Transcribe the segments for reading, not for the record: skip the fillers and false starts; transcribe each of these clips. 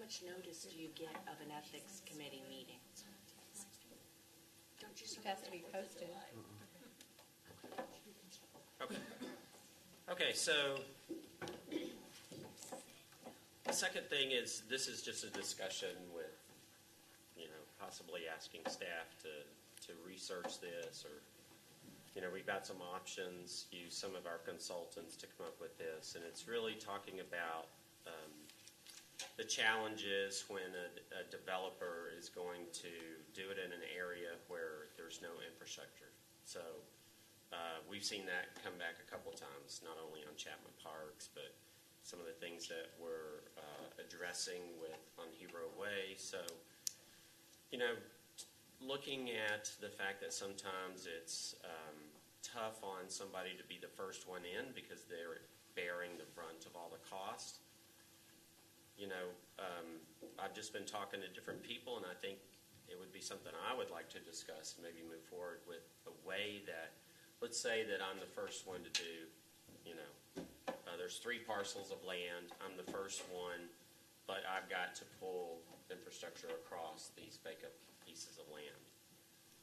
much notice do you get of an ethics committee meeting? It has to be posted. Okay. Okay, so the second thing is this is just a discussion with, possibly asking staff to research this, or, we've got some options, use some of our consultants to come up with this, and it's really talking about the challenges when a developer is going to do it in an area where there's no infrastructure. So we've seen that come back a couple times, not only on Chapman Parks, but some of the things that we're addressing on Hero Way. So, looking at the fact that sometimes it's tough on somebody to be the first one in because they're bearing the brunt of all the cost. I've just been talking to different people, and I think it would be something I would like to discuss and maybe move forward with a way that, let's say that I'm the first one to do, there's 3 parcels of land, I'm the first one, but I've got to pull infrastructure across these vacant pieces of land.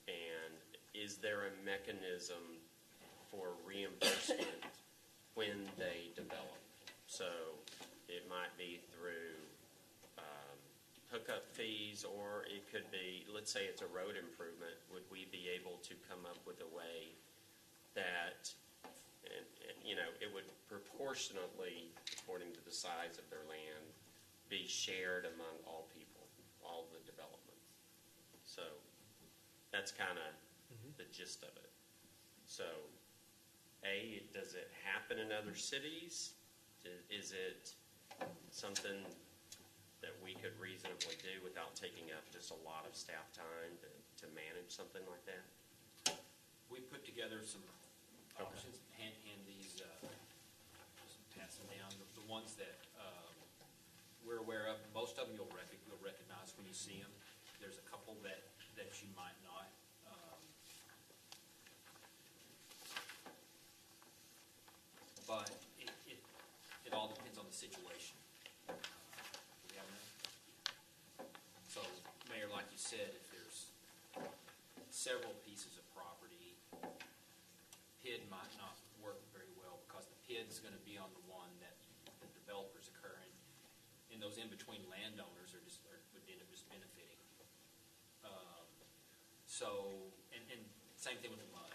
And is there a mechanism for reimbursement when they develop? So it might be through hookup fees, or it could be, let's say it's a road improvement, would we be able to come up with a way that it would proportionately, according to the size of their land, be shared among all people, all the development. So that's kind of the gist of it. So, does it happen in other cities? Is it something that we could reasonably do without taking up just a lot of staff time to manage something like that? We put together some options, hand these, just pass them down. The ones that we're aware of, most of them you'll recognize when you see them. There's a couple that you might not. But it all depends on the situation. Do we have enough? So, Mayor, like you said, if there's several pieces of property, PID might not work very well because the PID is going to be on the one that the developer's occurring, and those in-between landowners would end up just benefiting. And same thing with the mud.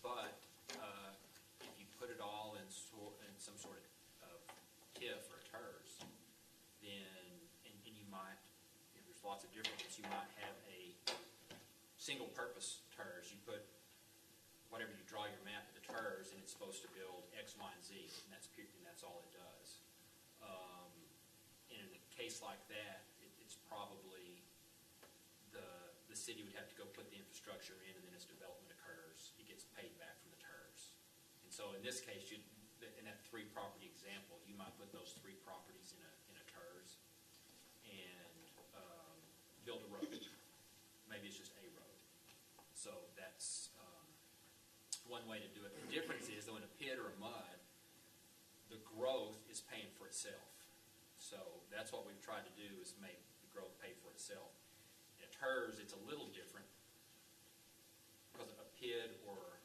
But if you put it all in some sort of TIF or TERS, then and you might, there's lots of different ones. You might have a single-purpose TERS. You put whatever you draw your map of the TERS, and it's supposed to build X, Y, and Z, and that's all it does. And in a case like that, it's probably the city would have to go put the infrastructure in, and then as development occurs, it gets paid back from the TERS. And so in this case, in that 3-property example, you might put those 3 properties in a TERS and build a road. Maybe it's just a road. So that's one way to do it. The difference is, though, in a PID or a MUD, the growth is paying for itself. So that's what we've tried to do, is make the growth pay for itself. In a TERS, it's a little different because a PID or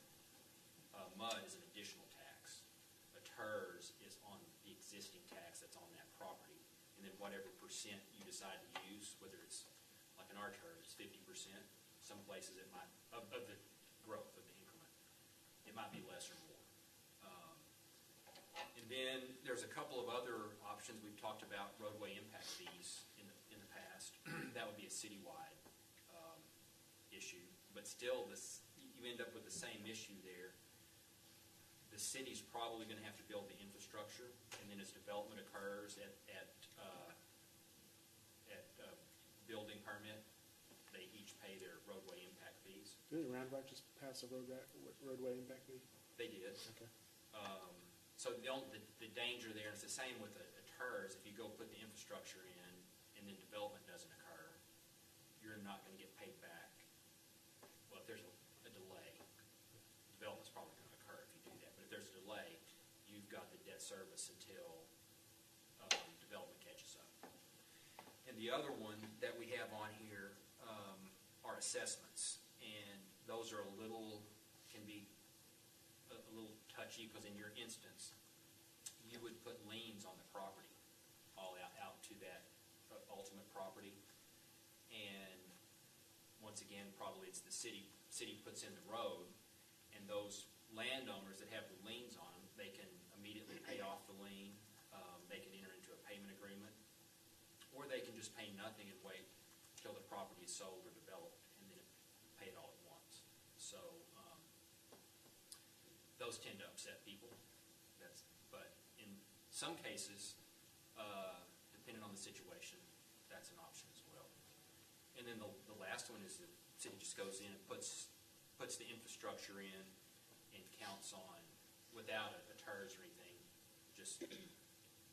a MUD is an additional tax. A TERS is on the existing tax that's on that property. And then whatever percent you decide to use, whether it's like in our TERS, it's 50%. Some places it might, of the growth of the increment, it might be less or more. And then there's a couple of other options. We've talked about roadway impact fees in the past. That would be a citywide issue, but still, you end up with the same issue there. The city's probably going to have to build the infrastructure, and then as development occurs at building permit, they each pay their roadway impact fees. Didn't Roundabout just pass a roadway impact fee? They did. Okay. So the danger there is the same with a TERS. If you go put the infrastructure in and then development doesn't occur, you're not going to get paid back. Well, if there's a delay, development's probably going to occur if you do that. But if there's a delay, you've got the debt service until development catches up. And the other one that we have on here are assessments. And those are can be a little touchy, because in your instance, you would put liens on the property, all out to that ultimate property. And once again, probably it's the city puts in the road, and those landowners that have the liens on them, they can immediately pay off the lien. They can enter into a payment agreement, or they can just pay nothing and wait till the property is sold or developed, and then pay it all at once. So those tend to upset people. But in some cases, depending on the situation, that's an option as well. And then the last one is the city just goes in and puts the infrastructure in and counts on, without a TERS or anything, just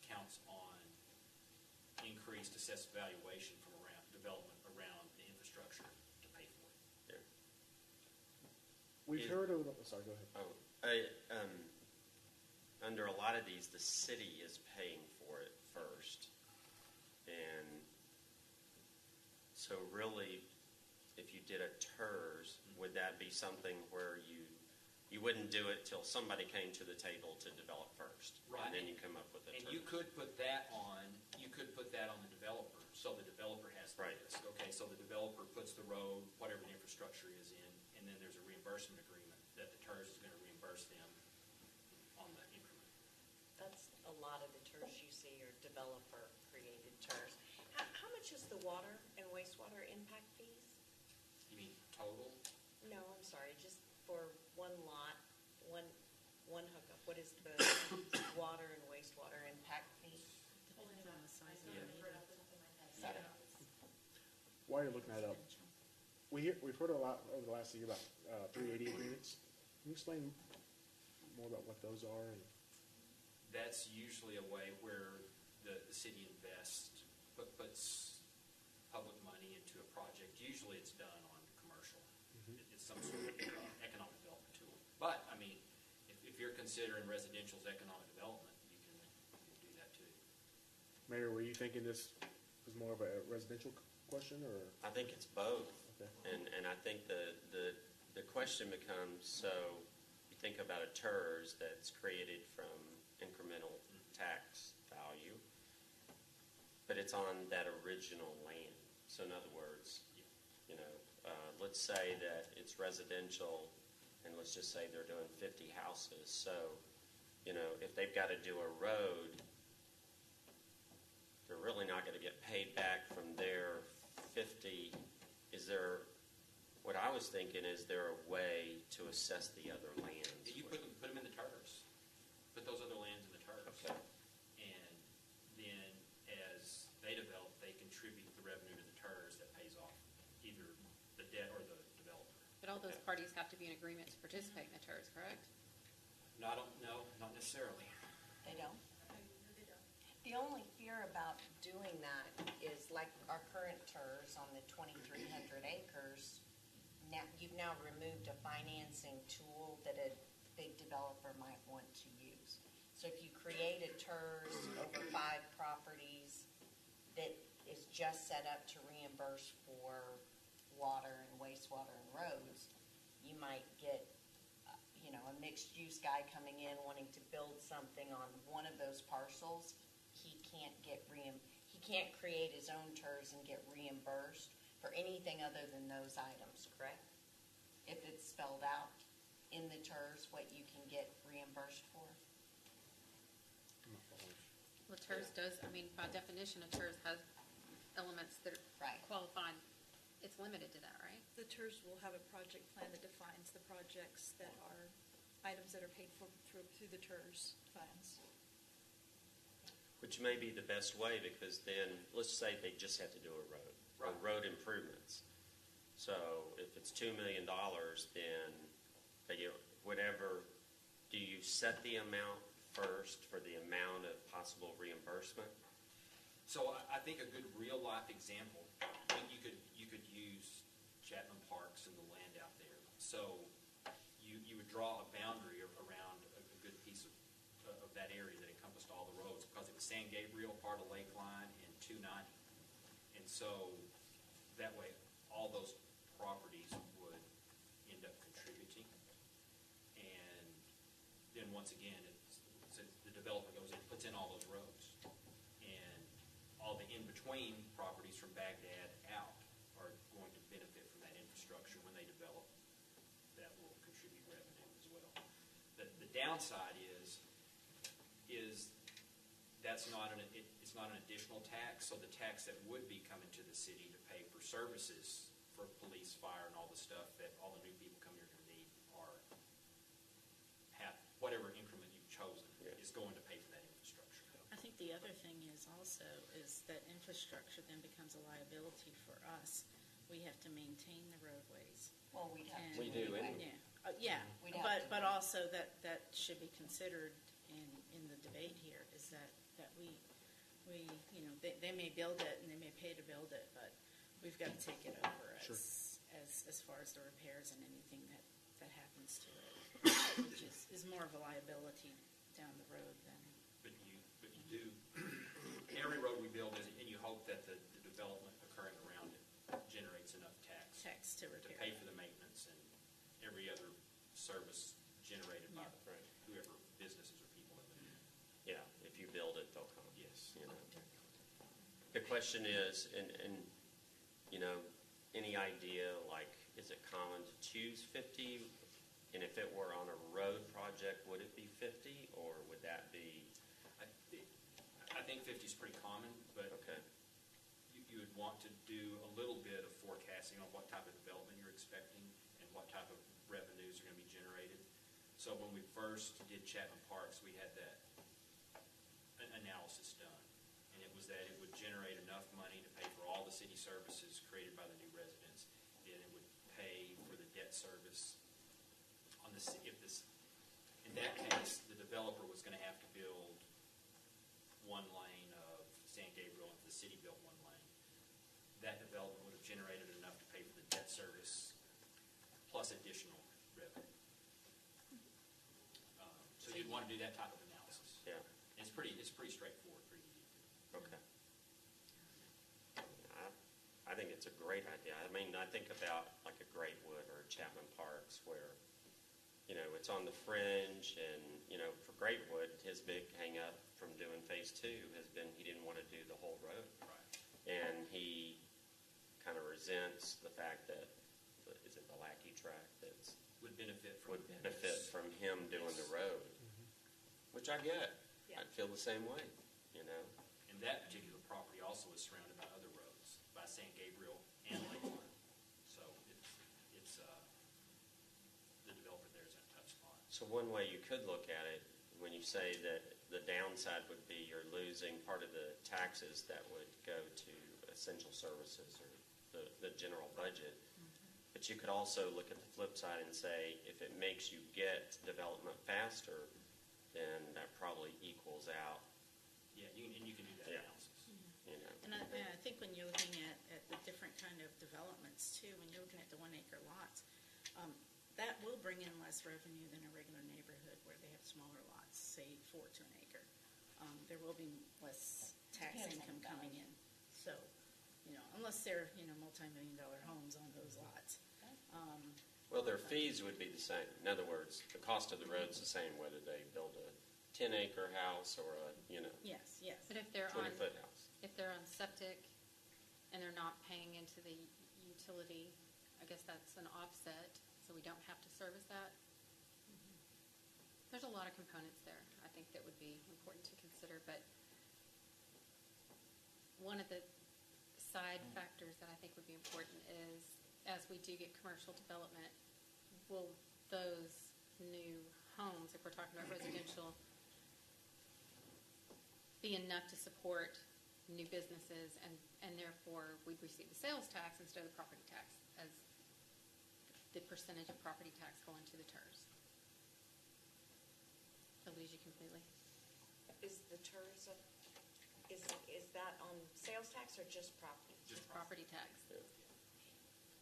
counts on increased assessed valuation from development around the infrastructure to pay for it. Yeah. We've heard of, sorry, go ahead. Under a lot of these, the city is paying for it first. And so really, if you did a TERS, would that be something where you wouldn't do it till somebody came to the table to develop first? Right. And then you come up with a TERS. And you could put that on the developer, so the developer has the Right. risk. Okay, so the developer puts the road, whatever the infrastructure is in, and then there's a reimbursement agreement that the TERS is going to reimburse them on the increment. That's a lot of the TERS you see are developer-created TERS. How much is the water and wastewater impact fees? You mean total? No, I'm sorry, just for one lot, one hookup. What is the water and wastewater impact fee? Yeah. While you're looking that up, we've heard a lot over the last year about 380 agreements. Can you explain more about what those are? And That's usually a way where the city invests, puts public money into a project. Usually it's done on commercial. It's some sort of economic development tool. But, I mean, if you're considering residential as economic development, you can do that too. Mayor, were you thinking this was more of a residential question, or? I think it's both. Okay. And I think the question becomes, so you think about a TERS that's created from incremental tax value, but it's on that original land. So in other words, you know, let's say that it's residential, and let's just say they're doing 50 houses. So, you know, if they've got to do a road, they're really not going to get paid back from their 50. What I was thinking, is there a way to assess the other lands? You put them in the TERS. Put those other lands in the TERS. Okay. And then as they develop, they contribute the revenue to the TERS that pays off either the debt or the developer. But all those Okay. parties have to be in agreement to participate in the TERS, correct? No, not necessarily. They don't? The only fear about doing that is like our current TERS on the 2,300 acres. Now, you've now removed a financing tool that a big developer might want to use. So if you create a TERS over 5 properties that is just set up to reimburse for water and wastewater and roads, you might get a mixed-use guy coming in wanting to build something on one of those parcels. He can't create his own TERS and get reimbursed for anything other than those items, correct? If it's spelled out in the TERS what you can get reimbursed for. Well, TERS does, I mean, by definition, a TERS has elements that are Right. qualified. It's limited to that, right? The TERS will have a project plan that defines the projects that are items that are paid for through the TERS funds. Which may be the best way, because then, let's say they just have to do a road, or Right. road improvements. So if it's $2 million, then they get whatever. Do you set the amount first for the amount of possible reimbursement? So I think a good real-life example, you could use Chapman Parks and the land out there. So you would draw a boundary around a good piece of that area that encompassed all the roads, because it was San Gabriel, part of Lakeline, and 290. so that way, all those properties would end up contributing. And then once again, the developer goes in, puts in all those roads. And all the in-between properties from Baghdad out are going to benefit from that infrastructure when they develop. That will contribute revenue as well. The downside is that's not it's not an additional tax, so the tax that would be coming to the city to pay for services for police, fire, and all the stuff that all the new people coming here are going to need have whatever increment you've chosen is going to pay for that infrastructure. I think the other thing is also is that infrastructure then becomes a liability for us. We have to maintain the roadways. Well, we'd have to. We do anyway. anyway. Yeah, We'd have to. but also that should be considered in the debate here, is that we they may build it and they may pay to build it, but we've got to take it over Sure. as far as the repairs and anything that happens to it, which is more of a liability down the road than. But you do, every road we build, and you hope that the development occurring around it generates enough tax To to repair. pay for the maintenance and every other service generated by Yeah. whoever businesses or people in the. Yeah, if you build it, they'll come. Yes. You know. The question is, and any idea, like, is it common to choose 50? And if it were on a road project, would it be 50, or would that be? I think 50 is pretty common, but Okay. you would want to do a little bit of forecasting on what type of development you're expecting and what type of revenues are going to be generated. So when we first did Chapman Parks, we had that analysis done. And it was that it would generate enough money to pay for all the city services created by the new residents. And it would pay for the debt service on the, in that case, the developer was going to have to build one lane of San Gabriel, and if the city built one lane, that development would have generated enough to pay for the debt service plus additional revenue. So you'd want to do that type of analysis. Yeah. And it's pretty straightforward, pretty easy. Okay. I think it's a great idea. I mean, I think about like a Greatwood or a Chapman Parks where, it's on the fringe, and, for Greatwood, his big hang-up from doing phase 2 has been he didn't want to do the whole road. Right. And he kind of resents the fact that, is it the Lackey track that's Would benefit from him doing the road, which I get. Yeah. I'd feel the same way, And that particular property also is surrounded by other roads, by San Gabriel and Lakeland. So it's the developer there is in a tough spot. So one way you could look at it, when you say that the downside would be you're losing part of the taxes that would go to essential services or the general budget. But you could also look at the flip side and say, if it makes you get development faster, then that probably equals out. Yeah, you can do that Yeah. analysis. And I think when you're looking at the different kind of developments too, when you're looking at the 1 acre lots, that will bring in less revenue than a regular neighborhood where they have smaller lots, say 4 to an acre. There will be less tax Depends on income the coming size. in. So, unless they're, multi-million-dollar homes on those lots. Well, their fees would be the same. In other words, the cost of the road's the same whether they build a 10-acre house or a, Yes. But if they're on, 20-foot house. if they're on septic and they're not paying into the utility, I guess that's an offset, so we don't have to service that. There's a lot of components there, I think, that would be important to consider, but one of the side factors that I think would be important is, as we do get commercial development, will those new homes, if we're talking about residential, be enough to support new businesses, and therefore we'd receive the sales tax instead of the property tax as the percentage of property tax going to the TERS? I'll lose you completely. Is the TERS, is that on sales tax or just property? Just Property tax.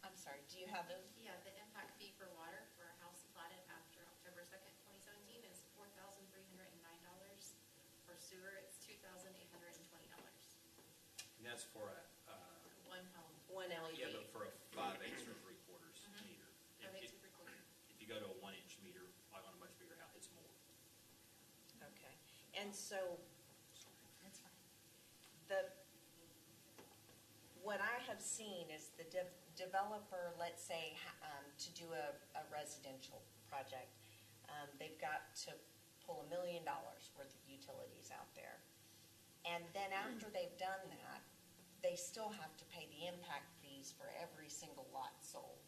I'm sorry, do you have those? Yeah, the impact fee for water for a house platted after October 2nd, 2017 is $4,309. For sewer, it's $2,820. And that's for a go to a 1-inch meter, like on a much bigger house, it's more. Okay, and so That's fine. what I have seen is the developer, let's say, to do a residential project, they've got to pull $1 million worth of utilities out there. And then after they've done that, they still have to pay the impact fees for every single lot sold.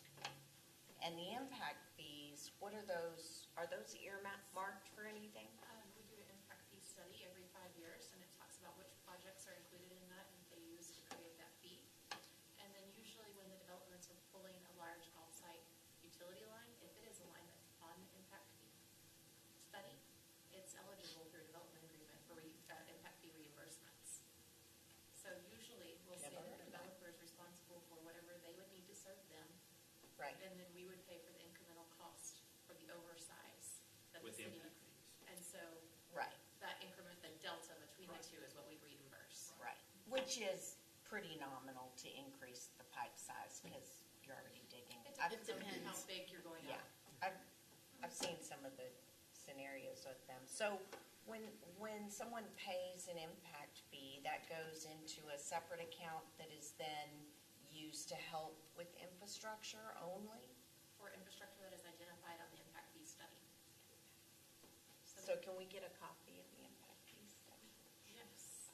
And the impact fees, what are those earmarked for anything? We do an impact fee study every 5 years, and it talks about which projects are included in that and they use to create that fee. And then usually when the developments are pulling a large off-site utility line, if it is a line that's on the impact fee study, it's eligible through a development agreement for impact fee reimbursements. So usually we'll say Never the heard of that. developer is responsible for whatever they would need to serve them. Right. And then we would pay for the incremental cost for the oversize that the With city. impact fees. And so Right, that increment, the delta between the Right. two is what we reimburse. right. Which is pretty nominal to increase the pipe size because you're already digging. It I've- depends on how depends. big you're going Yeah, up. I've seen some of the scenarios with them. So when someone pays an impact fee, that goes into a separate account that is then used to help with infrastructure only? For infrastructure that is identified on the impact fee study. So can we get a copy of the impact fee study? Yes.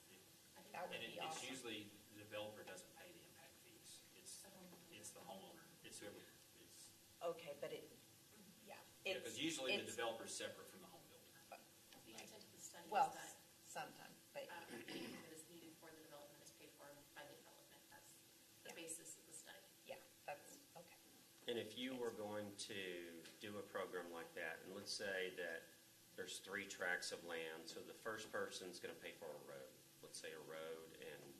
I think That would And be it's awesome. usually, the developer doesn't pay the impact fees. It's the homeowner. it's the homeowner. It's whoever, it's, Okay, but yeah. because usually the it's- developer's separate from the home builder. The intent of the study Well, is that sometimes, but anything that is needed for the development is paid for by the development. That's the Yeah. basis of the study. yeah, that's, okay. And if you were going to do a program like that, and let's say that there's 3 tracts of land, so the first person's gonna pay for a road, let's say a road and,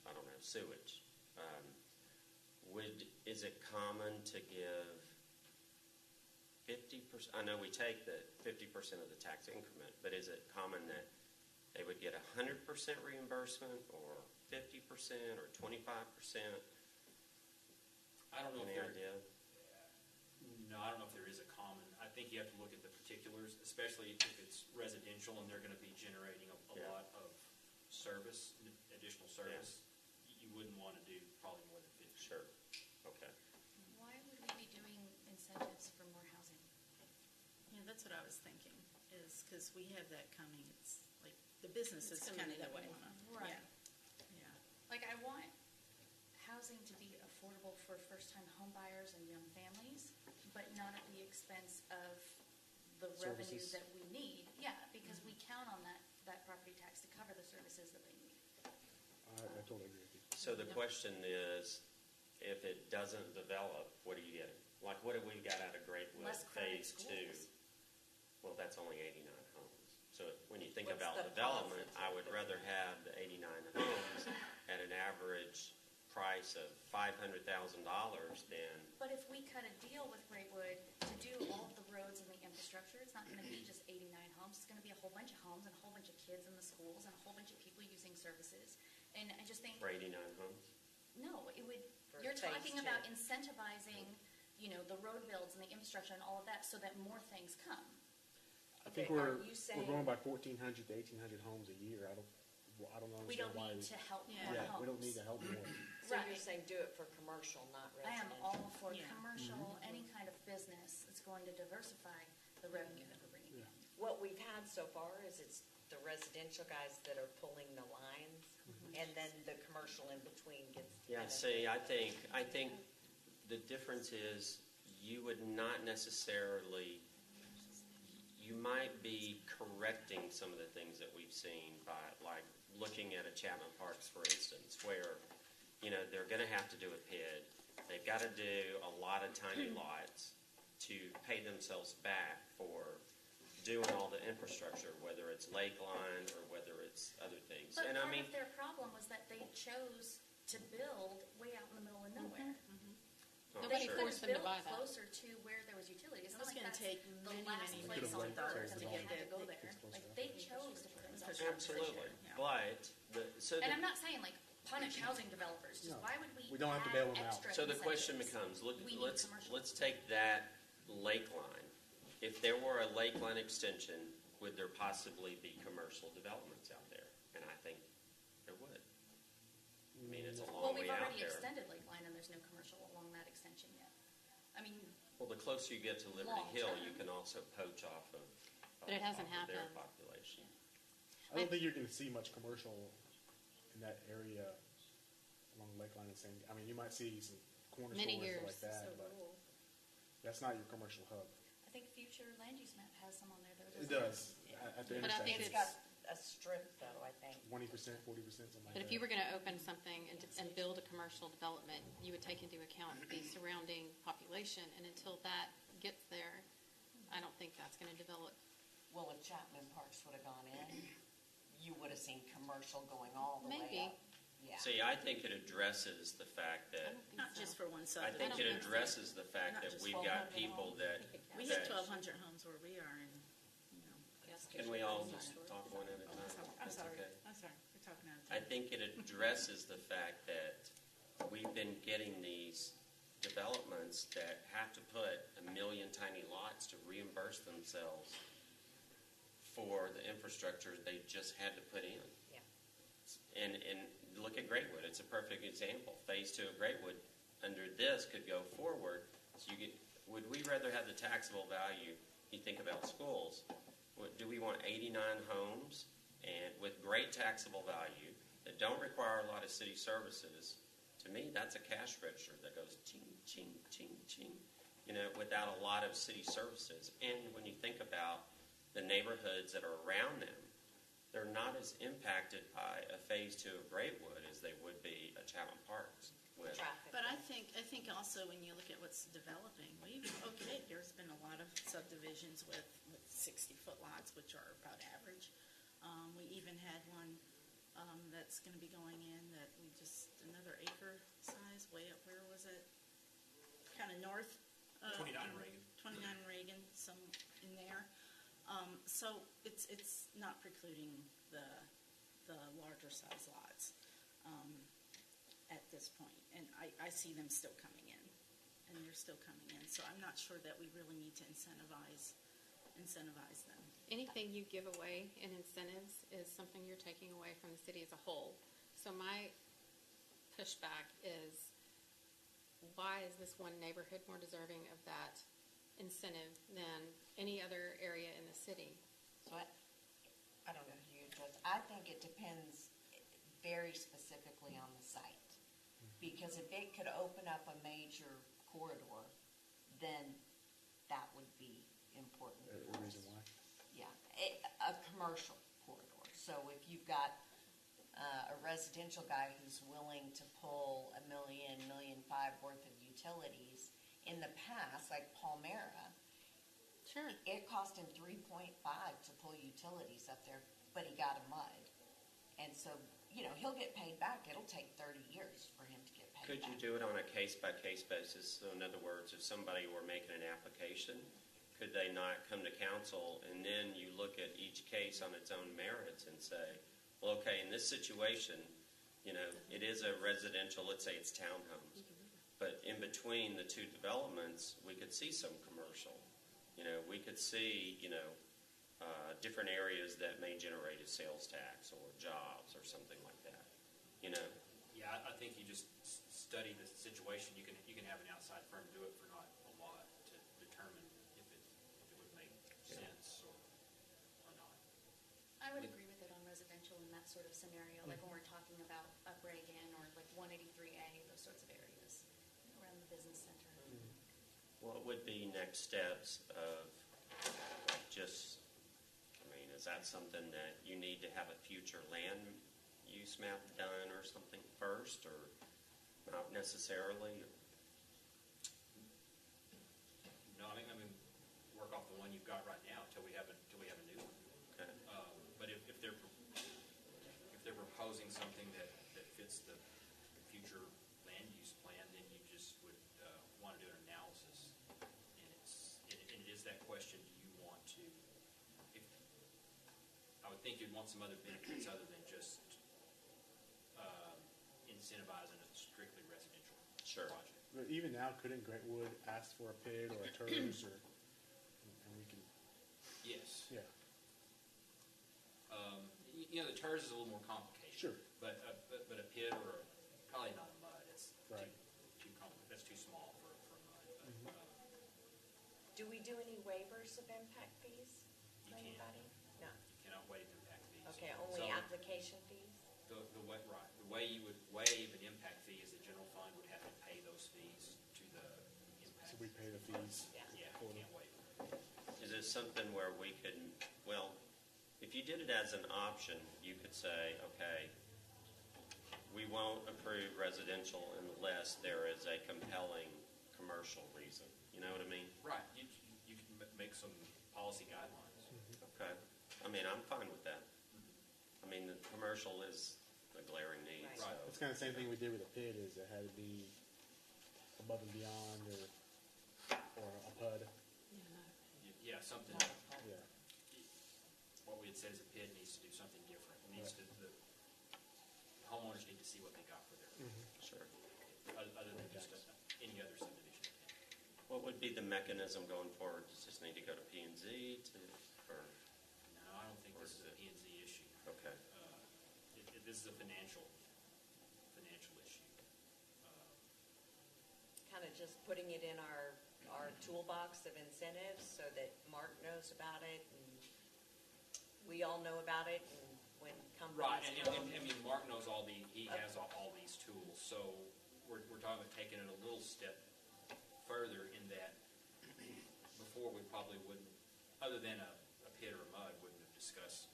I don't know, sewage. Is it common to give 50%, I know we take the 50% of the tax increment, but is it common that they would get 100% reimbursement, or 50%, or 25%? I don't know if Any there, idea? no, I don't know if there is a common, I think you have to look at the particulars, especially if it's residential and they're gonna be generating a Yeah. lot of service, additional service. You wouldn't wanna do probably more than 50. Sure, okay. Why would we be doing incentives for more housing? Yeah, that's what I was thinking, is because we have that coming, it's like, the businesses It's gonna kind be of that that way. way. Right. Yeah. Like, I want housing to be affordable for first-time home buyers and young families, but not at the expense of the revenue Services. that we need. Yeah, because we count on that property tax to cover the services that they need. I totally agree with you. So the question is, if it doesn't develop, what are you getting? Like, what have we got out of Greatwood Less crowded Phase 2? schools. Well, that's only 89 homes. So when you think What's about the development, I would positive? rather have the 89 homes at an average price of $500,000 than, But if we cut a deal with Greatwood to do all of the roads and the infrastructure, it's not gonna be just 89 homes, it's gonna be a whole bunch of homes and a whole bunch of kids in the schools and a whole bunch of people using services. And I just think, for 89 homes. no, it would, For you're phase talking 2. about incentivizing, the road builds and the infrastructure and all of that so that more things come. I think Okay, are we're you saying- going by 1,400 to 1,800 homes a year. I don't We understand don't why. need to help more Yeah, homes. We don't need to help more. So you're Right. saying do it for commercial, not I am residential? all for Yeah. commercial, any kind of business that's going to diversify the revenue that we're bringing in. What we've had so far is it's the residential guys that are pulling the lines, and then the commercial in between gets. the Yeah, benefit. see, I think the difference is you would not necessarily, you might be correcting some of the things that we've seen by, like, looking at a Chapman Parks, for instance, where, they're gonna have to do a PID. They've gotta do a lot of tiny lots to pay themselves back for doing all the infrastructure, whether it's lake line or whether it's other things. But And I part mean, of their problem was that they chose to build way out in the middle of nowhere. oh, Nobody sure. forced them to Built buy that. closer to where there was utilities. It's It not was like gonna that's take the many, last many place years on to earth and get they it had to go to there. get closer. Like, they chose to put themselves in that Absolutely, position. Yeah. but And I'm not saying like punish housing developers, just No. why would we We don't have to add bail them out. extra so the question incentives? becomes, We need let's commercial. let's take that lake line if there were a Lakeland extension, would there possibly be commercial developments out there? And I think there would. I mean, it's a Well, long way we've out already there. extended Lakeline, and there's no commercial along that extension yet. I mean, Well, the closer you get to Liberty Long Hill, term. you can also poach off of, But it hasn't off of their happened. population. I don't think you're gonna see much commercial in that area along Lakeline and San, I mean, you might see some corner Many stores years, like that, so but rural. that's not your commercial hub. I think future land use map has some on there, though. It doesn't does, at the But I think It's intersection, got a strip though, I think. 20%, 40%, something like that. But if you were going to open something and build a commercial development, you would take into account the surrounding population, and until that gets there, I don't think that's going to develop. Well, if Chapman Parks would have gone in, you would have seen commercial going all the Maybe. way up. Yeah. See, I think it addresses the fact I that, don't think Not so. just for one I subdivision. think don't it think so. addresses the fact Not that just we've got 1,200 people homes. that, We have that- 1,200 homes where we are, and, you know. can we all just talk one at a I'm time? sorry, That's okay. I'm sorry, we're talking out of I time. think it addresses the fact that we've been getting these developments that have to put 1 million tiny lots to reimburse themselves for the infrastructure they just had to put in. Yeah. And look at Greatwood, it's a perfect example. Phase 2 of Greatwood, under this, could go forward. So you get, would we rather have the taxable value, you think about schools, do we want 89 homes and with great taxable value that don't require a lot of city services? To me, that's a cash register that goes ching, ching, ching, ching, without a lot of city services. And when you think about the neighborhoods that are around them, they're not as impacted by a Phase 2 of Greatwood as they would be a Chapman Parks with. Traffic. But I think also when you look at what's developing, there's been a lot of subdivisions with 60-foot lots, which are about average. We even had one that's going to be going in that another acre size, way up, where was it? Kind of north. 29 Reagan. 29 Reagan, some in there. So it's not precluding the larger size lots at this point. And I see them still coming in, and they're still coming in. So I'm not sure that we really need to incentivize them. Anything you give away in incentives is something you're taking away from the city as a whole. So my pushback is, why is this one neighborhood more deserving of that incentive than any other area in the city? So I don't know who you address. I think it depends very specifically on the site. Because if it could open up a major corridor, then that would be important. The reason why. Yeah, a commercial corridor. So if you've got a residential guy who's willing to pull $1 million, $1.5 million worth of utilities, in the past, like Palmyra, Sure. it cost him 3.5 to pull utilities up there, but he got a mud. And so, he'll get paid back. It'll take 30 years for him to get paid Could back. you do it on a case-by-case basis? So in other words, if somebody were making an application, could they not come to council and then you look at each case on its own merits and say, well, okay, in this situation, it is a residential, let's say it's townhomes. But in between the two developments, we could see some commercial. We could see, different areas that may generate a sales tax or jobs or something like that. Yeah, I think you just study the situation. You can have an outside firm do it for not a lot to determine if it would make sense or not. I would agree with it on residential in that sort of scenario, like when we're talking about up Reagan or like 183A, those sorts of areas around the business center. What would be next steps of is that something that you need to have a future land use map done or something first, or not necessarily? No, I mean, work off the one you've got right now until we have a new one. Okay. But if they're proposing something that fits the future land use plan, then you just would want to do an analysis. And it is that question: do you want to? I would think you'd want some other benefits other than just incentivizing a strictly residential project. But even now, couldn't Greatwood ask for a PID or a TERS, and we can you know, the TERS is a little more complicated. Sure. But a pit or probably not a mud, it's Right. that's too small for a mud. But, Do we do any waivers of impact fees You for can't. anybody? No. you cannot waive impact fees. Okay, only So, application fees? The way you would waive an impact fee is the general fund would have to pay those fees to the impact. So we pay the fees. Yeah. Yeah, for you them. can't waive it. Is it something where we could, well, if you did it as an option, you could say, okay, we won't approve residential unless there is a compelling commercial reason. You know what I mean? Right, you can make some policy guidelines. Okay. I mean, I'm fine with that. I mean, the commercial is a glaring need, Right. so. Right. It's kind of the same thing we did with the pit, is it had to be above and beyond, or a PUD. Yeah, something, Yeah. what we had said is a pit needs to do something different. It needs to, the homeowners need to see what they got for their, Sure. other than just any other subdivision. What would be the mechanism going forward? Does this need to go to P and Z or, No, I don't think this is a P and Z issue. okay. This is a financial issue. Kind of just putting it in our toolbox of incentives so that Mark knows about it and we all know about it, and when Right, companies and come. I mean, Mark knows he has all these tools, so we're talking about taking it a little step further in that before we probably wouldn't, other than a pit or a mud, wouldn't have discussed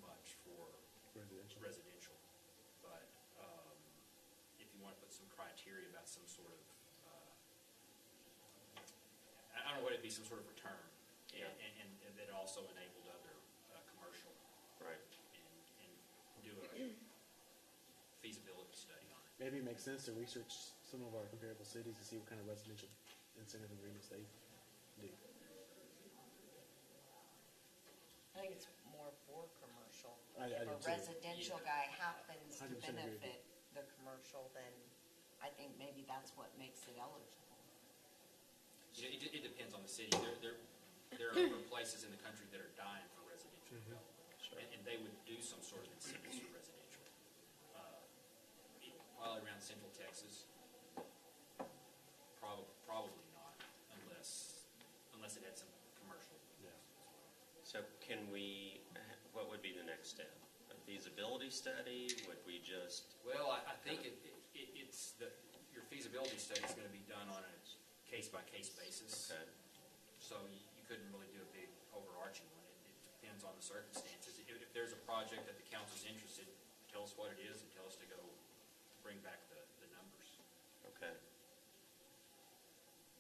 much for residential. But if you want to put some criteria about some sort of, I don't know what it'd be, some sort of return. Yeah. And that also enabled other commercial. Right. And do a feasibility study on it. Maybe it makes sense to research some of our comparable cities to see what kind of residential incentive agreements they do. I think it's more for commercial. I If do a too. residential guy happens to 100% agree. benefit the commercial, then I think maybe that's what makes it eligible. It depends on the city. There are places in the country that are dying for residential development. Sure. And they would do some sort of incentives for residential. Probably around central Texas, probably not, unless it had some commercial. Yeah. So can we, what would be the next step? A feasibility study? Would we just, Well, I think it's your feasibility study is going to be done on a case-by-case basis. okay, So you couldn't really do a big overarching one. It depends on the circumstances. If there's a project that the council's interested, tell us what it is and tell us to go bring back the numbers. okay.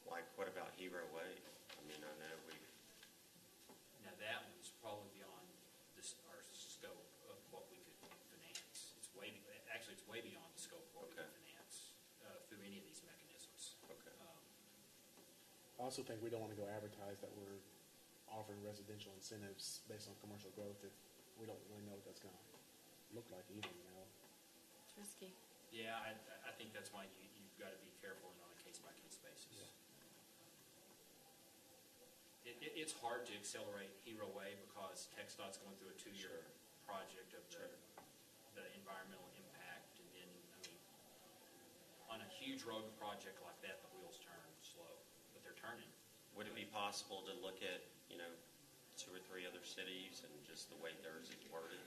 Like, what about Hero Way? I mean, I know Now, that one's probably beyond our scope of what we could finance. It's way beyond the scope of what we Okay. could finance through any of these mechanisms. okay. I also think we don't want to go advertise that we're offering residential incentives based on commercial growth if we don't really know what that's going to look like either, you know? It's risky. Yeah, I think that's why you've got to be careful and on a case-by-case basis. It's hard to accelerate Hero Way because TxDOT's going through a 2-year Sure. project of Sure. the environmental impact, and then, I mean, on a huge road project like that, the wheels turn slow, but they're turning. Would it be possible to look at, 2 or 3 other cities and just the way theirs is worded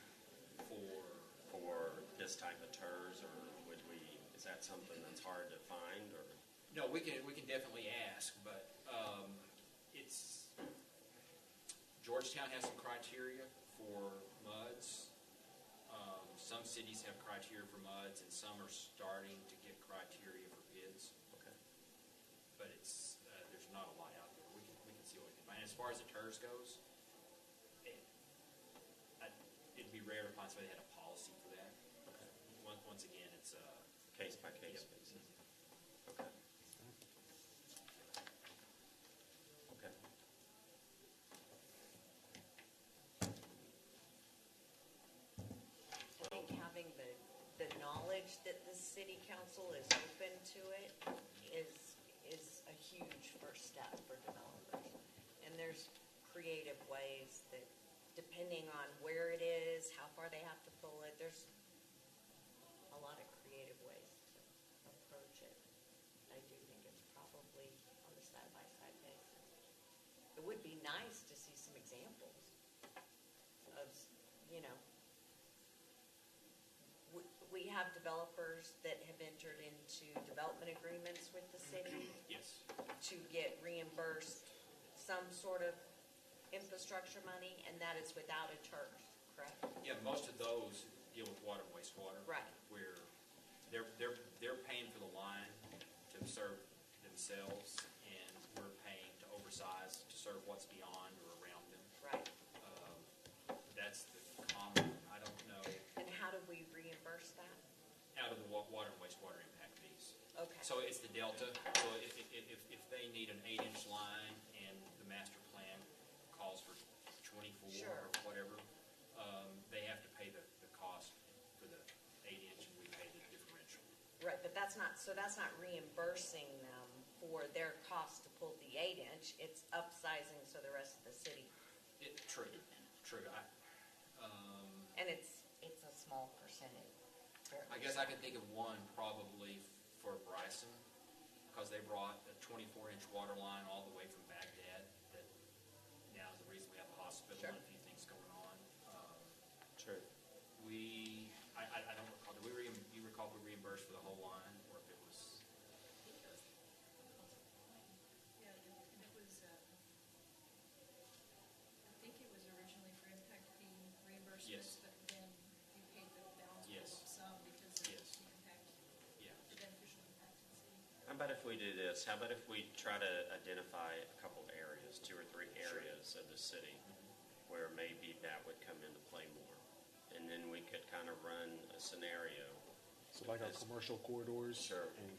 for this type of TERS, or is that something that's hard to find, or? No, we can definitely ask, but Georgetown has some criteria for MUDs. Some cities have criteria for MUDs, and some are starting to get criteria for bids. Okay. But there's not a lot out there. We can see what we can find. As far as the TERS goes, it'd be rare to find somebody that had a policy for that. Okay. Once again, it's Case by case Yep. basis. Okay. Okay. I think having the knowledge that the city council is open to it is a huge first step for developers. And there's creative ways that, depending on where it is, how far they have to it would be nice to see some examples of, you know, we have developers that have entered into development agreements with the city Yes. to get reimbursed some sort of infrastructure money, and that is without a charge, correct? Yeah, most of those deal with water and wastewater. Right. Where they're paying for the line to serve themselves, and we're paying to oversize to serve what's beyond or around them. Right. That's the common, I don't know, And how do we reimburse that? out of the water and wastewater impact fees. Okay. So it's the delta. So if they need an 8-inch line and the master plan calls for 24 Sure. or whatever, they have to pay the cost for the 8-inch, and we pay the differential. Right, but that's not reimbursing them for their cost to pull the 8-inch. It's upsizing so the rest of the city, True. and it's a small percentage. I guess I can think of one probably for Bryson, because they brought a 24-inch water line all the way from Baghdad. That now is the reason we have a hospital Sure. and a few things going on. True. I don't recall. You recall if we reimbursed for the whole line, or if it was? Yeah, and it was, I think it was originally for impact fee reimbursements, Yes. but then you paid the balance of the Yes. lump sum because of Yes. the impact, Yeah. the beneficial impact to the city. How about if we do this? How about if we try to identify a couple areas, 2 or 3 areas of the city where maybe that would come into play more? And then we could kind of run a scenario. So like our This- commercial corridors. Sure. And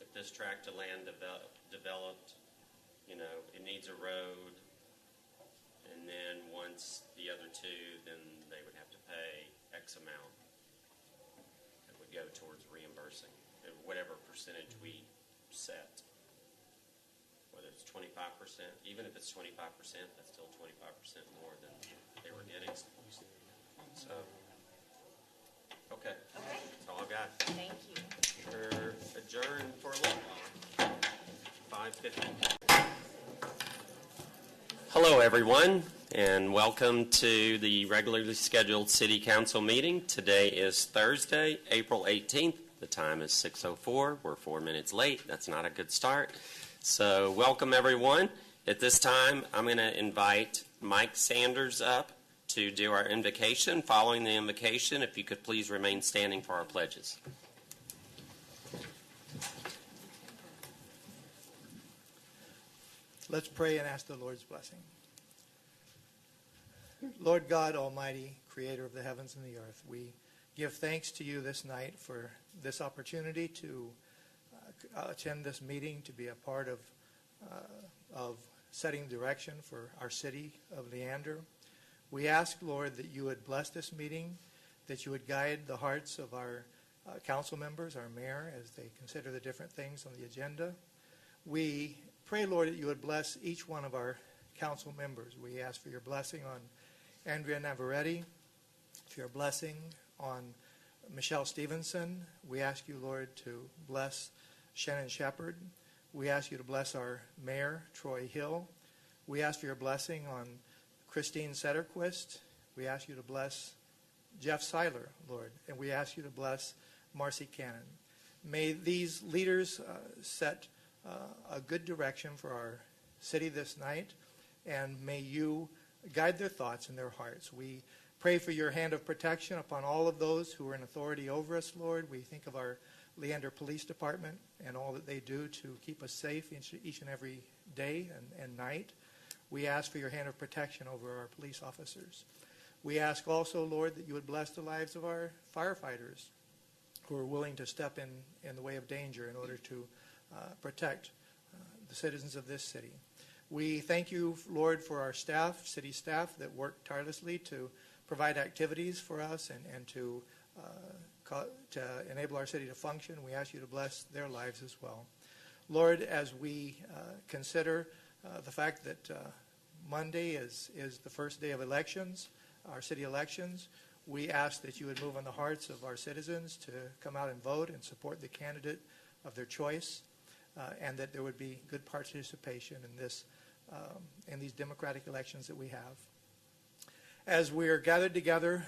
If this tract of land developed, you know, it needs a road, and then once the other 2, then they would have to pay X amount. It would go towards reimbursing, whatever percentage we set. Whether it's 25%, even if it's 25%, that's still 25% more than they were getting. So, okay, Okay, that's all I got. thank you. We're adjourned for a little while. 5:50. Hello, everyone, and welcome to the regularly scheduled City Council meeting. Today is Thursday, April 18th. The time is 6:04. We're 4 minutes late. That's not a good start. So welcome, everyone. At this time, I'm going to invite Mike Sanders up to do our invocation. Following the invocation, if you could please remain standing for our pledges. Let's pray and ask the Lord's blessing. Lord God Almighty, creator of the heavens and the earth, we give thanks to you this night for this opportunity to attend this meeting, to be a part of setting direction for our city of Leander. We ask, Lord, that you would bless this meeting, that you would guide the hearts of our council members, our mayor, as they consider the different things on the agenda. We pray, Lord, that you would bless each one of our council members. We ask for your blessing on Andrea Navarrete, for your blessing on Michelle Stevenson. We ask you, Lord, to bless Shannon Shepard. We ask you to bless our mayor, Troy Hill. We ask for your blessing on Christine Setterquist. We ask you to bless Jeff Seiler, Lord, and we ask you to bless Marcy Cannon. May these leaders set a good direction for our city this night, and may you guide their thoughts and their hearts. We pray for your hand of protection upon all of those who are in authority over us, Lord. We think of our Leander Police Department and all that they do to keep us safe each and every day and night. We ask for your hand of protection over our police officers. We ask also, Lord, that you would bless the lives of our firefighters who are willing to step in the way of danger in order to protect the citizens of this city. We thank you, Lord, for our staff, city staff, that work tirelessly to provide activities for us and to enable our city to function. We ask you to bless their lives as well. Lord, as we consider the fact that Monday is the first day of elections, our city elections, we ask that you would move on the hearts of our citizens to come out and vote and support the candidate of their choice, and that there would be good participation in this in these democratic elections that we have. As we are gathered together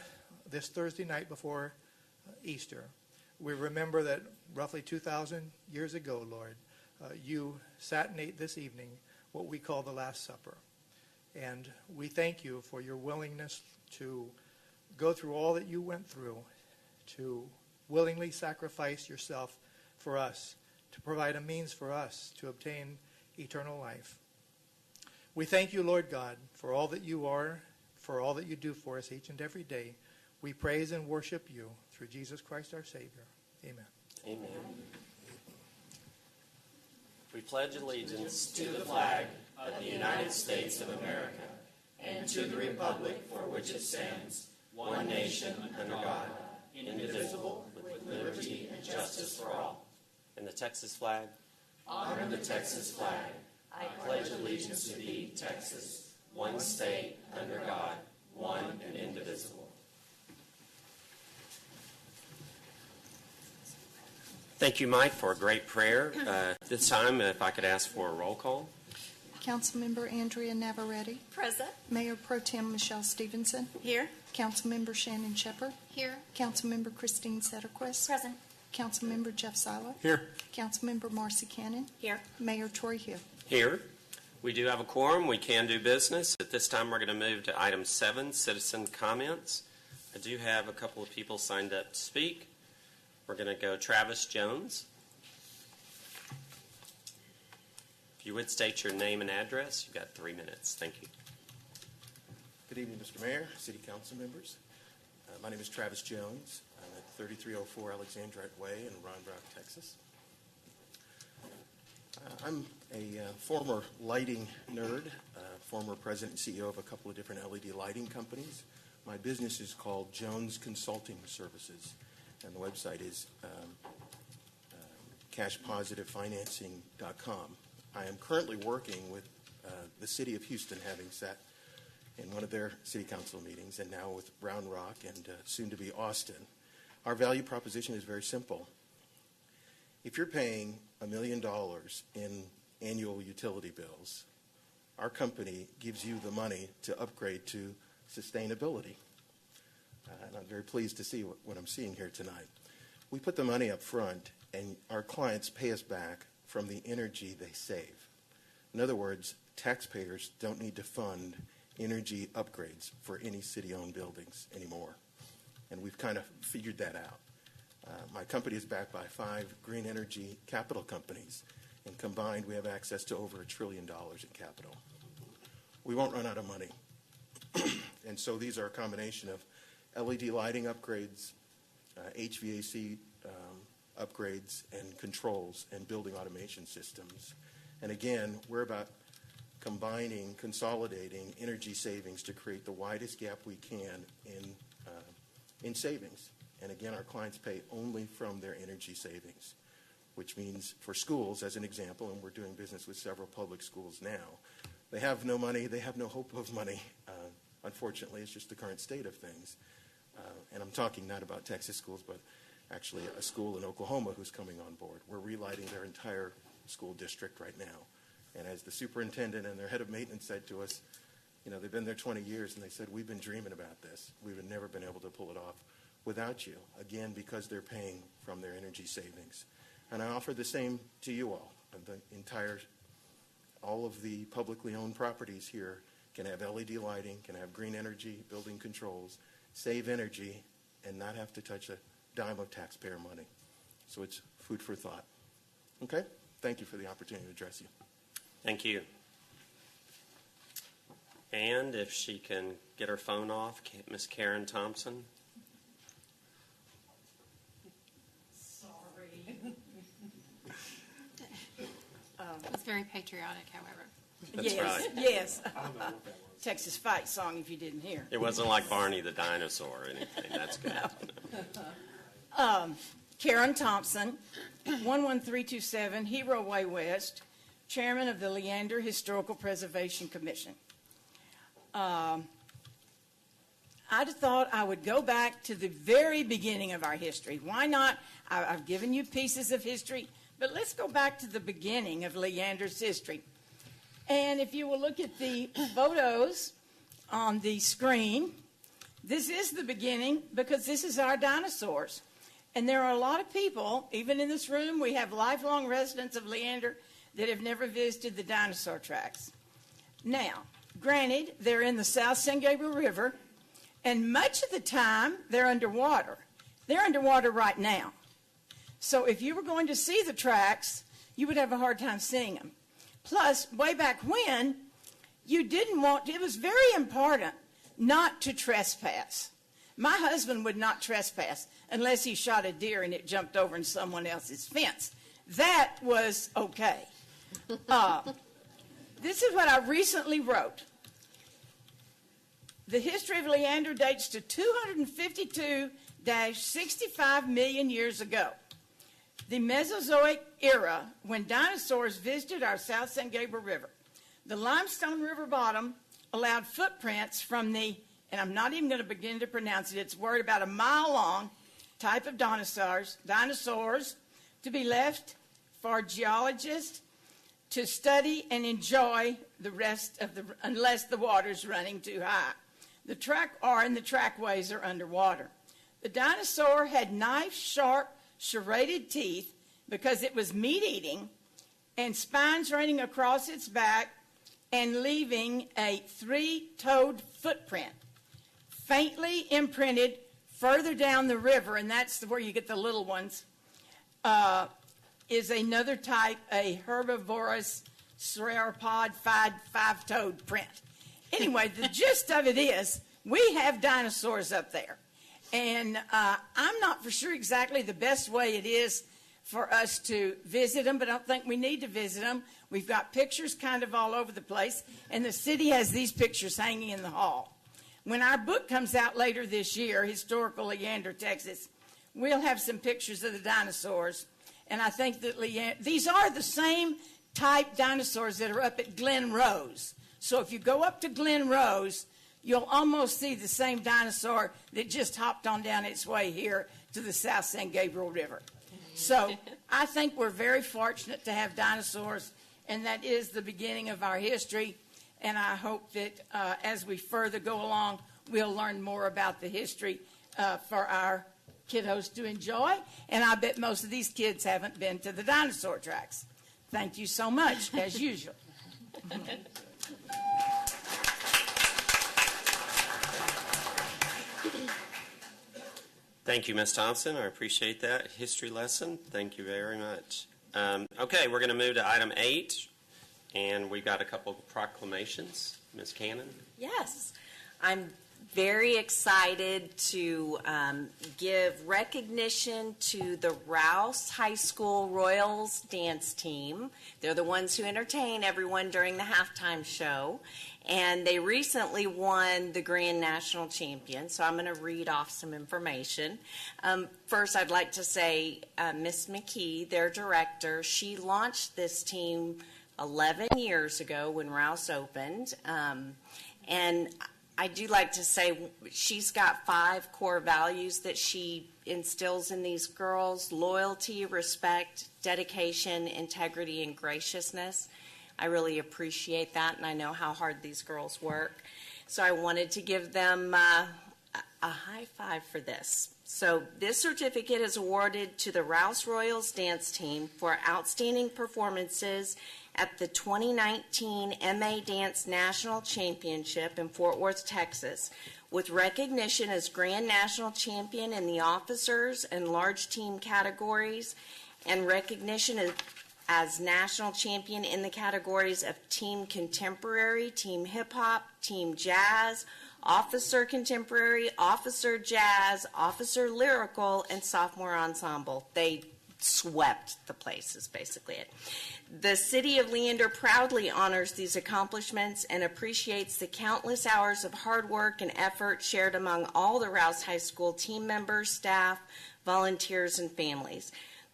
this Thursday night before Easter, we remember that roughly 2,000 years ago, Lord, you sat and ate this evening what we call the Last Supper. And we thank you for your willingness to go through all that you went through, to willingly sacrifice yourself for us, to provide a means for us to obtain eternal life. We thank you, Lord God, for all that you are, for all that you do for us each and every day. We praise and worship you through Jesus Christ our Savior. Amen. Amen. We pledge allegiance to the flag of the United States of America and to the republic for which it stands, one nation under God, indivisible, with liberty and justice for all. And the Texas flag? Honor the Texas flag. I pledge allegiance to thee, Texas, one state, under God, one and indivisible. Thank you, Mike, for a great prayer. This time, if I could ask for a roll call. Councilmember Andrea Navarrete. Present. Mayor Pro Tem Michelle Stevenson. Here. Councilmember Shannon Shepherd. Here. Councilmember Christine Setterquist. Present. Councilmember Jeff Seiler. Here. Councilmember Marcy Cannon. Here. Mayor Troy Hill. Here. We do have a quorum. We can do business. At this time, we're going to move to item 7, citizen comments. I do have a couple of people signed up to speak. We're going to go Travis Jones. If you would state your name and address, you've got 3 minutes. Thank you. Good evening, Mr. Mayor, City Council members. My name is Travis Jones. I'm at 3304 Alexandrite Way in Round Rock, Texas. I'm a former lighting nerd, former president and CEO of a couple of different LED lighting companies. My business is called Jones Consulting Services, and the website is cashpositivefinancing.com. I am currently working with the City of Houston, having sat in one of their city council meetings, and now with Round Rock and soon to be Austin. Our value proposition is very simple. If you're paying $1 million in annual utility bills, our company gives you the money to upgrade to sustainability. And I'm very pleased to see what I'm seeing here tonight. We put the money up front, and our clients pay us back from the energy they save. In other words, taxpayers don't need to fund energy upgrades for any city-owned buildings anymore. And we've kind of figured that out. My company is backed by 5 green energy capital companies, and combined we have access to over $1 trillion in capital. We won't run out of money. And so these are a combination of LED lighting upgrades, HVAC upgrades and controls, and building automation systems. And again, we're about combining, consolidating energy savings to create the widest gap we can in savings. And again, our clients pay only from their energy savings, which means for schools, as an example, and we're doing business with several public schools now, they have no money, they have no hope of money. Unfortunately, it's just the current state of things. And I'm talking not about Texas schools, but actually a school in Oklahoma who's coming on board. We're relighting their entire school district right now. And as the superintendent and their head of maintenance said to us, you know, they've been there 20 years, and they said, we've been dreaming about this. We've never been able to pull it off without you, again, because they're paying from their energy savings. And I offer the same to you all. All of the publicly owned properties here can have LED lighting, can have green energy, building controls, save energy, and not have to touch a dime of taxpayer money. So it's food for thought. Okay? Thank you for the opportunity to address you. Thank you. And if she can get her phone off, Miss Karen Thompson. Sorry. It's very patriotic, however. That's right. Yes. Texas fight song, if you didn't hear. It wasn't like Barney the dinosaur or anything. That's good. Karen Thompson, 11327 Hero Way West, Chairman of the Leander Historical Preservation Commission. I thought I would go back to the very beginning of our history. Why not? I've given you pieces of history, but let's go back to the beginning of Leander's history. And if you will look at the photos on the screen, this is the beginning because this is our dinosaurs. And there are a lot of people, even in this room, we have lifelong residents of Leander that have never visited the dinosaur tracks. Now, granted, they're in the South San Gabriel River, and much of the time they're underwater. They're underwater right now. So if you were going to see the tracks, you would have a hard time seeing them. Plus, way back when, you didn't want, it was very important not to trespass. My husband would not trespass unless he shot a deer and it jumped over in someone else's fence. That was okay. This is what I recently wrote. The history of Leander dates to 252-65 million years ago. The Mesozoic era, when dinosaurs visited our South San Gabriel River. The limestone river bottom allowed footprints from the, and I'm not even going to begin to pronounce it, it's a word about a mile long, type of dinosaurs to be left for geologists to study and enjoy the rest of the, unless the water's running too high. The trackways are underwater. The dinosaur had knife-sharp, serrated teeth because it was meat-eating, and spines running across its back and leaving a three-toed footprint, faintly imprinted further down the river, and that's where you get the little ones, is another type, a herbivorous sauropod five-toed print. Anyway, the gist of it is we have dinosaurs up there. And I'm not for sure exactly the best way it is for us to visit them, but I don't think we need to visit them. We've got pictures kind of all over the place, and the city has these pictures hanging in the hall. When our book comes out later this year, Historical Leander, Texas, we'll have some pictures of the dinosaurs. And I think that these are the same type dinosaurs that are up at Glen Rose. So if you go up to Glen Rose, you'll almost see the same dinosaur that just hopped on down its way here to the South San Gabriel River. So I think we're very fortunate to have dinosaurs, and that is the beginning of our history. And I hope that as we further go along, we'll learn more about the history for our kiddos to enjoy. And I bet most of these kids haven't been to the dinosaur tracks. Thank you so much, as usual. Thank you, Ms. Thompson. I appreciate that history lesson. Thank you very much. Okay, we're going to move to item 8, and we've got a couple of proclamations. Ms. Cannon? Yes, I'm very excited to give recognition to the Rouse High School Royals dance team. They're the ones who entertain everyone during the halftime show. And they recently won the Grand National Champion, so I'm going to read off some information. First, I'd like to say Miss McKee, their director, she launched this team 11 years ago when Rouse opened. And I do like to say she's got 5 core values that she instills in these girls: loyalty, respect, dedication, integrity, and graciousness. I really appreciate that, and I know how hard these girls work. So I wanted to give them a high five for this. So this certificate is awarded to the Rouse Royals dance team for outstanding performances at the 2019 MA Dance National Championship in Fort Worth, Texas, with recognition as Grand National Champion in the officers and large team categories, and recognition as National Champion in the categories of Team Contemporary, Team Hip Hop, Team Jazz, Officer Contemporary, Officer Jazz, Officer Lyrical, and Sophomore Ensemble. They swept the place is basically it. The City of Leander proudly honors these accomplishments and appreciates the countless hours of hard work and effort shared among all the Rouse High School team members, staff, volunteers, and families.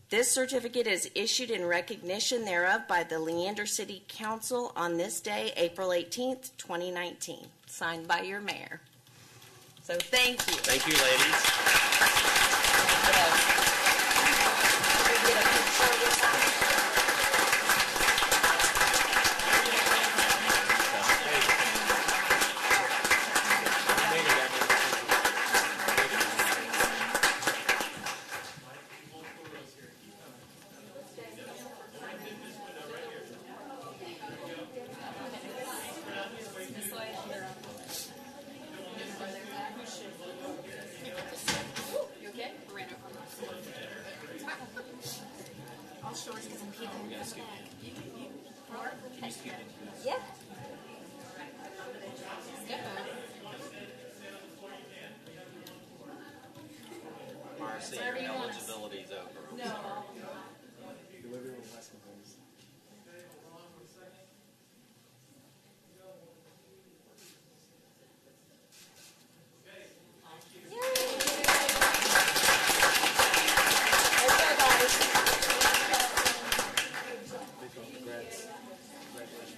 This certificate is issued in recognition thereof by the Leander City Council on this day, April 18th, 2019. Signed by your mayor. So thank you. Thank you, ladies. We gotta scoot in. Can you scoot in? Yeah. Marcy, your eligibility's over. Delivery with Weston, please. Congrats.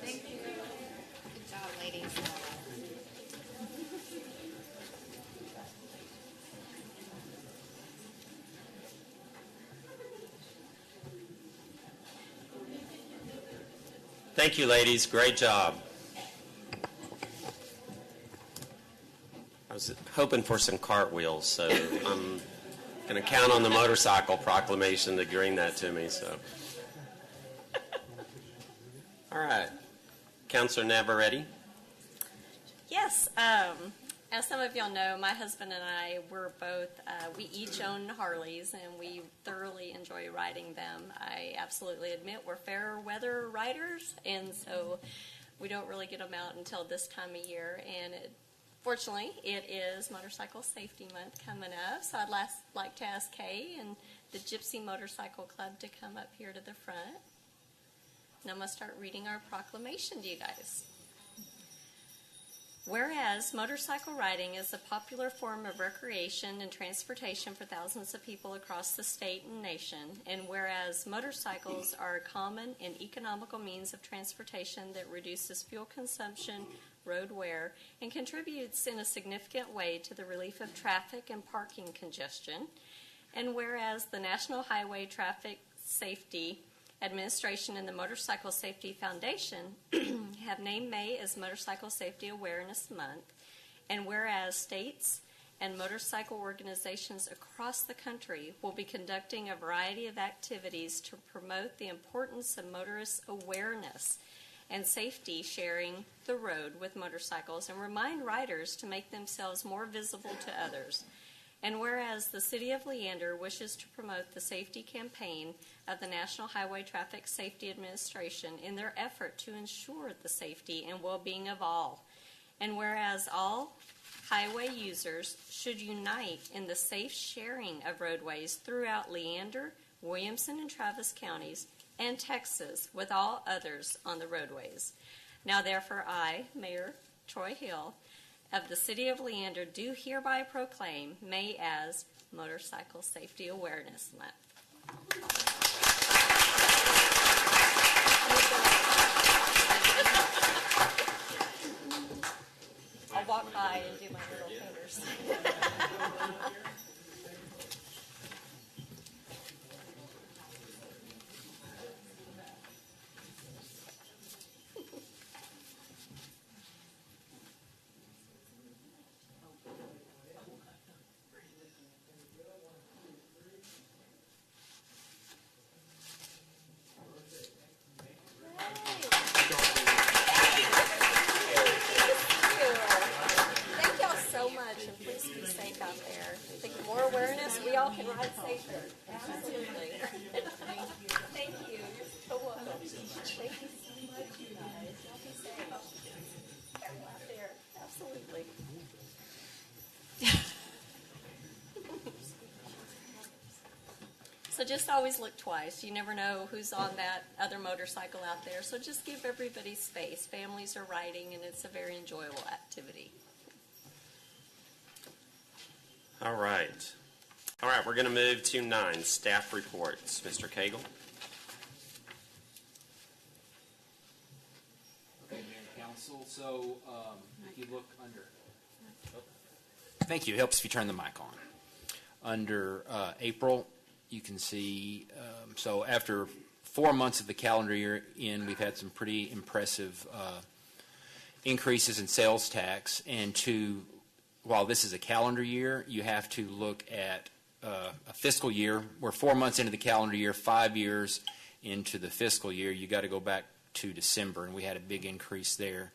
Good job, ladies. Thank you, ladies. Great job. I was hoping for some cartwheels, so I'm going to count on the motorcycle proclamation to bring that to me. So, all right, Councilor Navarrete. Yes, as some of y'all know, my husband and I, we each own Harleys, and we thoroughly enjoy riding them. I absolutely admit we're fair weather riders, and so we don't really get them out until this time of year. And fortunately, it is Motorcycle Safety Month coming up, so I'd like to ask Kay and the Gypsy Motorcycle Club to come up here to the front. And I'm going to start reading our proclamation to you guys. Whereas motorcycle riding is a popular form of recreation and transportation for thousands of people across the state and nation, and whereas motorcycles are a common and economical means of transportation that reduces fuel consumption, road wear, and contributes in a significant way to the relief of traffic and parking congestion, and whereas the National Highway Traffic Safety Administration and the Motorcycle Safety Foundation have named May as Motorcycle Safety Awareness Month, and whereas states and motorcycle organizations across the country will be conducting a variety of activities to promote the importance of motorist awareness and safety sharing the road with motorcycles and remind riders to make themselves more visible to others. And whereas the City of Leander wishes to promote the safety campaign of the National Highway Traffic Safety Administration in their effort to ensure the safety and well-being of all. And whereas all highway users should unite in the safe sharing of roadways throughout Leander, Williamson, and Travis counties, and Texas with all others on the roadways. Now therefore I, Mayor Troy Hill, of the City of Leander, do hereby proclaim May as Motorcycle Safety Awareness Month. I'll walk by and do my little fingers. Can ride safer. Absolutely. Thank you. You're so welcome. Thank you so much, you guys. Y'all be safe. Careful out there. Absolutely. So just always look twice. You never know who's on that other motorcycle out there. So just give everybody space. Families are riding, and it's a very enjoyable activity. All right. All right, we're going to move to 9, staff reports. Mr. Cagle. Okay, Mayor and Council, so if you look under... Thank you. It helps if you turn the mic on. Under April, you can see, so after 4 months of the calendar year in, we've had some pretty impressive increases in sales tax. And while this is a calendar year, you have to look at a fiscal year. We're 4 months into the calendar year, 5 years into the fiscal year. You got to go back to December, and we had a big increase there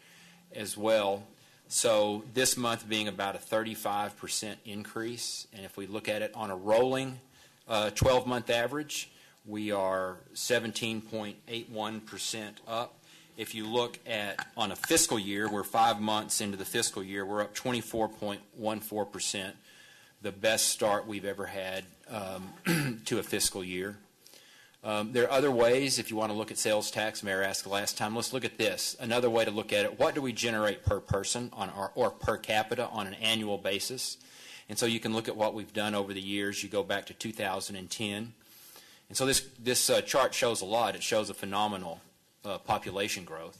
as well. So this month being about a 35% increase, and if we look at it on a rolling 12-month average, we are 17.81% up. If you look at on a fiscal year, we're 5 months into the fiscal year, we're up 24.14%, the best start we've ever had to a fiscal year. There are other ways, if you want to look at sales tax, Mayor asked last time, let's look at this. Another way to look at it, what do we generate per person or per capita on an annual basis? And so you can look at what we've done over the years. You go back to 2010. And so this chart shows a lot. It shows a phenomenal population growth.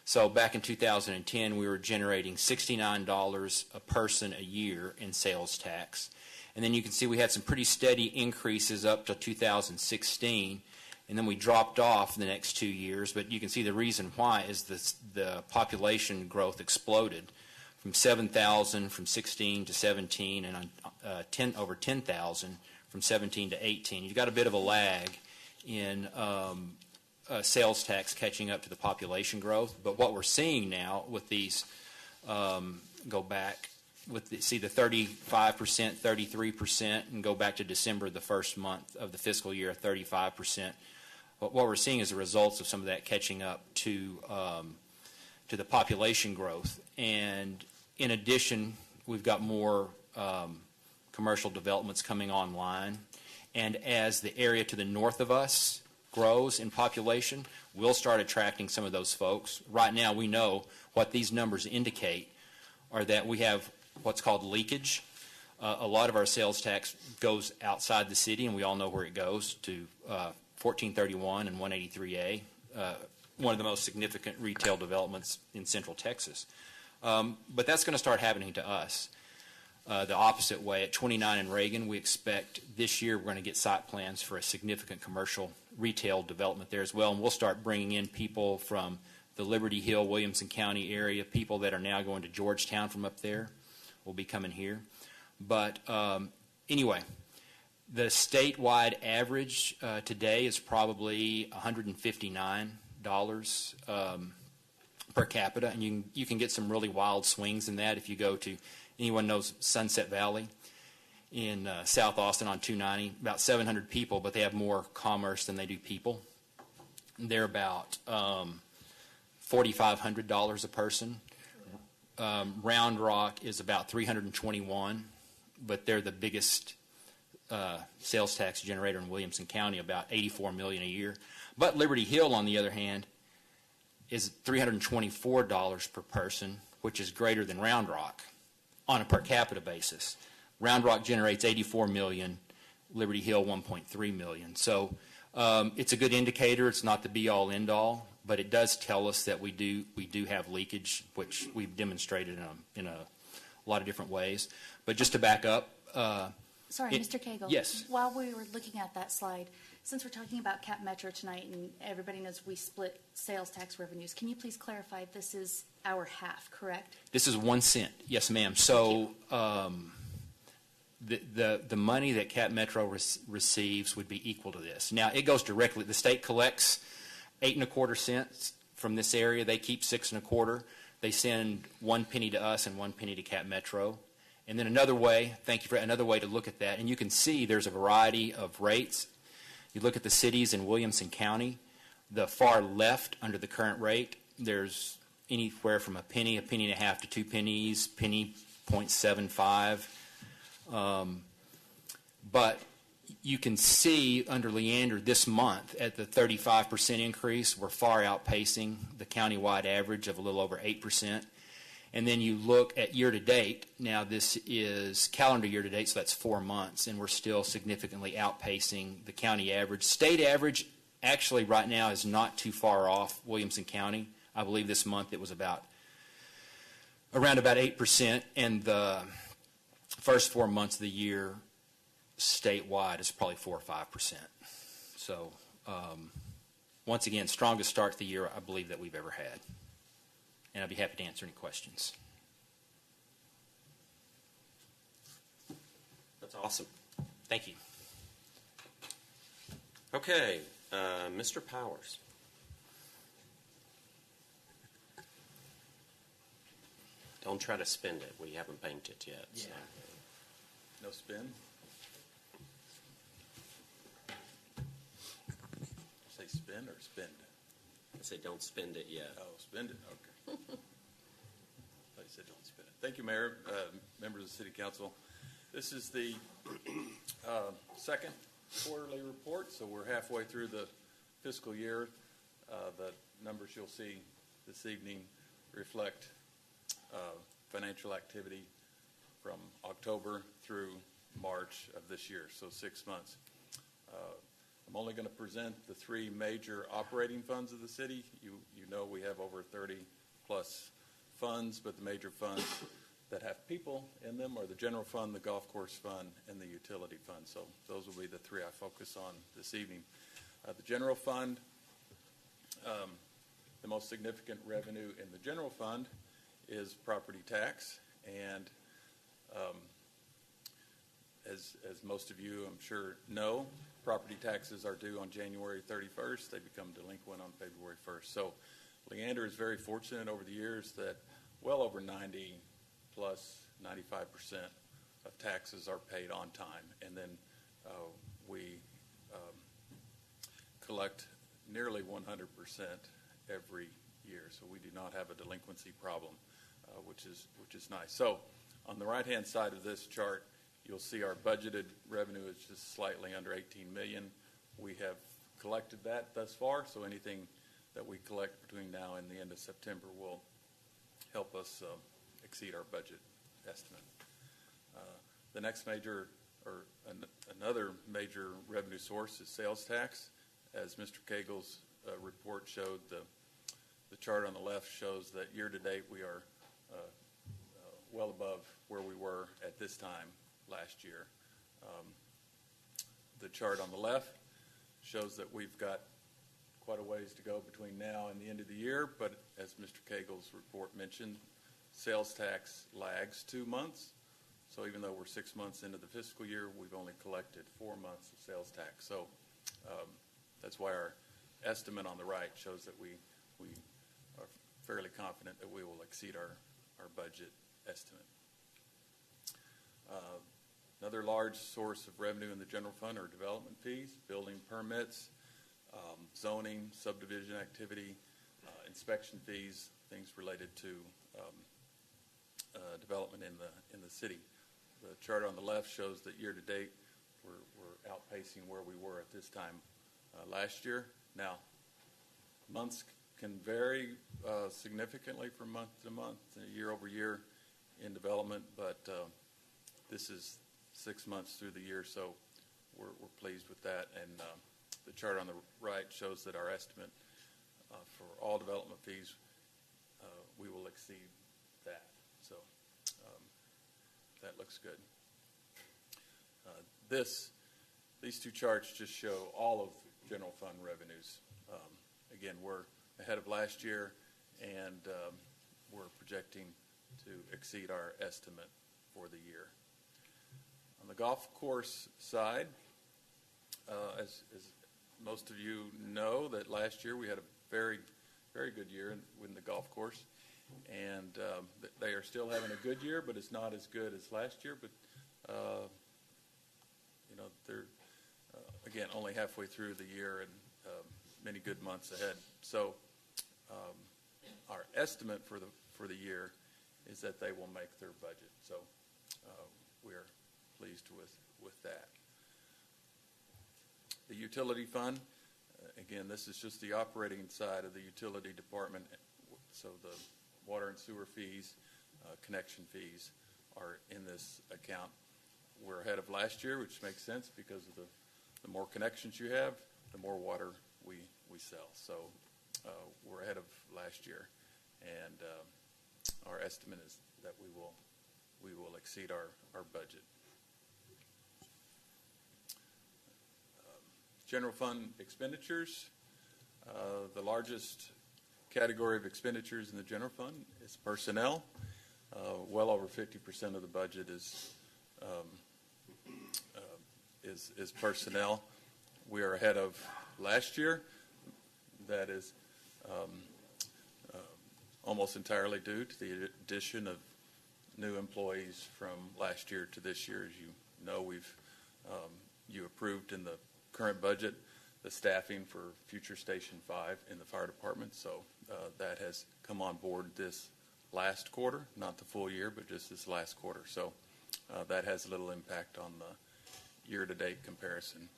So back in 2010, we were generating $69 a person a year in sales tax. And then you can see we had some pretty steady increases up to 2016, and then we dropped off the next 2 years. But you can see the reason why is the population growth exploded from 7,000 from 16 to 17, and over 10,000 from 17 to 18. You've got a bit of a lag in sales tax catching up to the population growth. But what we're seeing now with these, go back, see the 35%, 33%, and go back to December, the first month of the fiscal year, 35%. But what we're seeing is the results of some of that catching up to the population growth. And in addition, we've got more commercial developments coming online. And as the area to the north of us grows in population, we'll start attracting some of those folks. Right now, we know what these numbers indicate are that we have what's called leakage. A lot of our sales tax goes outside the city, and we all know where it goes, to 1431 and 183A, one of the most significant retail developments in Central Texas. But that's going to start happening to us the opposite way. At 29 and Reagan, we expect this year we're going to get site plans for a significant commercial retail development there as well, and we'll start bringing in people from the Liberty Hill, Williamson County area, people that are now going to Georgetown from up there will be coming here. But anyway, the statewide average today is probably $159 per capita, and you can get some really wild swings in that if you go to, anyone knows Sunset Valley in South Austin on 290, about 700 people, but they have more commerce than they do people. They're about $4,500 a person. Round Rock is about $321, but they're the biggest sales tax generator in Williamson County, about $84 million a year. But Liberty Hill, on the other hand, is $324 per person, which is greater than Round Rock on a per capita basis. Round Rock generates $84 million, Liberty Hill $1.3 million. So it's a good indicator. It's not the be-all, end-all, but it does tell us that we do have leakage, which we've demonstrated in a lot of different ways. But just to back up. Sorry, Mr. Cagle. Yes. While we were looking at that slide, since we're talking about Cap Metro tonight and everybody knows we split sales tax revenues, can you please clarify this is our half, correct? This is 1 cent. Yes, ma'am. So the money that Cap Metro receives would be equal to this. Now, it goes directly. The state collects 8 1/4 cents from this area. They keep 6 1/4. They send 1 penny to us and 1 penny to Cap Metro. And then another way, thank you for another way to look at that, and you can see there's a variety of rates. You look at the cities in Williamson County, the far left under the current rate, there's anywhere from a penny and a half to 2 pennies, penny 0.75. But you can see under Leander this month at the 35% increase, we're far outpacing the countywide average of a little over 8%. And then you look at year-to-date. Now, this is calendar year-to-date, so that's 4 months, and we're still significantly outpacing the county average. State average, actually, right now is not too far off Williamson County. I believe this month it was around about 8%, and the first 4 months of the year statewide is probably 4 or 5%. So, once again, strongest start to the year I believe that we've ever had. And I'd be happy to answer any questions. That's awesome. Thank you. Okay, Mr. Powers. Don't try to spend it. We haven't banked it yet. Yeah. So. No spin? spend or spend? I say don't spend it yet. Oh, spend it, okay. I said don't spend it. Thank you, Mayor, members of the City Council. This is the second quarterly report, so we're halfway through the fiscal year. The numbers you'll see this evening reflect financial activity from October through March of this year, so 6 months. I'm only going to present the three major operating funds of the city. You know we have over 30 plus funds, but the major funds that have people in them are the general fund, the golf course fund, and the utility fund. So those will be the three I focus on this evening. The general fund, the most significant revenue in the general fund is property tax, and as most of you, I'm sure, know, property taxes are due on January 31st. They become delinquent on February 1st. So Leander is very fortunate over the years that well over 90 plus 95% of taxes are paid on time, and then we collect nearly 100% every year. So we do not have a delinquency problem, which is nice. So on the right-hand side of this chart, you'll see our budgeted revenue is just slightly under $18 million. We have collected that thus far, so anything that we collect between now and the end of September will help us exceed our budget estimate. The next major, or another major revenue source is sales tax. As Mr. Cagle's report showed, the chart on the left shows that year-to-date we are well above where we were at this time last year. The chart on the left shows that we've got quite a ways to go between now and the end of the year, but as Mr. Cagle's report mentioned, sales tax lags 2 months. So even though we're 6 months into the fiscal year, we've only collected 4 months of sales tax. So that's why our estimate on the right shows that we are fairly confident that we will exceed our budget estimate. Another large source of revenue in the general fund are development fees, building permits, zoning, subdivision activity, inspection fees, things related to development in the city. The chart on the left shows that year to date we're outpacing where we were at this time last year. Now, months can vary significantly from month to month, year over year in development, but this is 6 months through the year, so we're pleased with that. And the chart on the right shows that our estimate for all development fees, we will exceed that. So that looks good. These two charts just show all of general fund revenues. Again, we're ahead of last year, and we're projecting to exceed our estimate for the year. On the golf course side, as most of you know, that last year we had a very, very good year in the golf course, and they are still having a good year, but it's not as good as last year. But they're again only halfway through the year and many good months ahead. So our estimate for the year is that they will make their budget. So we're pleased with that. The utility fund, again, this is just the operating side of the utility department. So the water and sewer fees, connection fees are in this account. We're ahead of last year, which makes sense because of the more connections you have, the more water we sell. So we're ahead of last year, and our estimate is that we will exceed our budget. General fund expenditures. The largest category of expenditures in the general fund is personnel. Well over 50% of the budget is personnel. We are ahead of last year. That is almost entirely due to the addition of new employees from last year to this year. As you know, you approved in the current budget the staffing for future Station 5 in the fire department. So that has come on board this last quarter, not the full year, but just this last quarter. So that has a little impact on the year-to-date comparison.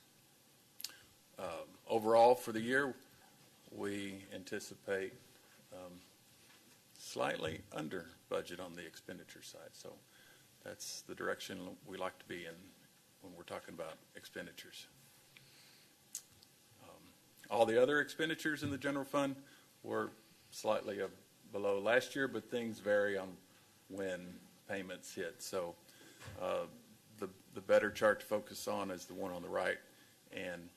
Overall, for the year, we anticipate slightly under budget on the expenditure side. So that's the direction we like to be in when we're talking about expenditures. All the other expenditures in the general fund were slightly below last year, but things vary on when payments hit. So the better chart to focus on is the one on the right, and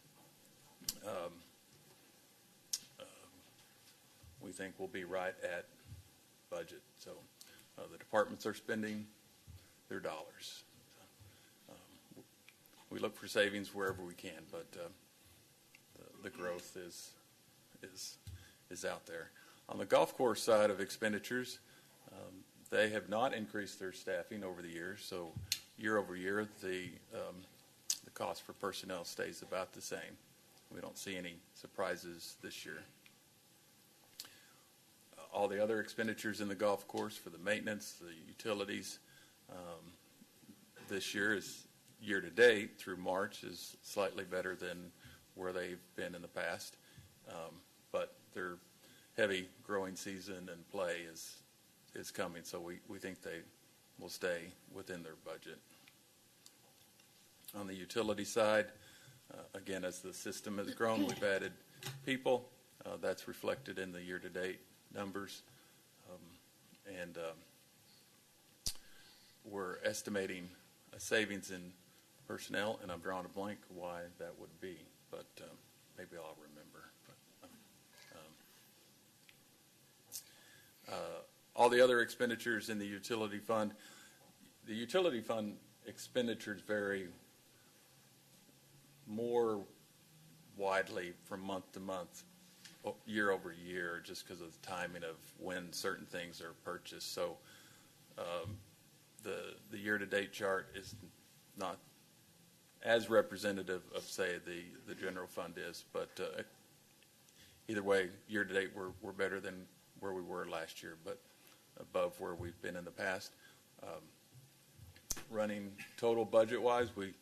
we think we'll be right at budget. So the departments are spending their dollars. We look for savings wherever we can, but the growth is out there. On the golf course side of expenditures, they have not increased their staffing over the years. So year over year, the cost for personnel stays about the same. We don't see any surprises this year. All the other expenditures in the golf course for the maintenance, the utilities, this year is year to date through March is slightly better than where they've been in the past. But their heavy growing season and play is coming, so we think they will stay within their budget. On the utility side, again, as the system has grown, we've added people. That's reflected in the year-to-date numbers. And we're estimating a savings in personnel, and I'm drawing a blank why that would be, but maybe I'll remember. All the other expenditures in the utility fund expenditures vary more widely from month to month, year over year, just because of the timing of when certain things are purchased. So the year-to-date chart is not as representative of, say, the general fund is, but either way, year-to-date we're better than where we were last year, but above where we've been in the past. Running total budget-wise, we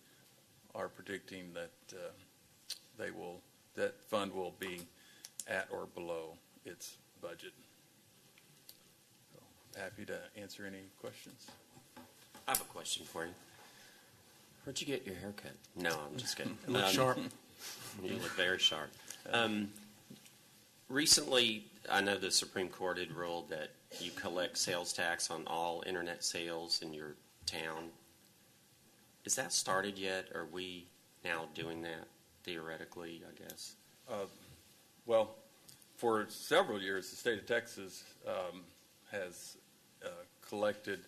are predicting that that fund will be at or below its budget. So, happy to answer any questions. I have a question for you. Where'd you get your haircut? No, I'm just kidding. You look sharp. You look very sharp. Recently, I know the Supreme Court had ruled that you collect sales tax on all internet sales in your town. Is that started yet? Are we now doing that, theoretically, I guess? Well, for several years, the state of Texas has collected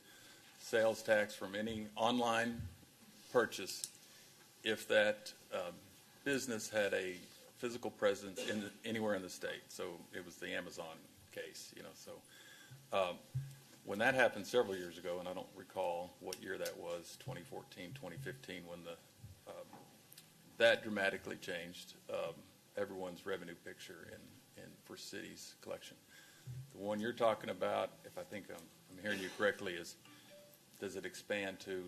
sales tax from any online purchase if that business had a physical presence anywhere in the state. So it was the Amazon case, So when that happened several years ago, and I don't recall what year that was, 2014, 2015, when that dramatically changed everyone's revenue picture in for cities collection. The one you're talking about, if I think I'm hearing you correctly, is does it expand to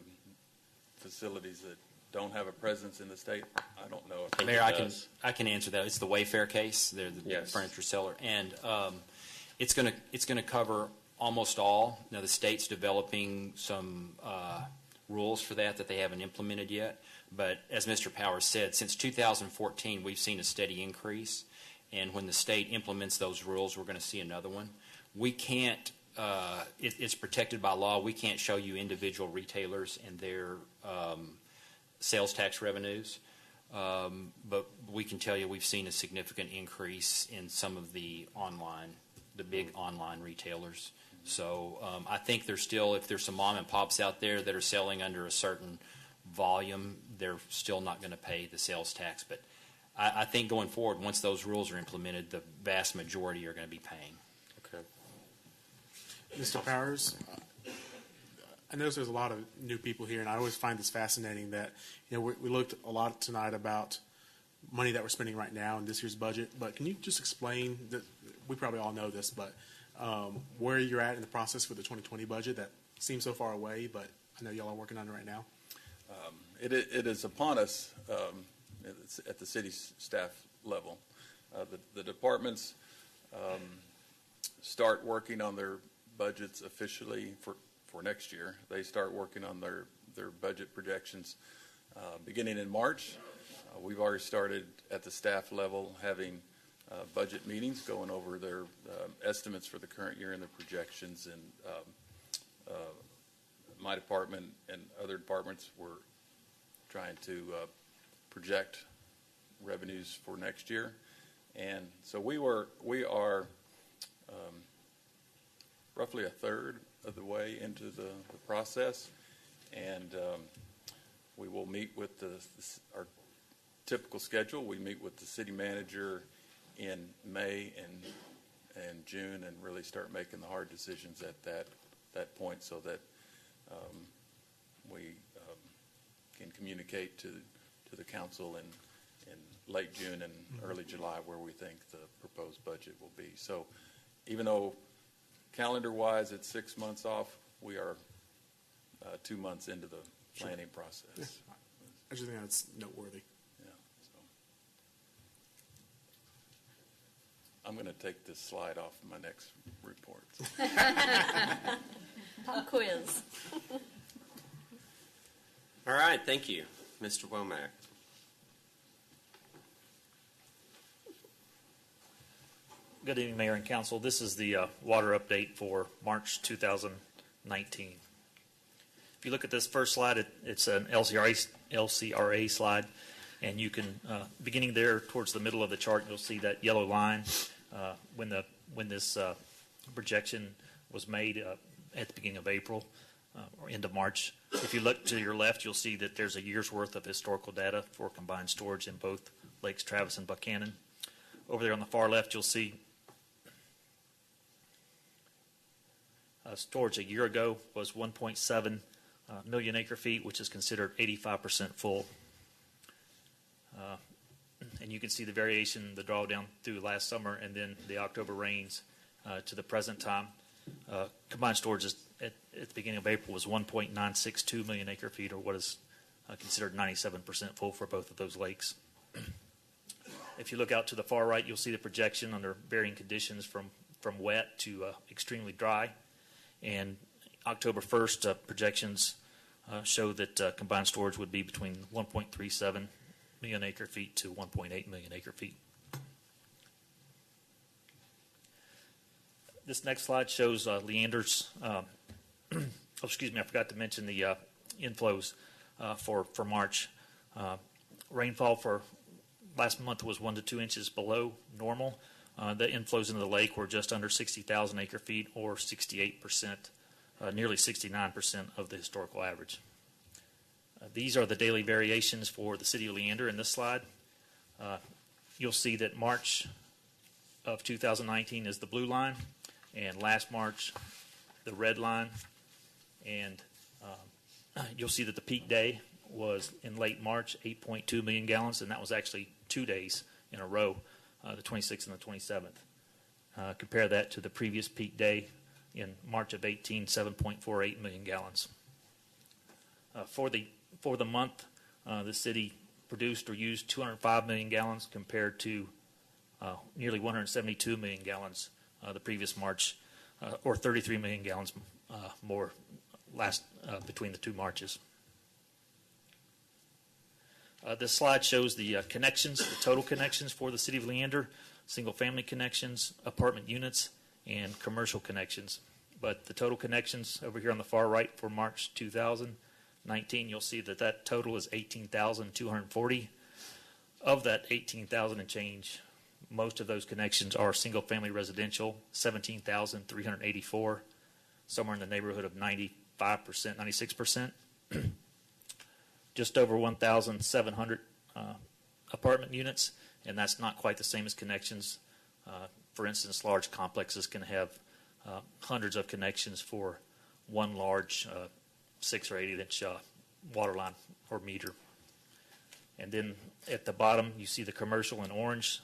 facilities that don't have a presence in the state? I don't know. Mayor, I can answer that. It's the Wayfair case. They're the furniture seller, and it's going to cover almost all. Now the state's developing some rules for that they haven't implemented yet. But as Mr. Powers said, since 2014, we've seen a steady increase, and when the state implements those rules, we're going to see another one. We can't. It's protected by law. We can't show you individual retailers and their sales tax revenues, but we can tell you we've seen a significant increase in some of the big online retailers. So I think there's still, if there's some mom and pops out there that are selling under a certain volume, they're still not going to pay the sales tax. But I think going forward, once those rules are implemented, the vast majority are going to be paying. Okay. Mr. Powers, I notice there's a lot of new people here, and I always find this fascinating that we looked a lot tonight about money that we're spending right now in this year's budget, but can you just explain that, we probably all know this, but where you're at in the process for the 2020 budget that seems so far away, but I know y'all are working on it right now? It is upon us at the city staff level. The departments start working on their budgets officially for next year. They start working on their budget projections beginning in March. We've already started at the staff level having budget meetings, going over their estimates for the current year and the projections. And my department and other departments were trying to project revenues for next year. And so we are roughly a third of the way into the process, and we will meet with our typical schedule. We meet with the city manager in May and June, and really start making the hard decisions at that point, so that we can communicate to the council in late June and early July where we think the proposed budget will be. So even though calendar-wise it's 6 months off, we are 2 months into the planning process. Yeah. I just think that's noteworthy. Yeah. So I'm going to take this slide off my next report. Pop quiz. All right, thank you, Mr. Womack. Good evening, Mayor and Council. This is the water update for March 2019. If you look at this first slide, it's an LCRA slide, and you can, beginning there towards the middle of the chart, you'll see that yellow line when this projection was made at the beginning of April or end of March. If you look to your left, you'll see that there's a year's worth of historical data for combined storage in both Lakes Travis and Buchanan. Over there on the far left, you'll see storage a year ago was 1.7 million acre feet, which is considered 85% full. And you can see the variation, the drawdown through last summer and then the October rains to the present time. Combined storage is at the beginning of April was 1.962 million acre feet, or what is considered 97% full for both of those lakes. If you look out to the far right, you'll see the projection under varying conditions from wet to extremely dry. And October 1st projections show that combined storage would be between 1.37 million acre feet to 1.8 million acre feet. This next slide shows Leander's, excuse me, I forgot to mention the inflows for March. Rainfall for last month was 1 to 2 inches below normal. The inflows into the lake were just under 60,000 acre feet, or 68%, nearly 69% of the historical average. These are the daily variations for the city of Leander in this slide. You'll see that March of 2019 is the blue line, and last March, the red line. And you'll see that the peak day was in late March, 8.2 million gallons, and that was actually 2 days in a row, the 26th and the 27th. Compare that to the previous peak day in March of 18, 7.48 million gallons. For the month, the city produced or used 205 million gallons compared to nearly 172 million gallons the previous March, or 33 million gallons more between the two Marches. This slide shows the connections, the total connections for the city of Leander, single-family connections, apartment units, and commercial connections. But the total connections over here on the far right for March 2019, you'll see that total is 18,240. Of that 18,000 and change, most of those connections are single-family residential, 17,384, somewhere in the neighborhood of 95%, 96%. Just over 1,700 apartment units, and that's not quite the same as connections. For instance, large complexes can have hundreds of connections for one large 6 or 8 inch water line or meter. And then at the bottom, you see the commercial in orange.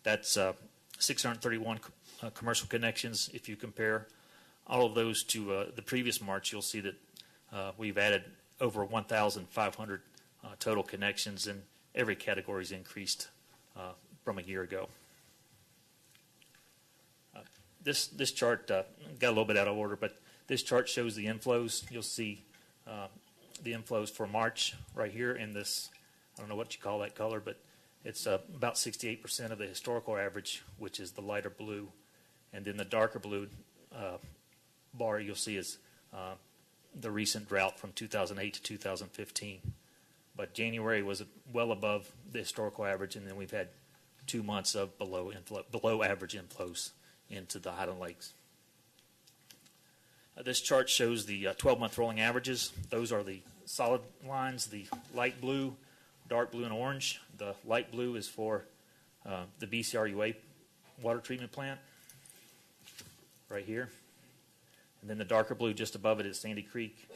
That's 631 commercial connections. If you compare all of those to the previous March, you'll see that we've added over 1,500 total connections, and every category's increased from a year ago. This chart got a little bit out of order, but this chart shows the inflows. You'll see the inflows for March right here in this, I don't know what you call that color, but it's about 68% of the historical average, which is the lighter blue. And then the darker blue bar you'll see is the recent drought from 2008 to 2015. But January was well above the historical average, and then we've had 2 months of below average inflows into the Highland Lakes. This chart shows the 12-month rolling averages. Those are the solid lines, the light blue, dark blue, and orange. The light blue is for the BCRUA water treatment plant right here. And then the darker blue just above it is Sandy Creek.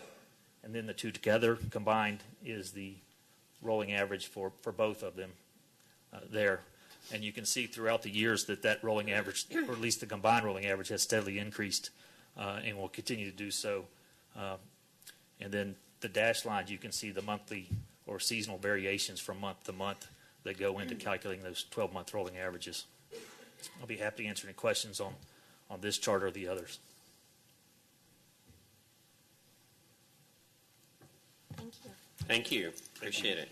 And then the two together combined is the rolling average for both of them there. And you can see throughout the years that rolling average, or at least the combined rolling average, has steadily increased and will continue to do so. And then the dashed lines, you can see the monthly or seasonal variations from month to month that go into calculating those 12-month rolling averages. I'll be happy to answer any questions on this chart or the others. Thank you. Thank you. Appreciate it.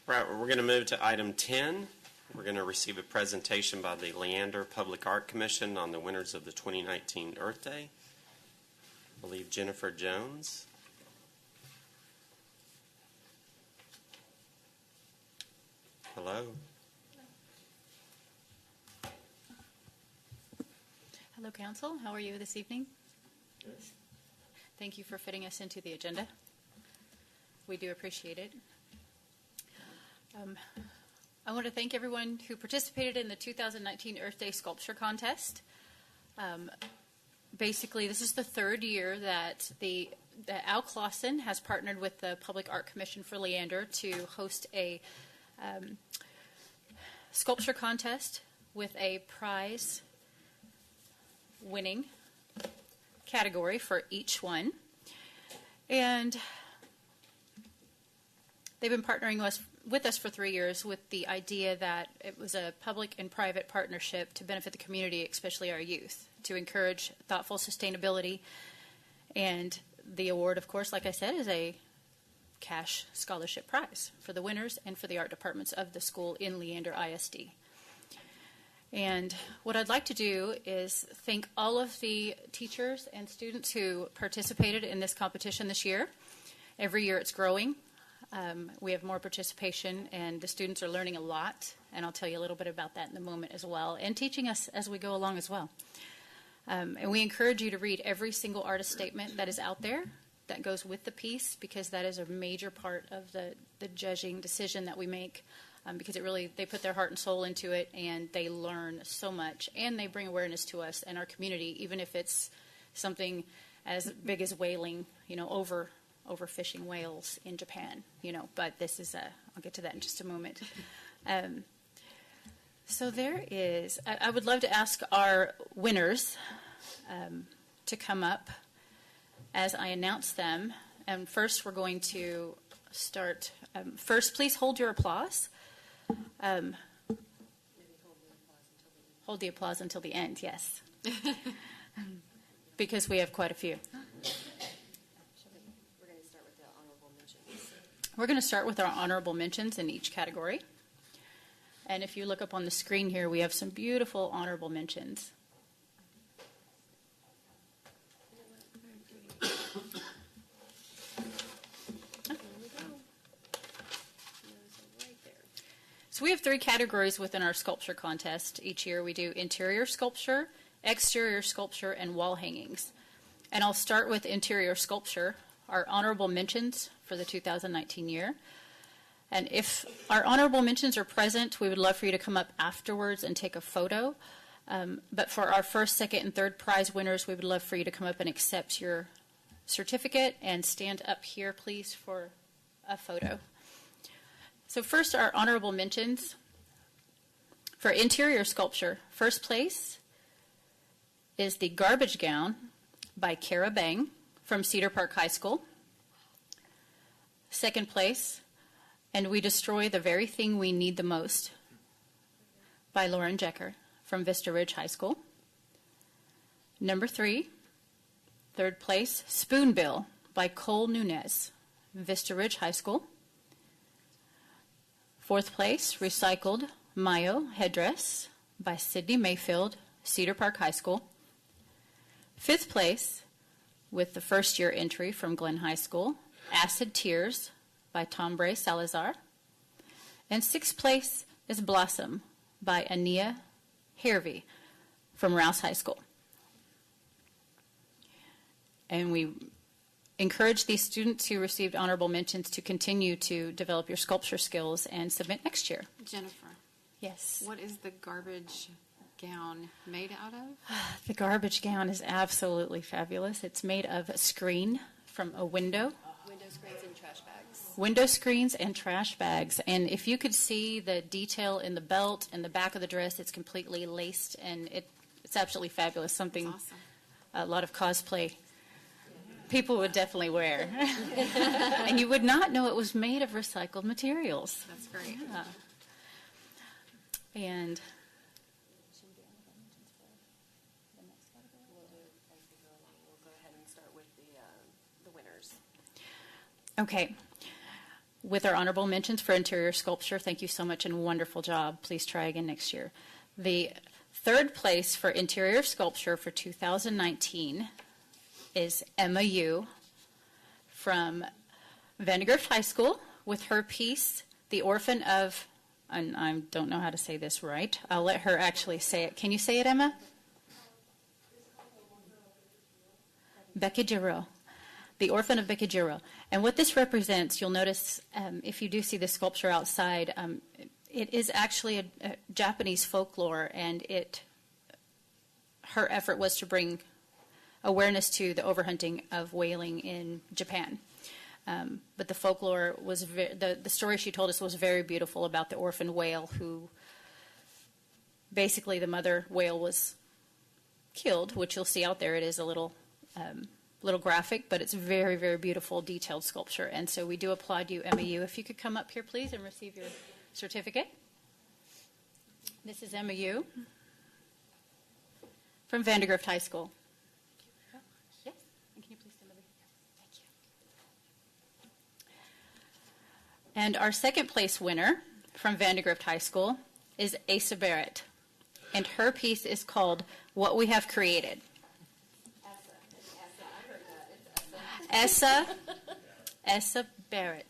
Right, we're going to move to item 10. We're going to receive a presentation by the Leander Public Art Commission on the winners of the 2019 Earth Day. I believe Jennifer Jones. Hello. Hello, Council. How are you this evening? Thank you for fitting us into the agenda. We do appreciate it. I want to thank everyone who participated in the 2019 Earth Day Sculpture Contest. Basically, this is the third year that Al Clausen has partnered with the Public Art Commission for Leander to host a sculpture contest with a prize winning category for each one. And they've been partnering with us for 3 years with the idea that it was a public and private partnership to benefit the community, especially our youth, to encourage thoughtful sustainability. And the award, of course, like I said, is a cash scholarship prize for the winners and for the art departments of the school in Leander ISD. And what I'd like to do is thank all of the teachers and students who participated in this competition this year. Every year it's growing. We have more participation, and the students are learning a lot, and I'll tell you a little bit about that in a moment as well, and teaching us as we go along as well. And we encourage you to read every single artist statement that is out there that goes with the piece, because that is a major part of the judging decision that we make, because they put their heart and soul into it, and they learn so much, and they bring awareness to us and our community, even if it's something as big as whaling, overfishing whales in Japan, but this is I'll get to that in just a moment. So there is, I would love to ask our winners to come up as I announce them. And first we're going to start, first please hold your applause. Hold the applause until the end, yes. Because we have quite a few. We're going to start with our honorable mentions in each category. And if you look up on the screen here, we have some beautiful honorable mentions. So we have 3 categories within our sculpture contest. Each year we do interior sculpture, exterior sculpture, and wall hangings. And I'll start with interior sculpture, our honorable mentions for the 2019 year. And if our honorable mentions are present, we would love for you to come up afterwards and take a photo. But for our first, second, and third prize winners, we would love for you to come up and accept your certificate and stand up here, please, for a photo. So first, our honorable mentions. For interior sculpture, first place is the Garbage Gown by Kara Bang from Cedar Park High School. Second place, And We Destroy the Very Thing We Need the Most by Lauren Jecker from Vista Ridge High School. Number 3, third place, Spoonbill by Cole Nunez, Vista Ridge High School. Fourth place, Recycled Mayo Headdress by Sydney Mayfield, Cedar Park High School. Fifth place, with the first year entry from Glen High School, Acid Tears by Tom Bray Salazar. And sixth place is Blossom by Ania Hervey from Rouse High School. And we encourage these students who received honorable mentions to continue to develop your sculpture skills and submit next year. Jennifer. Yes. What is the garbage gown made out of? The garbage gown is absolutely fabulous. It's made of a screen from a window. Window screens and trash bags. Window screens and trash bags. And if you could see the detail in the belt and the back of the dress, it's completely laced, and it's absolutely fabulous. Something Awesome. A lot of cosplay people would definitely wear. And you would not know it was made of recycled materials. That's great. Yeah. And We'll go ahead and start with the winners. okay. With our honorable mentions for interior sculpture, thank you so much and wonderful job. Please try again next year. The third place for interior sculpture for 2019 is Emma Yu from Vandegrift High School with her piece, The Orphan of, and I don't know how to say this right. I'll let her actually say it. Can you say it, Emma? Bekijiro. The Orphan of Bekijiro. And what this represents, you'll notice if you do see the sculpture outside, it is actually a Japanese folklore, and her effort was to bring awareness to the overhunting of whaling in Japan. But the folklore was, the story she told us was very beautiful about the orphan whale who, basically the mother whale was killed, which you'll see out there. It is a little graphic, but it's very, very beautiful, detailed sculpture. And so we do applaud you, Emma Yu. If you could come up here, please, and receive your certificate. This is Emma Yu from Vandegrift High School. Yes, and can you please stand over here? Thank you. And our second place winner from Vandegrift High School is Asa Barrett, and her piece is called What We Have Created. Essa Barrett.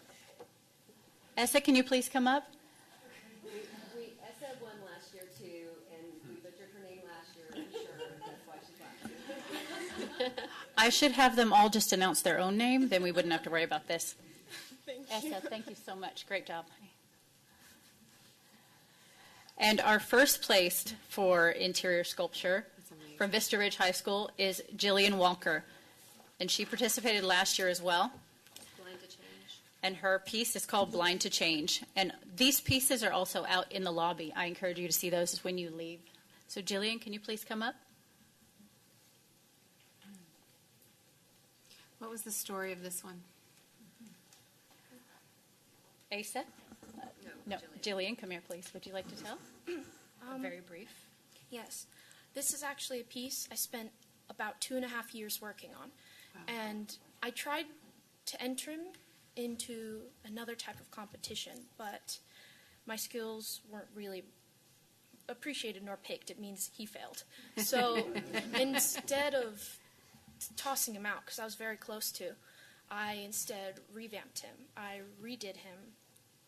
Essa, can you please come up? Essa won last year too, and we butchered her name last year, I'm sure that's why she's laughing. I should have them all just announce their own name, then we wouldn't have to worry about this. Essa, thank you so much. Great job. And our first placed for interior sculpture from Vista Ridge High School is Jillian Walker. And she participated last year as well. Blind to Change. And her piece is called Blind to Change. And these pieces are also out in the lobby. I encourage you to see those when you leave. So Jillian, can you please come up? What was the story of this one? Asa? No, Jillian, come here, please. Would you like to tell? Very brief. Yes. This is actually a piece I spent about 2.5 years working on. Wow. And I tried to enter him into another type of competition, but my skills weren't really appreciated nor picked. It means he failed. So instead of tossing him out, because I was very close to, I instead revamped him. I redid him.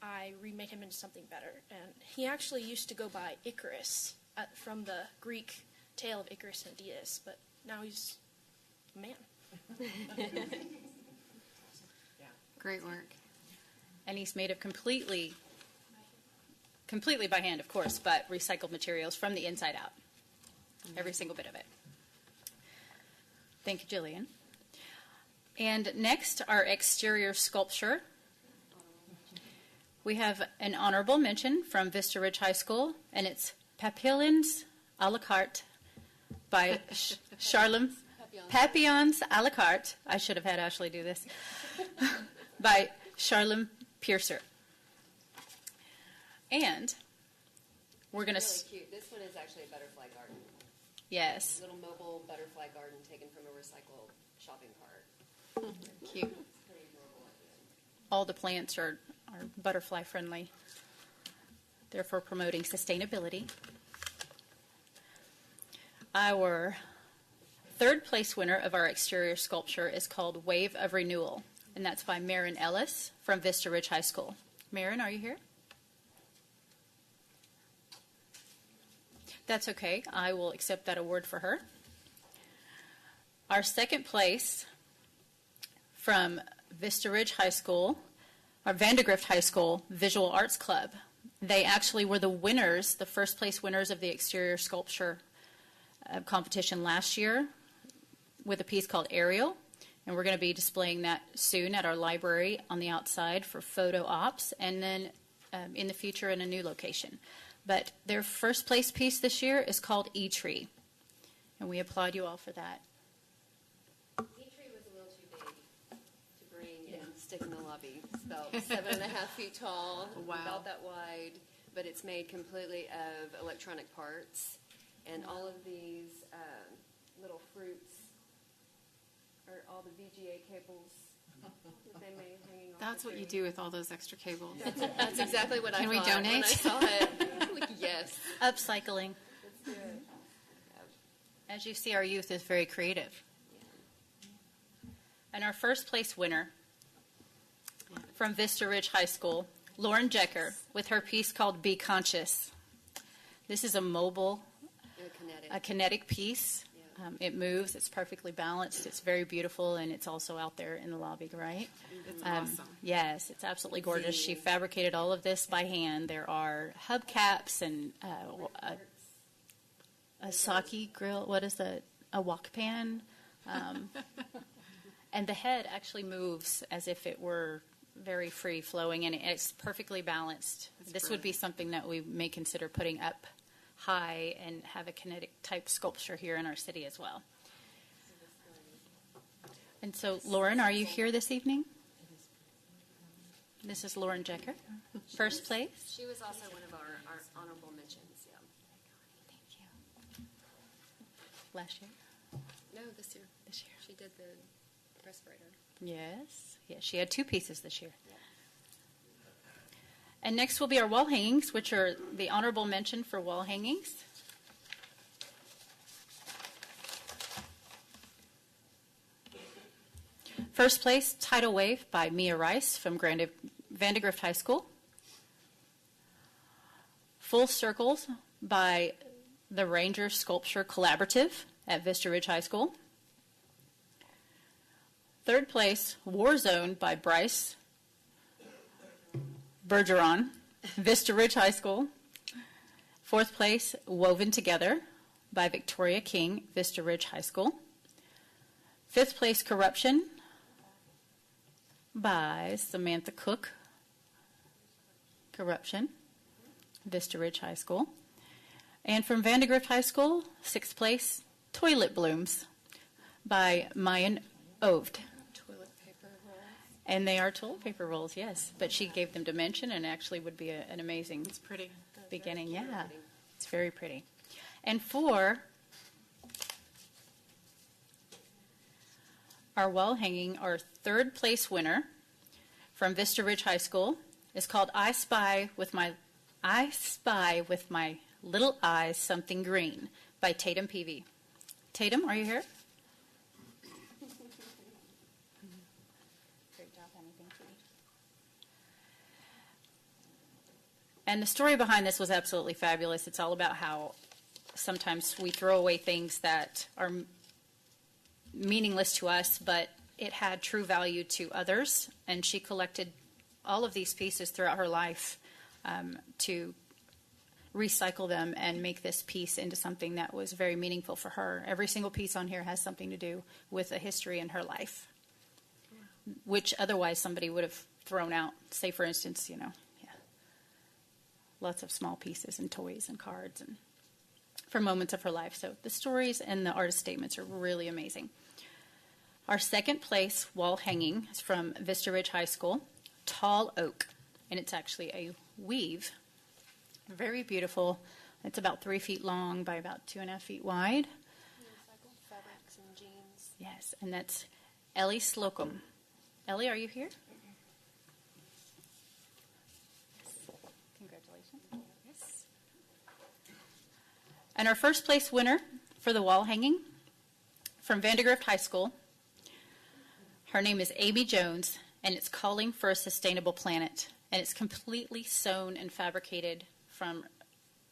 I remade him into something better. And he actually used to go by Icarus from the Greek tale of Icarus and Aeneas, but now he's a man. Great work. And he's made of completely by hand, of course, but recycled materials from the inside out. Every single bit of it. Thank you, Jillian. And next, our exterior sculpture. We have an honorable mention from Vista Ridge High School, and it's Papillons a la carte by Charlem. Papillons a la carte. I should have had Ashley do this. By Charlem Piercer. And we're going to... Really cute. This one is actually a butterfly garden. Yes. Little mobile butterfly garden taken from a recycled shopping cart. Cute. All the plants are butterfly friendly, therefore promoting sustainability. Our third place winner of our exterior sculpture is called Wave of Renewal, and that's by Marin Ellis from Vista Ridge High School. Marin, are you here? That's okay. I will accept that award for her. Our second place from Vista Ridge High School, or Vandergrift High School Visual Arts Club. They actually were the winners, the first place winners of the exterior sculpture competition last year with a piece called Ariel. And we're going to be displaying that soon at our library on the outside for photo ops, and then in the future in a new location. But their first place piece this year is called E-Tree. And we applaud you all for that. E-Tree was a little too big to bring and stick in the lobby. It's about 7.5 feet tall, about that wide, but it's made completely of electronic parts. And all of these little fruits are all the VGA cables that they made hanging off. That's the what you tree. do with all those extra cables. That's exactly what I Can thought we donate? when I saw it. Like, yes. Upcycling. Let's do it. As you see, our youth is very creative. And our first place winner from Vista Ridge High School, Lauren Jecker, with her piece called Be Conscious. This is a mobile, a kinetic piece. It moves, it's perfectly balanced, it's very beautiful, and it's also out there in the lobby, right? It's awesome. Yes, it's absolutely gorgeous. She fabricated all of this by hand. There are hubcaps and a sake grill. What is a wok pan? And the head actually moves as if it were very free flowing, and it's perfectly balanced. This would be something that we may consider putting up high and have a kinetic type sculpture here in our city as well. And so, Lauren, are you here this evening? This is Lauren Jecker, first place. She was also one of our honorable mentions, yeah. Thank you. Last year? No, this year. This year. She did the respirator. Yes. Yes, she had two pieces this year. And next will be our wall hangings, which are the honorable mention for wall hangings. First place, Tidal Wave by Mia Rice from Vandergrift High School. Full Circles by the Ranger Sculpture Collaborative at Vista Ridge High School. Third place, War Zone by Bryce Bergeron, Vista Ridge High School. Fourth place, Woven Together by Victoria King, Vista Ridge High School. Fifth place, Corruption by Samantha Cook, Corruption, Vista Ridge High School. And from Vandergrift High School, sixth place, Toilet Blooms by Mayan Oved. And they are toilet paper rolls, yes. But she gave them dimension and actually would be an amazing It's pretty. beginning. Yeah, it's very pretty. And for our wall hanging, our third place winner from Vista Ridge High School is called I Spy with My Little Eyes Something Green by Tatum Peavy. Tatum, are you here? And the story behind this was absolutely fabulous. It's all about how sometimes we throw away things that are meaningless to us, but it had true value to others. And she collected all of these pieces throughout her life to recycle them and make this piece into something that was very meaningful for her. Every single piece on here has something to do with a history in her life. which otherwise somebody would have thrown out. Say, for instance, lots of small pieces and toys and cards and for moments of her life. So the stories and the artist statements are really amazing. Our second place wall hanging is from Vista Ridge High School, Tall Oak, and it's actually a weave. Very beautiful. It's about 3 feet long by about 2.5 feet wide. Recycled fabrics and jeans. Yes, and that's Ellie Slocum. Ellie, are you here? Congratulations. Yes. And our first place winner for the wall hanging from Vandergrift High School, her name is Amy Jones, and it's Calling for a Sustainable Planet. And it's completely sewn and fabricated from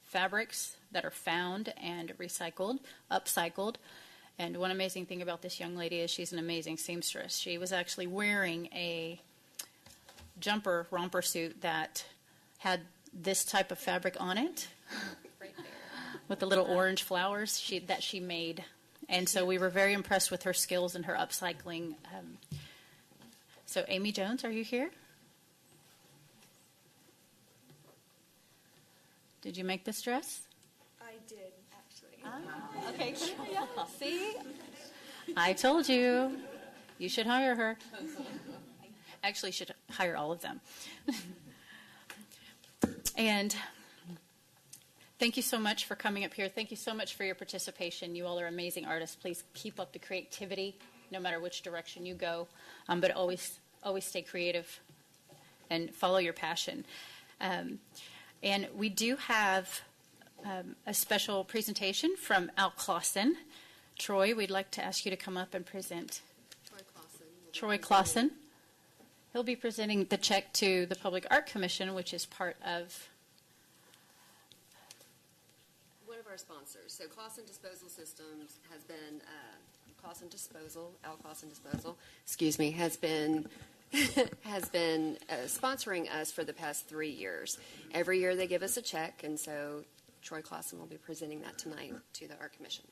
fabrics that are found and recycled, upcycled. And one amazing thing about this young lady is she's an amazing seamstress. She was actually wearing a romper suit that had this type of fabric on it Right there. with the little orange flowers that she made. And so we were very impressed with her skills and her upcycling. So Amy Jones, are you here? Did you make this dress? I did, actually. Okay. Yeah. See? I told you. You should hire her. Actually, you should hire all of them. And thank you so much for coming up here. Thank you so much for your participation. You all are amazing artists. Please keep up the creativity, no matter which direction you go. But always stay creative and follow your passion. And we do have a special presentation from Al Clausen. Troy, we'd like to ask you to come up and present. Troy Clausen. He'll be presenting the check to the Public Art Commission, which is part of One of our sponsors. So Clausen Disposal Systems has been, Al Clausen Disposal, has been sponsoring us for the past 3 years. Every year they give us a check, and so Troy Clausen will be presenting that tonight to the Art Commission.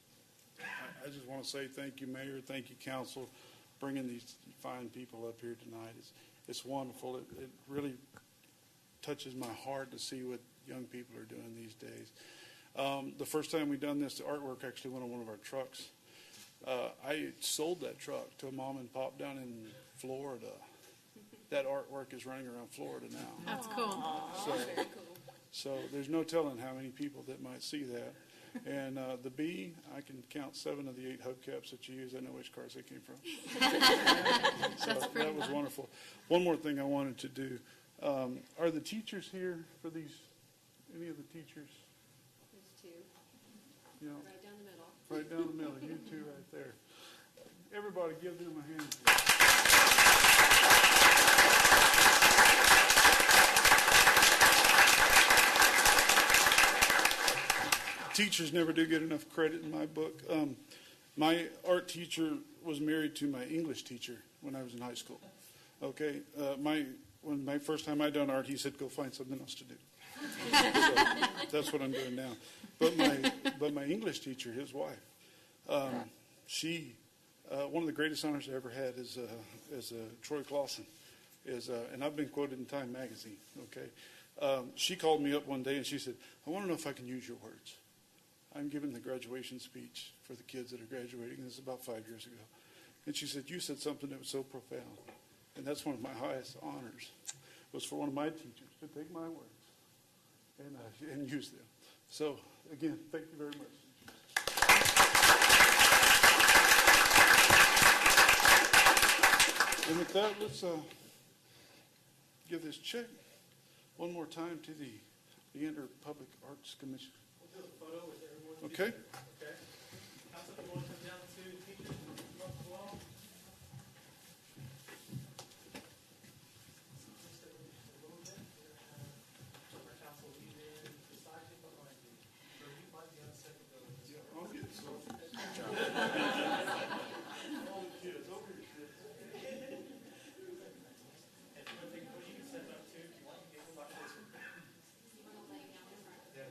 I just want to say thank you, Mayor, thank you, Council, bringing these fine people up here tonight. It's wonderful. It really touches my heart to see what young people are doing these days. The first time we done this, the artwork actually went on one of our trucks. I sold that truck to a mom and pop down in Florida. That artwork is running around Florida now. That's cool. So there's no telling how many people that might see that. And the B, I can count 7 of the 8 hubcaps that you use. I know which cars they came from. So that was wonderful. One more thing I wanted to do. Are the teachers here for these? Any of the teachers? There's 2. You know, Right down the middle. right down the middle. You 2 right there. Everybody give them a hand. Teachers never do get enough credit in my book. My art teacher was married to my English teacher when I was in high school. Okay, when my first time I done art, he said, "Go find something else to do." So that's what I'm doing now. But my English teacher, his wife, she one of the greatest honors I ever had is Troy Clausen. And I've been quoted in Time magazine. Okay, she called me up one day and she said, "I want to know if I can use your words. I'm giving the graduation speech for the kids that are graduating. This is about 5 years ago." And she said, "You said something that was so profound." And that's one of my highest honors, was for one of my teachers to take my words and use them. So, again, thank you very much. And with that, let's give this check one more time to the Leander Public Arts Commission. We'll do a photo with everyone. Okay. Okay. Council, if you want to come down to teachers and come up the wall. Just a little bit. We're going to have our council lead in beside you, behind you. So you might be on a second go with this. I'll get so. All the kids, over here. And one thing, you can set up too if you want. You can watch this one. Yeah.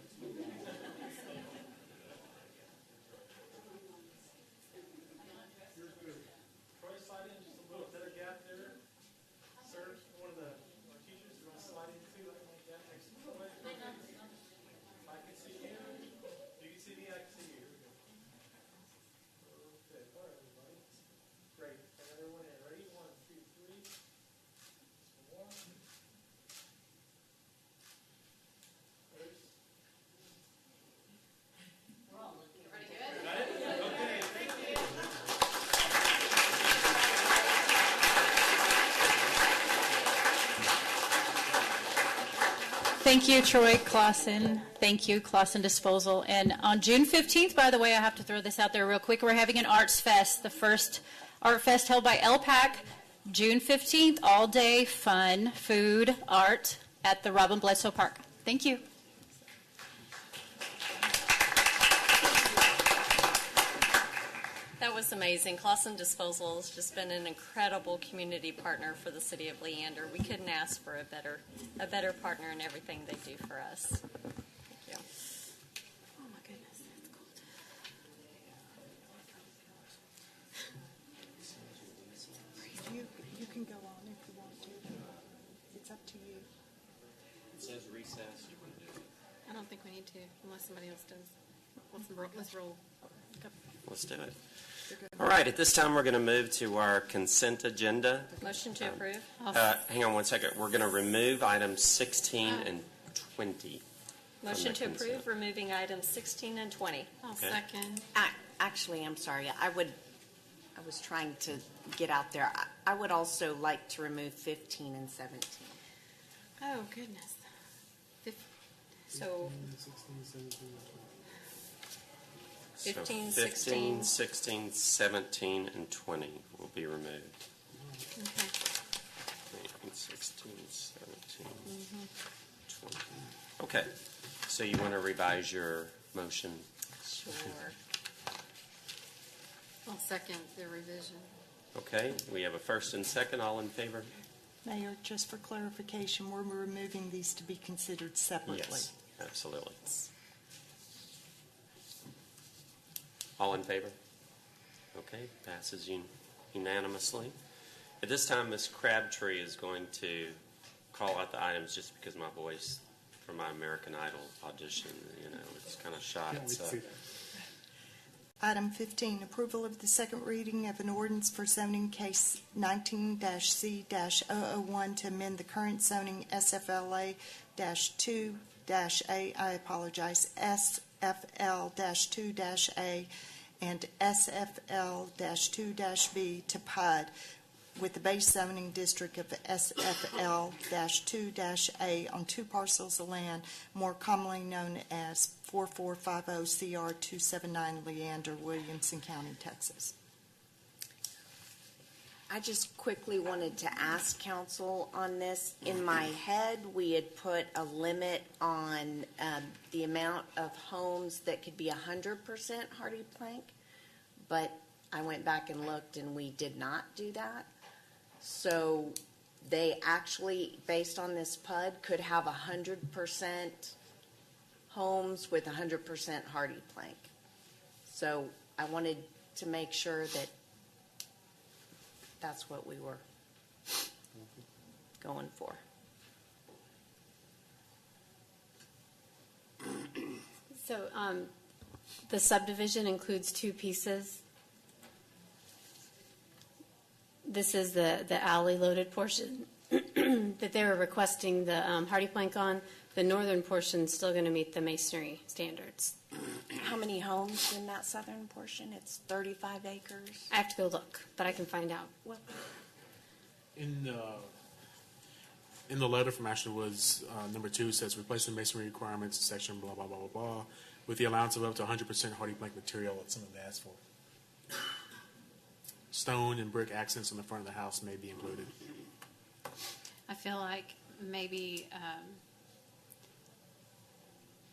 Thank you, Troy Clausen. Thank you, Clausen Disposal. And on June 15th, by the way, I have to throw this out there real quick, we're having an Arts Fest, the first Art Fest held by LPAC, June 15th, all day, fun, food, art at the Robin Bledsoe Park. Thank you. That was amazing. Clausen Disposal has just been an incredible community partner for the city of Leander. We couldn't ask for a better partner in everything they do for us. Thank you. Oh my goodness, that's cold. You can go on if you want to. It's up to you. It says recess. I don't think we need to, unless somebody else does. Let's roll. Let's do it. All right, at this time, we're going to move to our consent agenda. Motion to approve. Hang on one second. We're going to remove items 16 and 20. Motion to approve, removing items 16 and 20. I'll Okay. second. Actually, I'm sorry. I was trying to get out there. I would also like to remove 15 and 17. Oh, goodness. So 15, 15, 16, 16, 17, and 20 will be removed. Okay. 16, 17, 20. Okay, so you want to revise your motion? Sure. I'll second the revision. Okay, we have a first and second. All in favor? Mayor, just for clarification, we're removing these to be considered separately. Yes, absolutely. All in favor? Okay, passes unanimously. At this time, Ms. Crabtree is going to call out the items just because my voice for my American Idol audition, it's kind of shot. Can't wait to see that. Item 15, approval of the second reading of an ordinance for zoning case 19-C-001 to amend the current zoning SFLA-2-A, SFL-2-A and SFL-2-B to PUD with the base zoning district of SFL-2-A on two parcels of land, more commonly known as 4450 CR 279 Leander, Williamson County, Texas. I just quickly wanted to ask council on this. In my head, we had put a limit on the amount of homes that could be 100% hardy plank, but I went back and looked and we did not do that. So they actually, based on this PUD, could have 100% homes with 100% hardy plank. So I wanted to make sure that that's what we were going for. So the subdivision includes two pieces. This is the alley loaded portion that they were requesting the hardy plank on. The northern portion is still going to meet the masonry standards. How many homes in that southern portion? It's 35 acres. I have to go look, but I can find out. In the letter from Ashton Woods, number 2 says replacing masonry requirements, section blah, blah, blah, blah, blah, with the allowance of up to 100% hardy plank material that someone asked for. Stone and brick accents on the front of the house may be included. I feel like maybe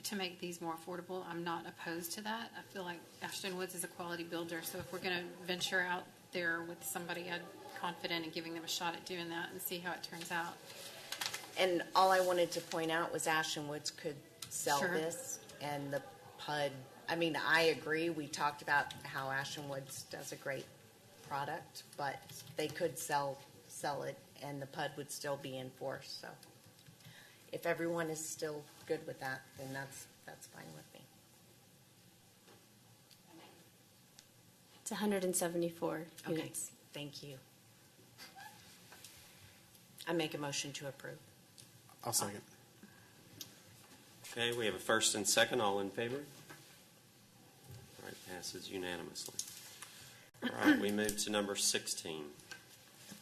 to make these more affordable, I'm not opposed to that. I feel like Ashton Woods is a quality builder, so if we're going to venture out there with somebody, I'm confident in giving them a shot at doing that and see how it turns out. And all I wanted to point out was Ashton Woods could sell Sure. this, and the PUD, I mean, I agree, we talked about how Ashton Woods does a great product, but they could sell it, and the PUD would still be in force, so if everyone is still good with that, then that's fine with me. It's 174 Okay, units. thank you. I make a motion to approve. I'll second. Okay, we have a first and second. All in favor? All right, passes unanimously. All right, we move to number 16.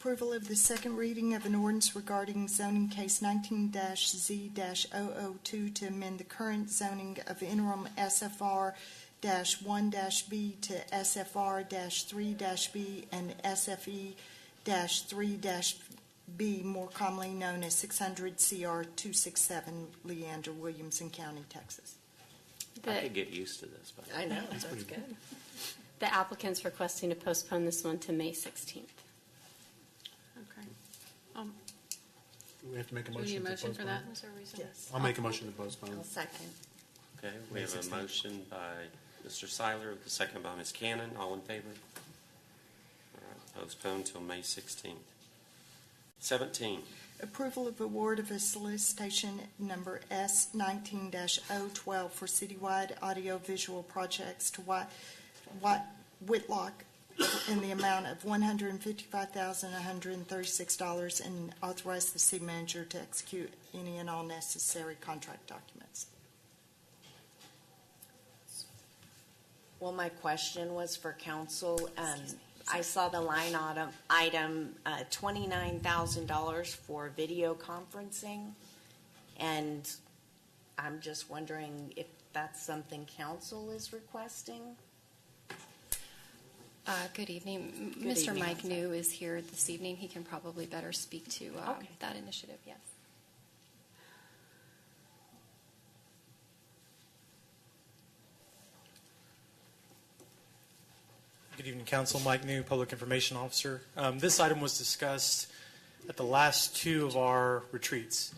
Approval of the second reading of an ordinance regarding zoning case 19-Z-002 to amend the current zoning of interim SFR-1-B to SFR-3-B and SFE-3-B, more commonly known as 600 CR 267, Leander, Williamson County, Texas. I could get used to this, but I know, that's good. The applicant's requesting to postpone this one to May 16th. Okay. Do we have to make a Do we motion need a to motion for postpone? that? Was there a reason? Yes. I'll make a motion to postpone. I'll second. Okay, we have a motion by Mr. Seiler, the second by Ms. Cannon. All in favor? All right, postpone till May 16th. 17. Approval of award of a solicitation number S19-012 for citywide audiovisual projects to Whitlock in the amount of $155,136 and authorize the city manager to execute any and all necessary contract documents. Well, my question was for council. I saw the line item, $29,000 for video conferencing, and I'm just wondering if that's something council is requesting? Good evening. Good Mr. evening. Mike New is here this evening. He can probably better speak to that initiative, yes. Good evening, Council. Mike New, Public Information Officer. This item was discussed at the last two of our retreats.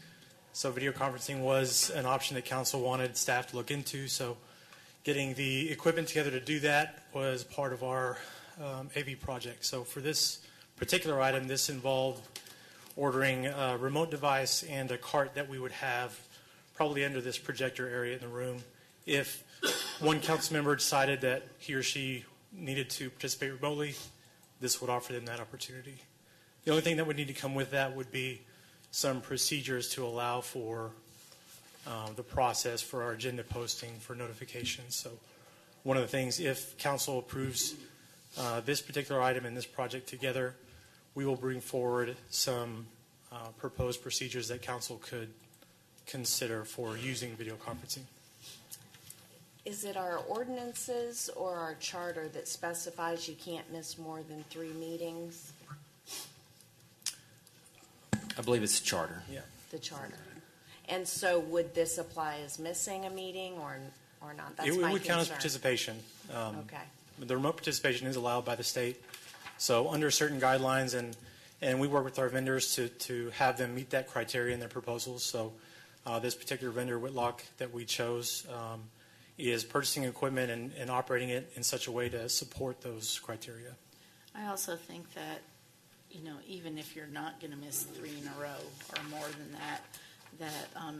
So video conferencing was an option that Council wanted staff to look into. So getting the equipment together to do that was part of our AV project. So for this particular item, this involved ordering a remote device and a cart that we would have probably under this projector area in the room. If one council member decided that he or she needed to participate remotely, this would offer them that opportunity. The only thing that would need to come with that would be some procedures to allow for the process for our agenda posting for notifications. So one of the things, if council approves this particular item and this project together, we will bring forward some proposed procedures that council could consider for using video conferencing. Is it our ordinances or our charter that specifies you can't miss more than 3 meetings? I believe it's a charter. Yeah. The charter. And so would this apply as missing a meeting or not? That's It my would count as concern. participation. Okay. The remote participation is allowed by the state. So under certain guidelines, and we work with our vendors to have them meet that criteria in their proposals. So this particular vendor, Whitlock, that we chose, is purchasing equipment and operating it in such a way to support those criteria. I also think that, even if you're not going to miss 3 in a row or more than that,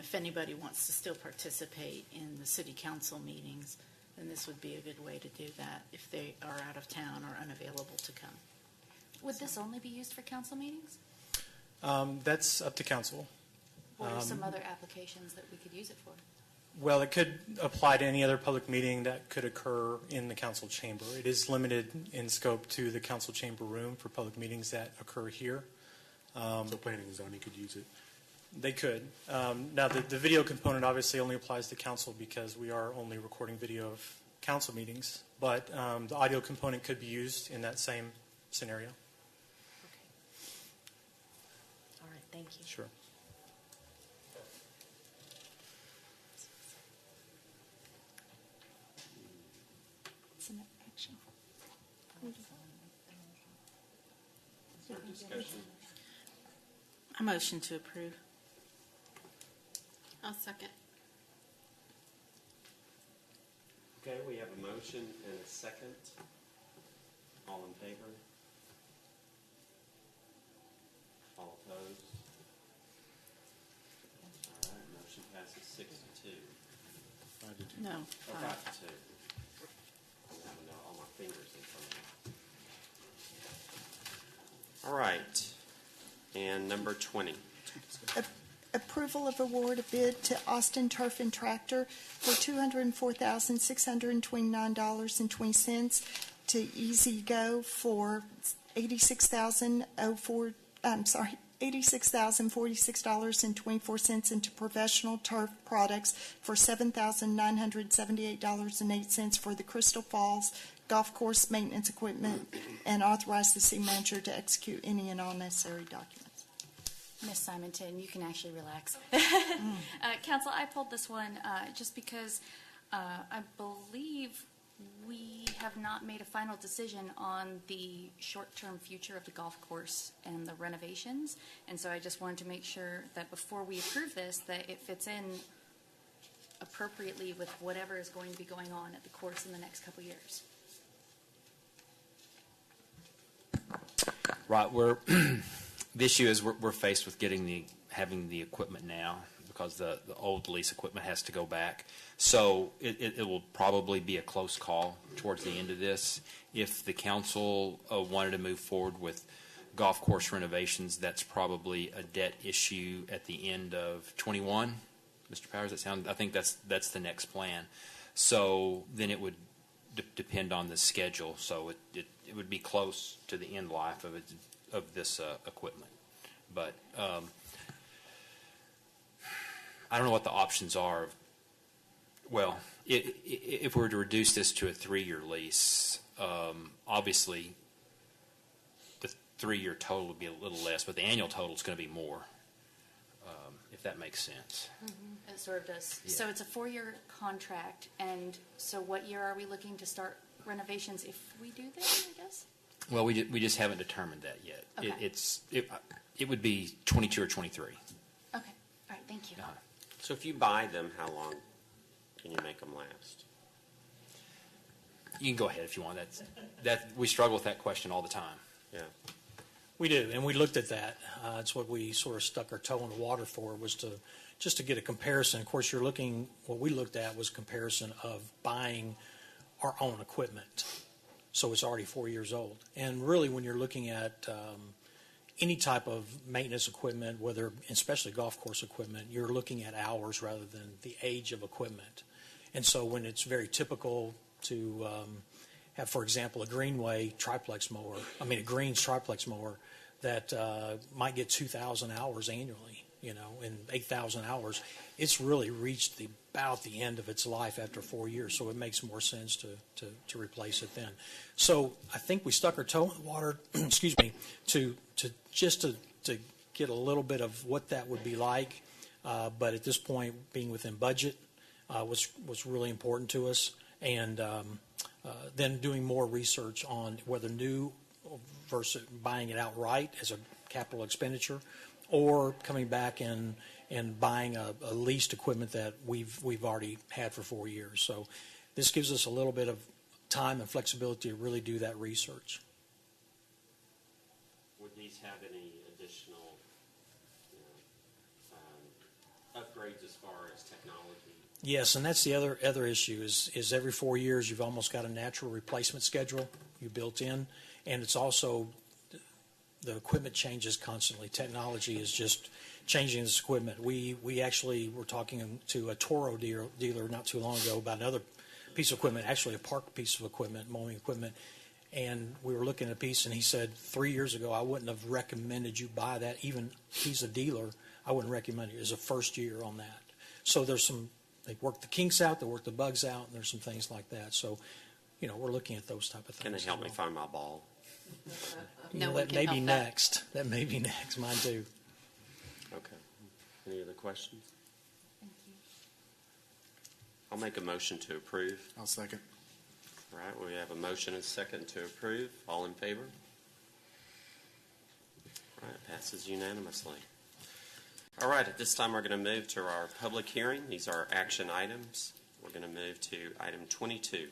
if anybody wants to still participate in the city council meetings, then this would be a good way to do that if they are out of town or unavailable to come. Would this only be used for council meetings? That's up to council. What are some other applications that we could use it for? Well, it could apply to any other public meeting that could occur in the council chamber. It is limited in scope to the council chamber room for public meetings that occur here. So planning and zoning could use it. They could. Now, the video component obviously only applies to council because we are only recording video of council meetings. But the audio component could be used in that same scenario. All right, thank you. Sure. It's an action. Discussion. A motion to approve. I'll second. Okay, we have a motion and a second. All in favor? All opposed? All right, motion passes 6-2. 5-2. No. Or 5-2. I'm having all my fingers in front of me. All right, and number 20. Approval of award of bid to Austin Turf and Tractor for $204,629.20 to Easy Go for $86,046.24 into professional turf products for $7,978.08 for the Crystal Falls Golf Course maintenance equipment, and authorize the city manager to execute any and all necessary documents. Ms. Simonton, you can actually relax. Council, I pulled this one just because I believe we have not made a final decision on the short-term future of the golf course and the renovations. And so I just wanted to make sure that before we approve this, that it fits in appropriately with whatever is going to be going on at the course in the next couple years. Right. The issue is we're faced with having the equipment now, because the old lease equipment has to go back. So it will probably be a close call towards the end of this. If the council wanted to move forward with golf course renovations, that's probably a debt issue at the end of 21. Mr. Powers, I think that's the next plan. So then it would depend on the schedule. So it would be close to the end life of this equipment. But I don't know what the options are. Well, if we were to reduce this to a 3-year lease, obviously the 3-year total would be a little less, but the annual total is going to be more, if that makes sense. Mm-hmm. It sort of does. Yeah. So it's a 4-year contract, and so what year are we looking to start renovations if we do this, I guess? Well, we just haven't determined that yet. Okay. It would be 22 or 23. Okay. All right. Thank you. So if you buy them, how long can you make them last? You can go ahead if you want. We struggle with that question all the time. Yeah. We do, and we looked at that. It's what we sort of stuck our toe in the water for, was just to get a comparison. Of course, what we looked at was comparison of buying our own equipment. So it's already 4 years old. And really, when you're looking at any type of maintenance equipment, especially golf course equipment, you're looking at hours rather than the age of equipment. And so when it's very typical to have, for example, a greens triplex mower that might get 2,000 hours annually, and 8,000 hours, it's really reached about the end of its life after 4 years. So it makes more sense to replace it then. So I think we stuck our toe in the water, excuse me, to get a little bit of what that would be like. But at this point, being within budget was really important to us. And then doing more research on whether new versus buying it outright as a capital expenditure, or coming back and buying a leased equipment that we've already had for 4 years. So this gives us a little bit of time and flexibility to really do that research. Would these have any additional upgrades as far as technology? Yes, and that's the other issue is every 4 years you've almost got a natural replacement schedule you built in, and it's also the equipment changes constantly. Technology is just changing this equipment. We actually were talking to a Toro dealer not too long ago about another piece of equipment, actually a park piece of equipment, mowing equipment, and we were looking at a piece, and he said 3 years ago I wouldn't have recommended you buy that. Even he's a dealer, I wouldn't recommend it as a first year on that. So they work the kinks out, they work the bugs out, and there's some things like that. So, we're looking at those type of things. Can it help me find my ball? That may be next. That may be next. Mine too. Okay. Any other questions? Thank you. I'll make a motion to approve. I'll second. All right, we have a motion and a second to approve. All in favor? All right, passes unanimously. All right, at this time we're going to move to our public hearing. These are action items. We're going to move to item 22.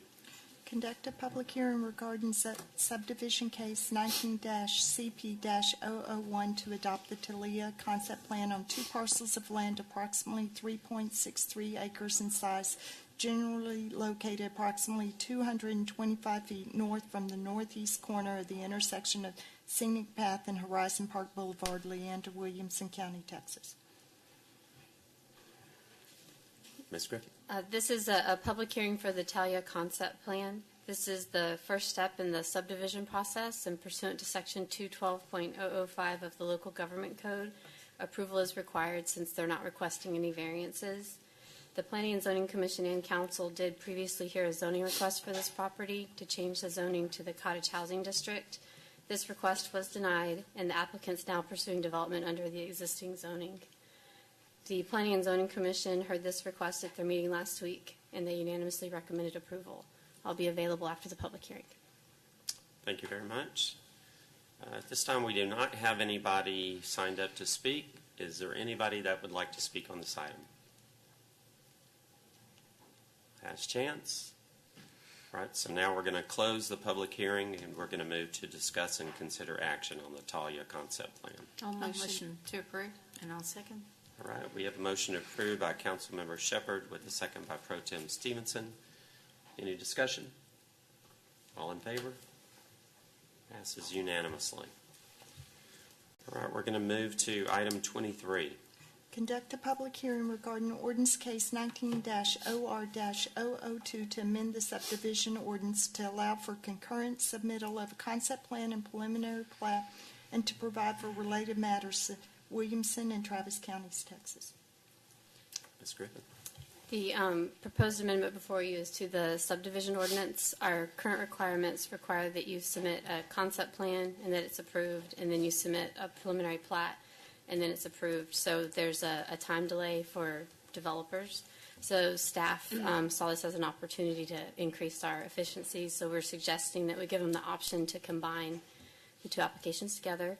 Conduct a public hearing regarding Subdivision Case 19-CP-001 to adopt the Talia concept plan on 2 parcels of land approximately 3.63 acres in size, generally located approximately 225 feet north from the northeast corner of the intersection of Scenic Path and Horizon Park Boulevard, Leander, Williamson County, Texas. Ms. Griffith? This is a public hearing for the Talia concept plan This is the first step in the subdivision process, and pursuant to Section 212.005 of the Local Government Code, approval is required since they're not requesting any variances. The Planning and Zoning Commission and Council did previously hear a zoning request for this property to change the zoning to the cottage housing district. This request was denied, and the applicant's now pursuing development under the existing zoning. The Planning and Zoning Commission heard this request at their meeting last week, and they unanimously recommended approval. I'll be available after the public hearing. Thank you very much. At this time, we do not have anybody signed up to speak. Is there anybody that would like to speak on this item? Last chance. All right, so now we're going to close the public hearing, and we're going to move to discuss and consider action on the Talia concept plan. I'll motion to approve. And I'll second. All right, we have a motion approved by Councilmember Shepherd with a second by Pro Tem Stevenson. Any discussion? All in favor? Passes unanimously. All right, we're going to move to item 23. Conduct a public hearing regarding Ordinance Case 19-OR-002 to amend the subdivision ordinance to allow for concurrent submittal of a concept plan and preliminary plat and to provide for related matters to Williamson and Travis Counties, Texas. Ms. Griffin. The proposed amendment before you is to the subdivision ordinance. Our current requirements require that you submit a concept plan and that it's approved, and then you submit a preliminary plat, and then it's approved. So there's a time delay for developers. So staff saw this as an opportunity to increase our efficiency, so we're suggesting that we give them the option to combine the two applications together.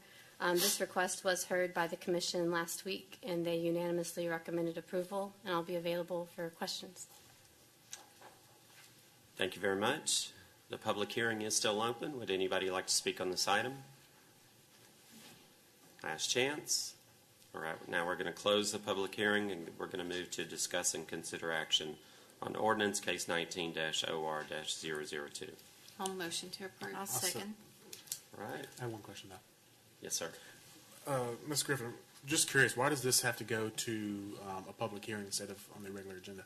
This request was heard by the Commission last week, and they unanimously recommended approval, and I'll be available for questions. Thank you very much. The public hearing is still open. Would anybody like to speak on this item? Last chance. All right, now we're going to close the public hearing, and we're going to move to discuss and consider action on Ordinance Case 19-OR-002. I'll motion to approve. I'll second. All right. I have one question now. Yes, sir. Ms. Griffin, just curious, why does this have to go to a public hearing instead of on the regular agenda?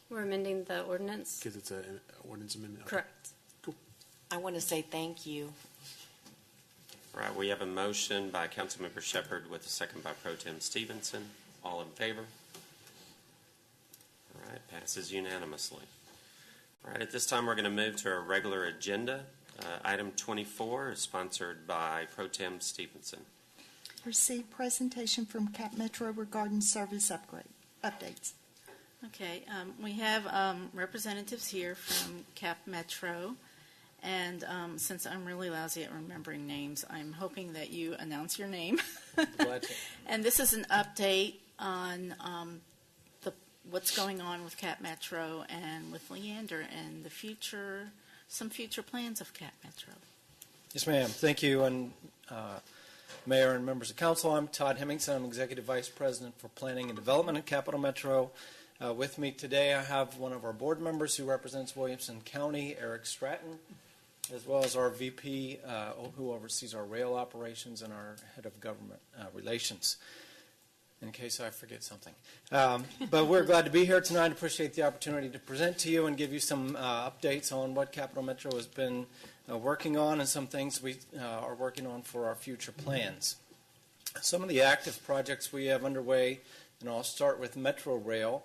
We're amending the ordinance. Because it's an ordinance amendment? Okay. Correct. Cool. I want to say thank you. All right, we have a motion by Councilmember Shepherd with a second by Pro Tem Stevenson. All in favor? All right, passes unanimously. All right, at this time, we're going to move to our regular agenda. Item 24 is sponsored by Pro Tem Stevenson. Receive presentation from Cap Metro regarding service updates. Okay, we have representatives here from Cap Metro, and since I'm really lousy at remembering names, I'm hoping that you announce your name. Glad to. And this is an update on what's going on with Cap Metro and with Leander and the future, some future plans of Cap Metro. Yes, ma'am. Thank you, and Mayor and members of council. I'm Todd Hemmingson. I'm Executive Vice President for Planning and Development at Capital Metro. With me today, I have one of our board members who represents Williamson County, Eric Stratton, as well as our VP who oversees our rail operations and our head of government relations, in case I forget something. But we're glad to be here tonight. Appreciate the opportunity to present to you and give you some updates on what Capital Metro has been working on and some things we are working on for our future plans. Some of the active projects we have underway, and I'll start with Metro Rail.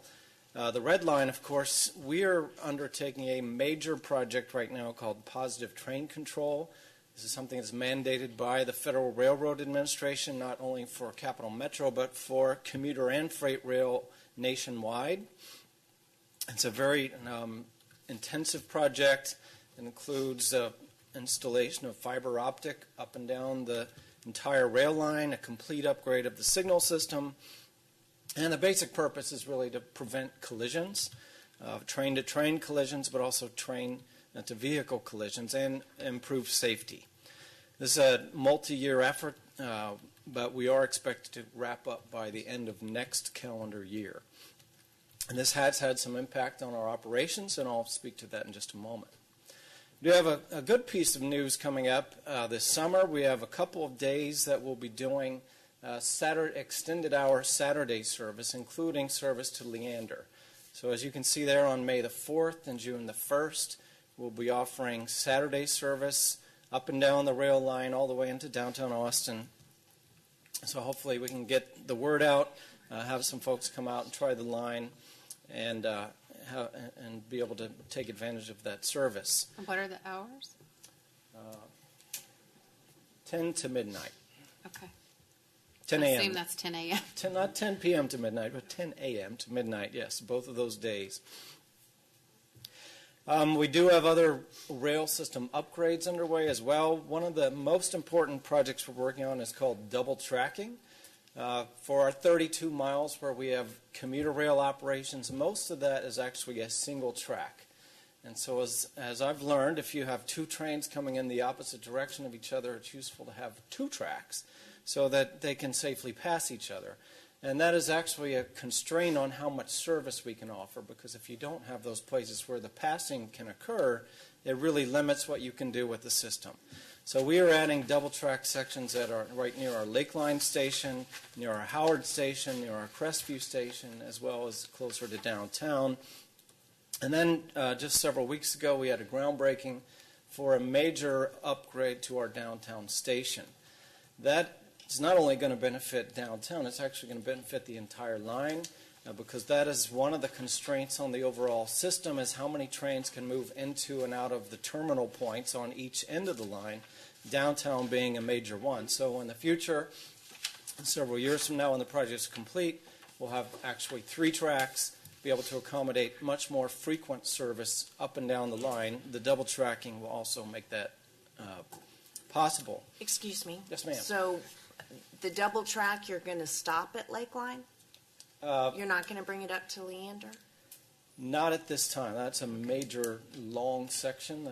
The red line, of course, we are undertaking a major project right now called Positive Train Control. This is something that's mandated by the Federal Railroad Administration, not only for Capital Metro, but for commuter and freight rail nationwide. It's a very intensive project. It includes installation of fiber optic up and down the entire rail line, a complete upgrade of the signal system, and the basic purpose is really to prevent collisions, train-to-train collisions, but also train-to-vehicle collisions, and improve safety. This is a multi-year effort, but we are expected to wrap up by the end of next calendar year. And this has had some impact on our operations, and I'll speak to that in just a moment. We have a good piece of news coming up this summer. We have a couple of days that we'll be doing extended hour Saturday service, including service to Leander. So as you can see there, on May the 4th and June the 1st, we'll be offering Saturday service up and down the rail line all the way into downtown Austin. So hopefully we can get the word out, have some folks come out and try the line, and be able to take advantage of that service. And what are the hours? 10 to midnight. Okay. 10 I a.m. assume that's 10 a.m. Not 10 p.m. to midnight, but 10 a.m. to midnight, yes, both of those days. We do have other rail system upgrades underway as well. One of the most important projects we're working on is called double tracking. For our 32 miles where we have commuter rail operations, most of that is actually a single track. And so as I've learned, if you have two trains coming in the opposite direction of each other, it's useful to have two tracks so that they can safely pass each other. And that is actually a constraint on how much service we can offer, because if you don't have those places where the passing can occur, it really limits what you can do with the system. So we are adding double track sections that are right near our Lakeline station, near our Howard station, near our Crestview station, as well as closer to downtown. And then just several weeks ago, we had a groundbreaking for a major upgrade to our downtown station. That is not only going to benefit downtown, it's actually going to benefit the entire line, because that is one of the constraints on the overall system, is how many trains can move into and out of the terminal points on each end of the line, downtown being a major one. So in the future, several years from now when the project is complete, we'll have actually 3 tracks, be able to accommodate much more frequent service up and down the line. The double tracking will also make that possible. Excuse me? Yes, ma'am. So the double track, you're going to stop at Lakeline? You're not going to bring it up to Leander? Not at this time. That's a major long section.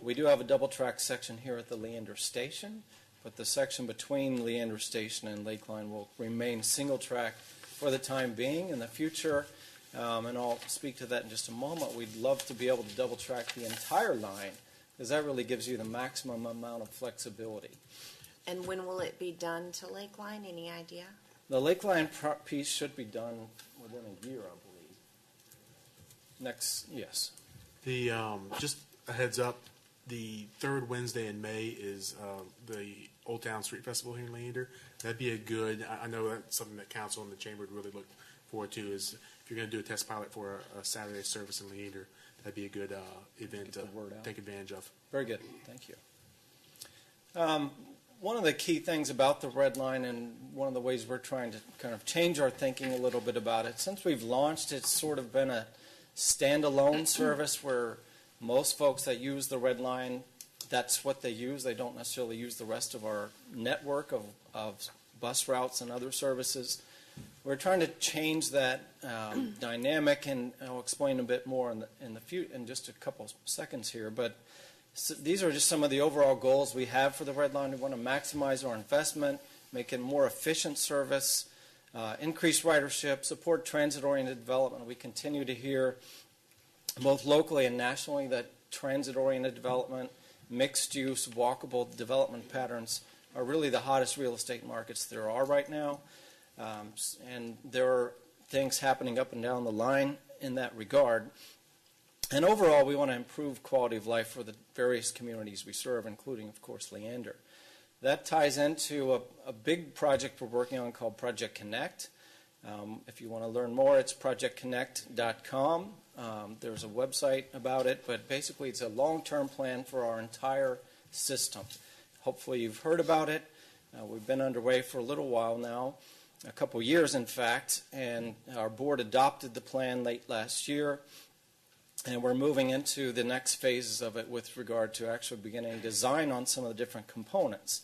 We do have a double track section here at the Leander station, but the section between Leander station and Lakeline will remain single track for the time being. In the future, and I'll speak to that in just a moment, we'd love to be able to double track the entire line, because that really gives you the maximum amount of flexibility. And when will it be done to Lakeline? Any idea? The Lakeline piece should be done within a year, I believe. Yes. The just a heads up, the third Wednesday in May is the Old Town Street Festival here in Leander. That'd be a good, I know that's something that council and the chamber would really look forward to, is if you're going to do a test pilot for a Saturday service in Leander, that'd be a good event to take advantage of. Very good. Thank you. One of the key things about the Red Line, and one of the ways we're trying to kind of change our thinking a little bit about it, since we've launched, it's sort of been a standalone service where most folks that use the Red Line, that's what they use. They don't necessarily use the rest of our network of bus routes and other services. We're trying to change that dynamic, and I'll explain a bit more in just a couple seconds here. But these are just some of the overall goals we have for the Red Line. We want to maximize our investment, make it more efficient service, increase ridership, support transit-oriented development. We continue to hear both locally and nationally that transit-oriented development, mixed-use, walkable development patterns are really the hottest real estate markets there are right now. And there are things happening up and down the line in that regard. And overall, we want to improve quality of life for the various communities we serve, including, of course, Leander. That ties into a big project we're working on called Project Connect. If you want to learn more, it's projectconnect.com. There's a website about it, but basically it's a long-term plan for our entire system. Hopefully you've heard about it. We've been underway for a little while now, a couple years in fact, and our board adopted the plan late last year, and we're moving into the next phases of it with regard to actually beginning design on some of the different components.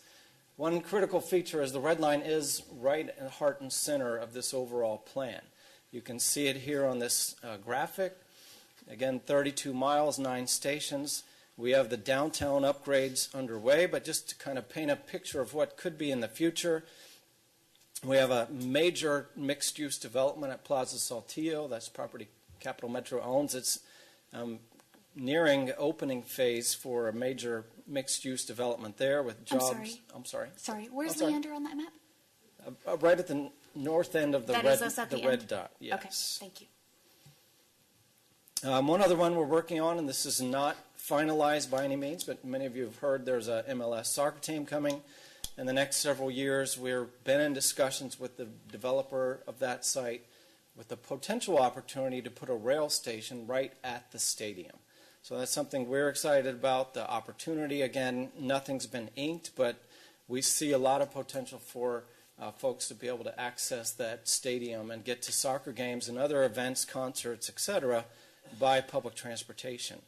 One critical feature is the Red Line is right at the heart and center of this overall plan. You can see it here on this graphic. Again, 32 miles, 9 stations. We have the downtown upgrades underway, but just to kind of paint a picture of what could be in the future, we have a major mixed-use development at Plaza Saltillo. That's property Capital Metro owns. It's nearing opening phase for a major mixed-use development there with jobs. I'm sorry. Sorry. Where's Leander on that map? Right at the north end of the That red, is us at the the red end? dot. Yes. Okay, thank you. One other one we're working on, and this is not finalized by any means, but many of you have heard there's a MLS soccer team coming in the next several years. We've been in discussions with the developer of that site with the potential opportunity to put a rail station right at the stadium. So that's something we're excited about, the opportunity. Again, nothing's been inked, but we see a lot of potential for folks to be able to access that stadium and get to soccer games and other events, concerts, etc., by public transportation.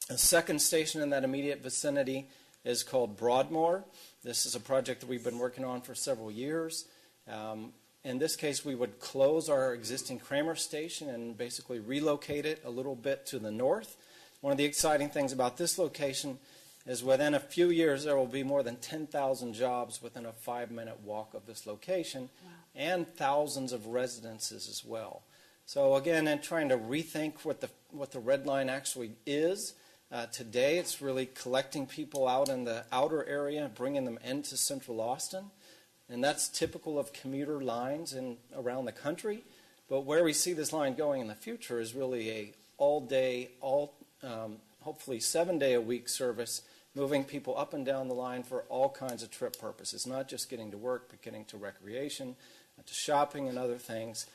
The second station in that immediate vicinity is called Broadmoor. This is a project that we've been working on for several years. In this case, we would close our existing Kramer station and basically relocate it a little bit to the north. One of the exciting things about this location is within a few years there will be more than 10,000 jobs within a 5-minute walk of this location, and thousands of residences as well. So again, in trying to rethink what the red line actually is, today it's really collecting people out in the outer area, bringing them into central Austin, and that's typical of commuter lines around the country. But where we see this line going in the future is really a all-day, hopefully 7-day-a-week service, moving people up and down the line for all kinds of trip purposes, not just getting to work, but getting to recreation, to shopping and other things,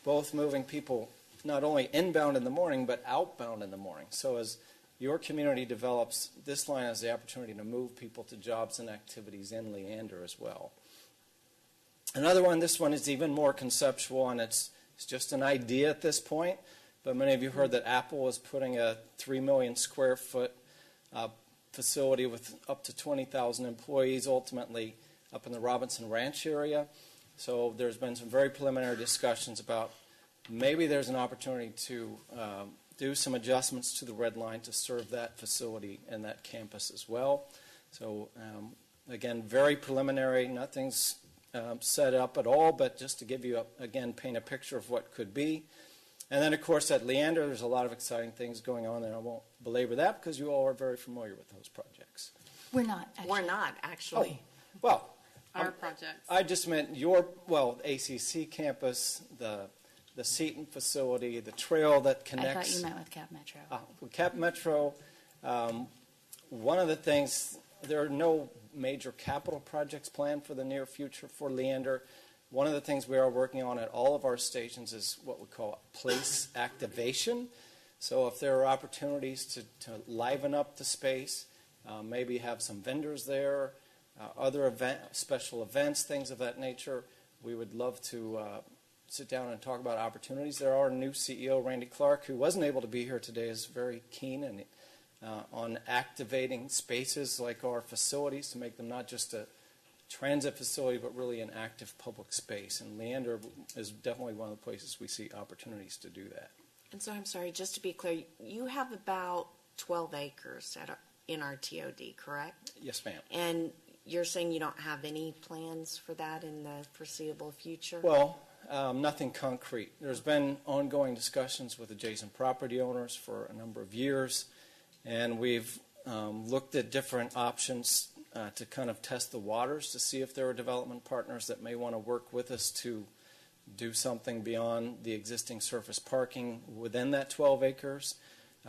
both moving people not only inbound in the morning, but outbound in the morning. So as your community develops, this line has the opportunity to move people to jobs and activities in Leander as well. Another one, this one is even more conceptual, and it's just an idea at this point, but many of you heard that Apple is putting a 3 million square foot facility with up to 20,000 employees, ultimately up in the Robinson Ranch area. So there's been some very preliminary discussions about maybe there's an opportunity to do some adjustments to the red line to serve that facility and that campus as well. So again, very preliminary, nothing's set up at all, but just to give you, again, paint a picture of what could be. And then, of course, at Leander, there's a lot of exciting things going on there. I won't belabor that because you all are very familiar with those projects. We're not, actually. We're not, actually. Oh, well, Our projects. I just meant ACC campus, the Seton facility, the trail that connects. I thought you meant with Cap Metro. With Cap Metro, one of the things, there are no major capital projects planned for the near future for Leander. One of the things we are working on at all of our stations is what we call place activation. So if there are opportunities to liven up the space, maybe have some vendors there, other special events, things of that nature, we would love to sit down and talk about opportunities. There are a new CEO, Randy Clark, who wasn't able to be here today, is very keen and on activating spaces like our facilities to make them not just a transit facility, but really an active public space. And Leander is definitely one of the places we see opportunities to do that. And so I'm sorry, just to be clear, you have about 12 acres in our TOD, correct? Yes, ma'am. And you're saying you don't have any plans for that in the foreseeable future? Well, nothing concrete. There's been ongoing discussions with adjacent property owners for a number of years, and we've looked at different options to kind of test the waters to see if there are development partners that may want to work with us to do something beyond the existing surface parking within that 12 acres,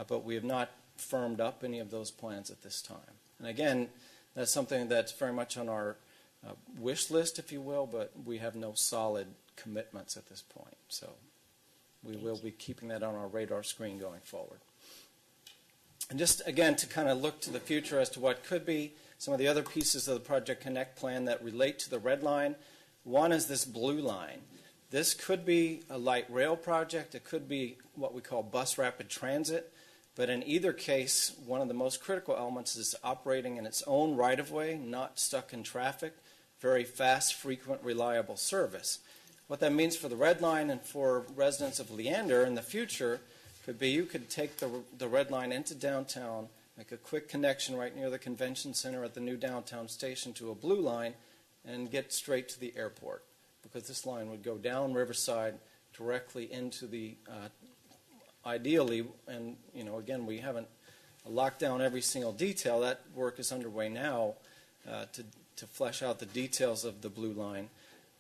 but we have not firmed up any of those plans at this time. And again, that's something that's very much on our wish list, if you will, but we have no solid commitments at this point. So we will be keeping that on our radar screen going forward. And just, again, to kind of look to the future as to what could be, some of the other pieces of the Project Connect plan that relate to the red line. One is this blue line. This could be a light rail project. It could be what we call bus rapid transit. But in either case, one of the most critical elements is operating in its own right-of-way, not stuck in traffic, very fast, frequent, reliable service. What that means for the red line and for residents of Leander in the future could be you could take the red line into downtown, make a quick connection right near the convention center at the new downtown station to a blue line, and get straight to the airport, because this line would go down Riverside directly into the, ideally, and again, we haven't locked down every single detail. That work is underway now to flesh out the details of the blue line,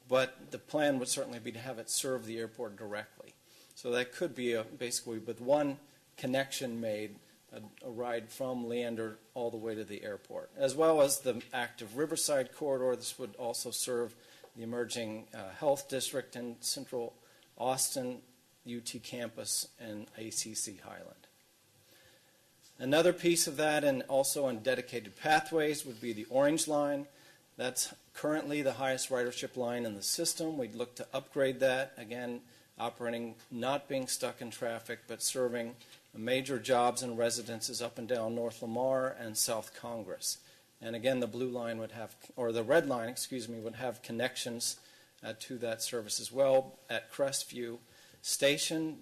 but the plan would certainly be to have it serve the airport directly. So that could be basically with one connection made, a ride from Leander all the way to the airport, as well as the active Riverside corridor. This would also serve the emerging health district in Central Austin, UT campus, and ACC Highland. Another piece of that, and also on dedicated pathways, would be the Orange Line. That's currently the highest ridership line in the system. We'd look to upgrade that, again, operating, not being stuck in traffic, but serving major jobs and residences up and down North Lamar and South Congress. And again, the blue line would have, or the red line, excuse me, would have connections to that service as well. At Crestview Station,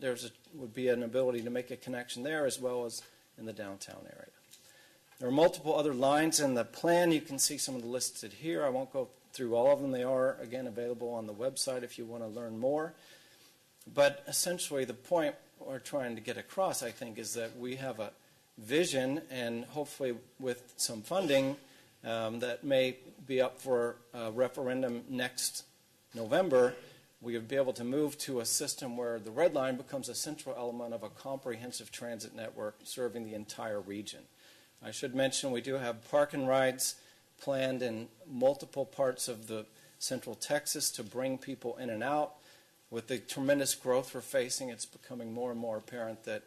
would be an ability to make a connection there as well as in the downtown area. There are multiple other lines in the plan. You can see some of the listed here. I won't go through all of them. They are, again, available on the website if you want to learn more. But essentially, the point we're trying to get across, I think, is that we have a vision, and hopefully with some funding that may be up for a referendum next November, we would be able to move to a system where the red line becomes a central element of a comprehensive transit network serving the entire region. I should mention we do have park and rides planned in multiple parts of the Central Texas to bring people in and out. With the tremendous growth we're facing, it's becoming more and more apparent that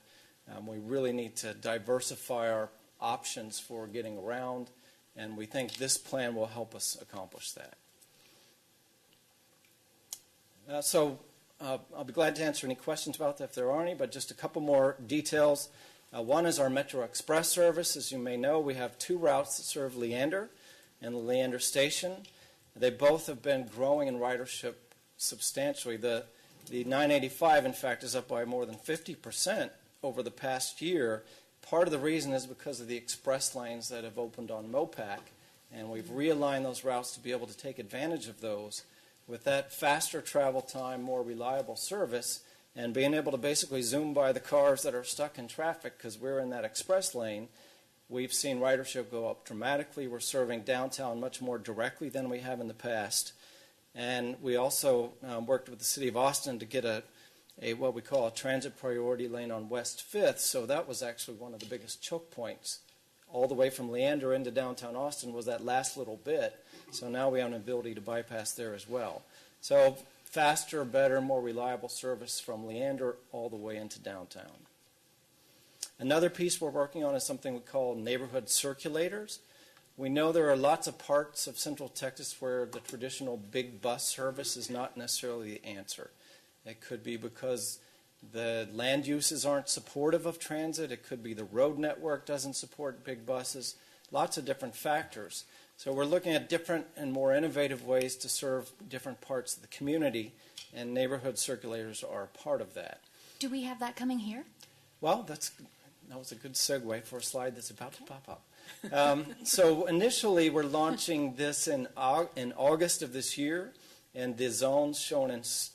we really need to diversify our options for getting around, and we think this plan will help us accomplish that. I'll be glad to answer any questions about that if there are any, but just a couple more details. One is our Metro Express service. As you may know, we have two routes that serve Leander and the Leander Station. They both have been growing in ridership substantially. The 985, in fact, is up by more than 50% over the past year. Part of the reason is because of the express lanes that have opened on MOPAC, and we've realigned those routes to be able to take advantage of those. With that faster travel time, more reliable service, and being able to basically zoom by the cars that are stuck in traffic because we're in that express lane, we've seen ridership go up dramatically. We're serving downtown much more directly than we have in the past. And we also worked with the City of Austin to get a what we call a transit priority lane on West 5th. So that was actually one of the biggest choke points all the way from Leander into downtown Austin was that last little bit. So now we have an ability to bypass there as well. So faster, better, more reliable service from Leander all the way into downtown. Another piece we're working on is something we call neighborhood circulators. We know there are lots of parts of Central Texas where the traditional big bus service is not necessarily the answer. It could be because the land uses aren't supportive of transit. It could be the road network doesn't support big buses. Lots of different factors. So we're looking at different and more innovative ways to serve different parts of the community, and neighborhood circulators are a part of that. Do we have that coming here? Well, that was a good segue for a slide that's about to pop up. So initially, we're launching this in August of this year, and the zones shown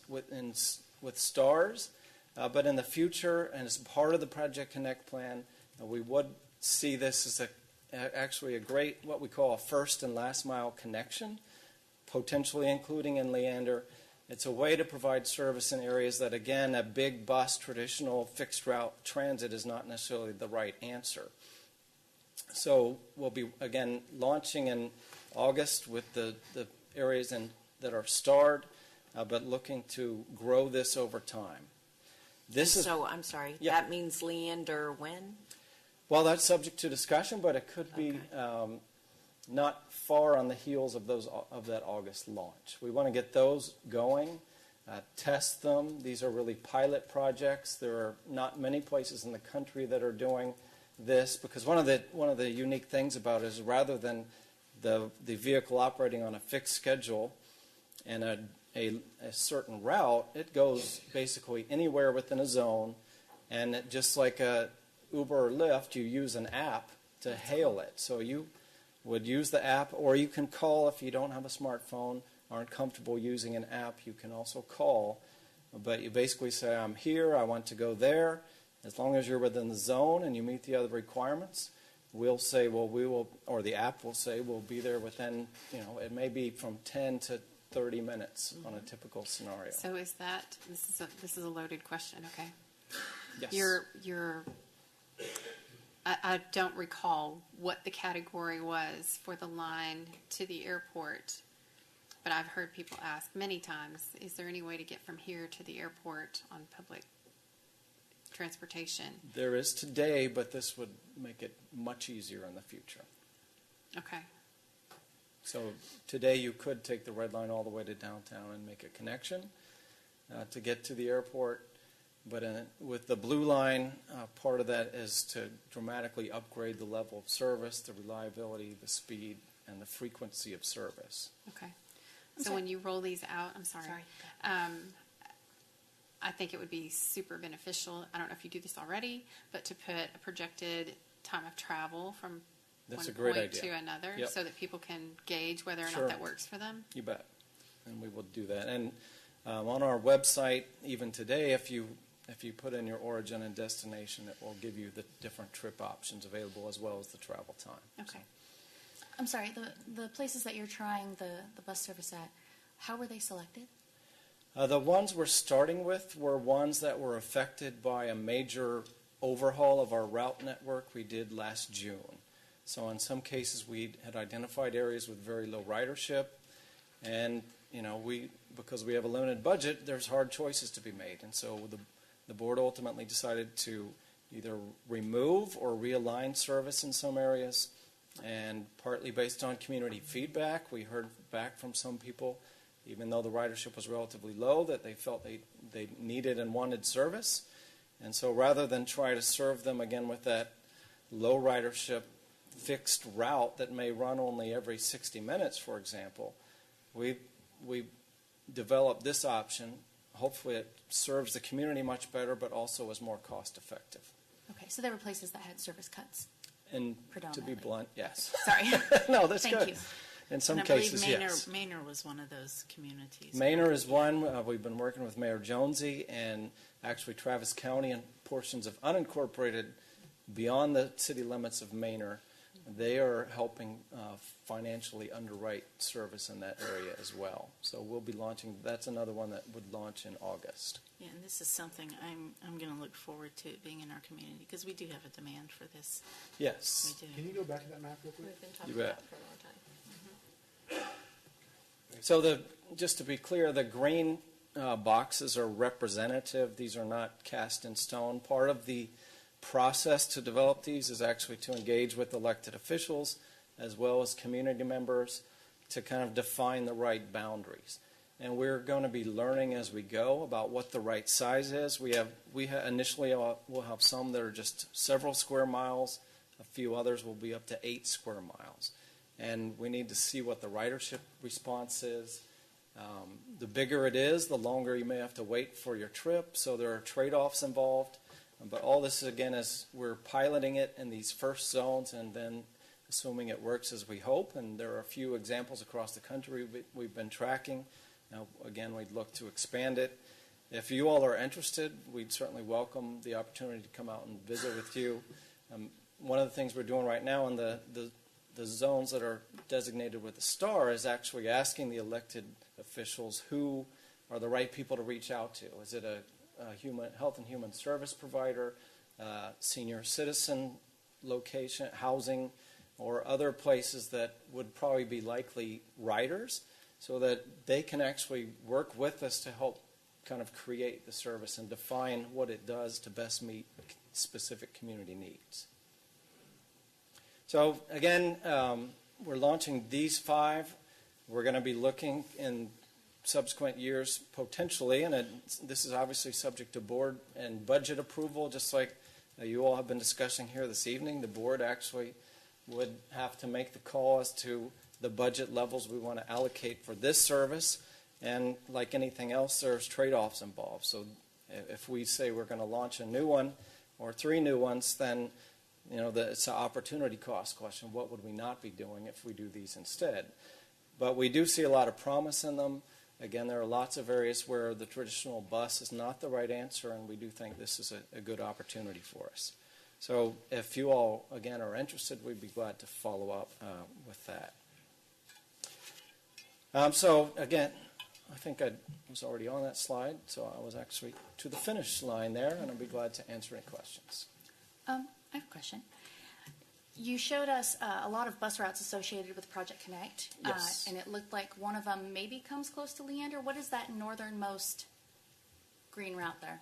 with stars. But in the future, and as part of the Project Connect plan, we would see this as actually a great, what we call a first and last mile connection, potentially including in Leander. It's a way to provide service in areas that, again, a big bus, traditional fixed route transit is not necessarily the right answer. So we'll be, again, launching in August with the areas that are starred, but looking to grow this over time. I'm sorry, Yeah. that means Leander when? Well, that's subject to discussion, but it could be not far on the heels of that August launch. We want to get those going, test them. These are really pilot projects. There are not many places in the country that are doing this, because one of the unique things about it is rather than the vehicle operating on a fixed schedule and a certain route, it goes basically anywhere within a zone, and just like a Uber or Lyft, you use an app to hail it. So you would use the app, or you can call if you don't have a smartphone, aren't comfortable using an app, you can also call. But you basically say, I'm here, I want to go there. As long as you're within the zone and you meet the other requirements, we'll say, well, we will, or the app will say, we'll be there within, it may be from 10 to 30 minutes on a typical scenario. So is that, this is a loaded question, okay? Yes. I don't recall what the category was for the line to the airport, but I've heard people ask many times, is there any way to get from here to the airport on public transportation? There is today, but this would make it much easier in the future. Okay. So today you could take the red line all the way to downtown and make a connection to get to the airport. But with the blue line, part of that is to dramatically upgrade the level of service, the reliability, the speed, and the frequency of service. Okay. So when you roll these out, I'm sorry. I think it would be super beneficial. I don't know if you do this already, but to put a projected time of travel from That's one a great point idea. to another, Yep. so that people can gauge whether or Sure. not that works for them. You bet. And we will do that. And on our website, even today, if you put in your origin and destination, it will give you the different trip options available as well as the travel time. Okay. I'm sorry, the places that you're trying the bus service at, how were they selected? The ones we're starting with were ones that were affected by a major overhaul of our route network we did last June. So in some cases, we had identified areas with very low ridership, and because we have a limited budget, there's hard choices to be made. And so the board ultimately decided to either remove or realign service in some areas, and partly based on community feedback, we heard back from some people, even though the ridership was relatively low, that they felt they needed and wanted service. And so rather than try to serve them again with that low ridership fixed route that may run only every 60 minutes, for example, we developed this option. Hopefully it serves the community much better, but also is more cost effective. Okay, so there were places that had service cuts. And to be blunt, yes. Sorry. No, that's Thank good. you. In some and I believe cases, Manor, yes. Manor was one of those communities. Manor is one. We've been working with Mayor Jonesy, and actually Travis County and portions of unincorporated beyond the city limits of Manor. They are helping financially underwrite service in that area as well. So we'll be launching. That's another one that would launch in August. Yeah, and this is something I'm going to look forward to being in our community, because we do have a demand for this. Yes. We do. Can you go back to that map real quick? We've been talking You bet. about it for a long time. So just to be clear, the green boxes are representative. These are not cast in stone. Part of the process to develop these is actually to engage with elected officials as well as community members to kind of define the right boundaries. And we're going to be learning as we go about what the right size is. Initially we'll have some that are just several square miles. A few others will be up to 8 square miles. And we need to see what the ridership response is. The bigger it is, the longer you may have to wait for your trip. So there are trade-offs involved. But all this, again, is we're piloting it in these first zones and then assuming it works as we hope. And there are a few examples across the country we've been tracking. Now, again, we'd look to expand it. If you all are interested, we'd certainly welcome the opportunity to come out and visit with you. One of the things we're doing right now in the zones that are designated with a star is actually asking the elected officials who are the right people to reach out to. Is it a health and human service provider, senior citizen location, housing, or other places that would probably be likely riders, so that they can actually work with us to help kind of create the service and define what it does to best meet specific community needs. So again, we're launching these 5. We're going to be looking in subsequent years potentially, and this is obviously subject to board and budget approval, just like you all have been discussing here this evening. The board actually would have to make the call as to the budget levels we want to allocate for this service, and like anything else, there's trade-offs involved. So if we say we're going to launch a new one or 3 new ones, then it's an opportunity cost question. What would we not be doing if we do these instead? But we do see a lot of promise in them. Again, there are lots of areas where the traditional bus is not the right answer, and we do think this is a good opportunity for us. So if you all, again, are interested, we'd be glad to follow up with that. So again, I think I was already on that slide, so I was actually to the finish line there, and I'll be glad to answer any questions. I have a question. You showed us a lot of bus routes associated with Project Connect. Yes. And it looked like one of them maybe comes close to Leander. What is that northernmost green route there?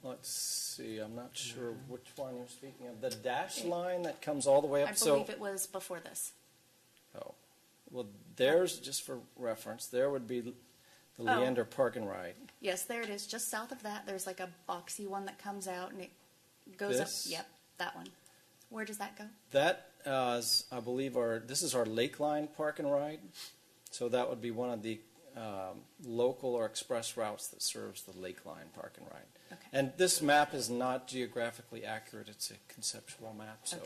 Let's see, I'm not sure which one you're speaking of. The dash line that comes all the way up. I believe it was before this. Oh, well, there's, just for reference, there would be the Oh. Leander Park and Ride. Yes, there it is. Just south of that, there's like a boxy one that comes out and it goes This? up. Yep, that one. Where does that go? That is, I believe, this is our Lakeline Park and Ride. So that would be one of the local or express routes that serves the Lakeline Park and Ride. Okay. And this map is not geographically accurate. It's a conceptual map. So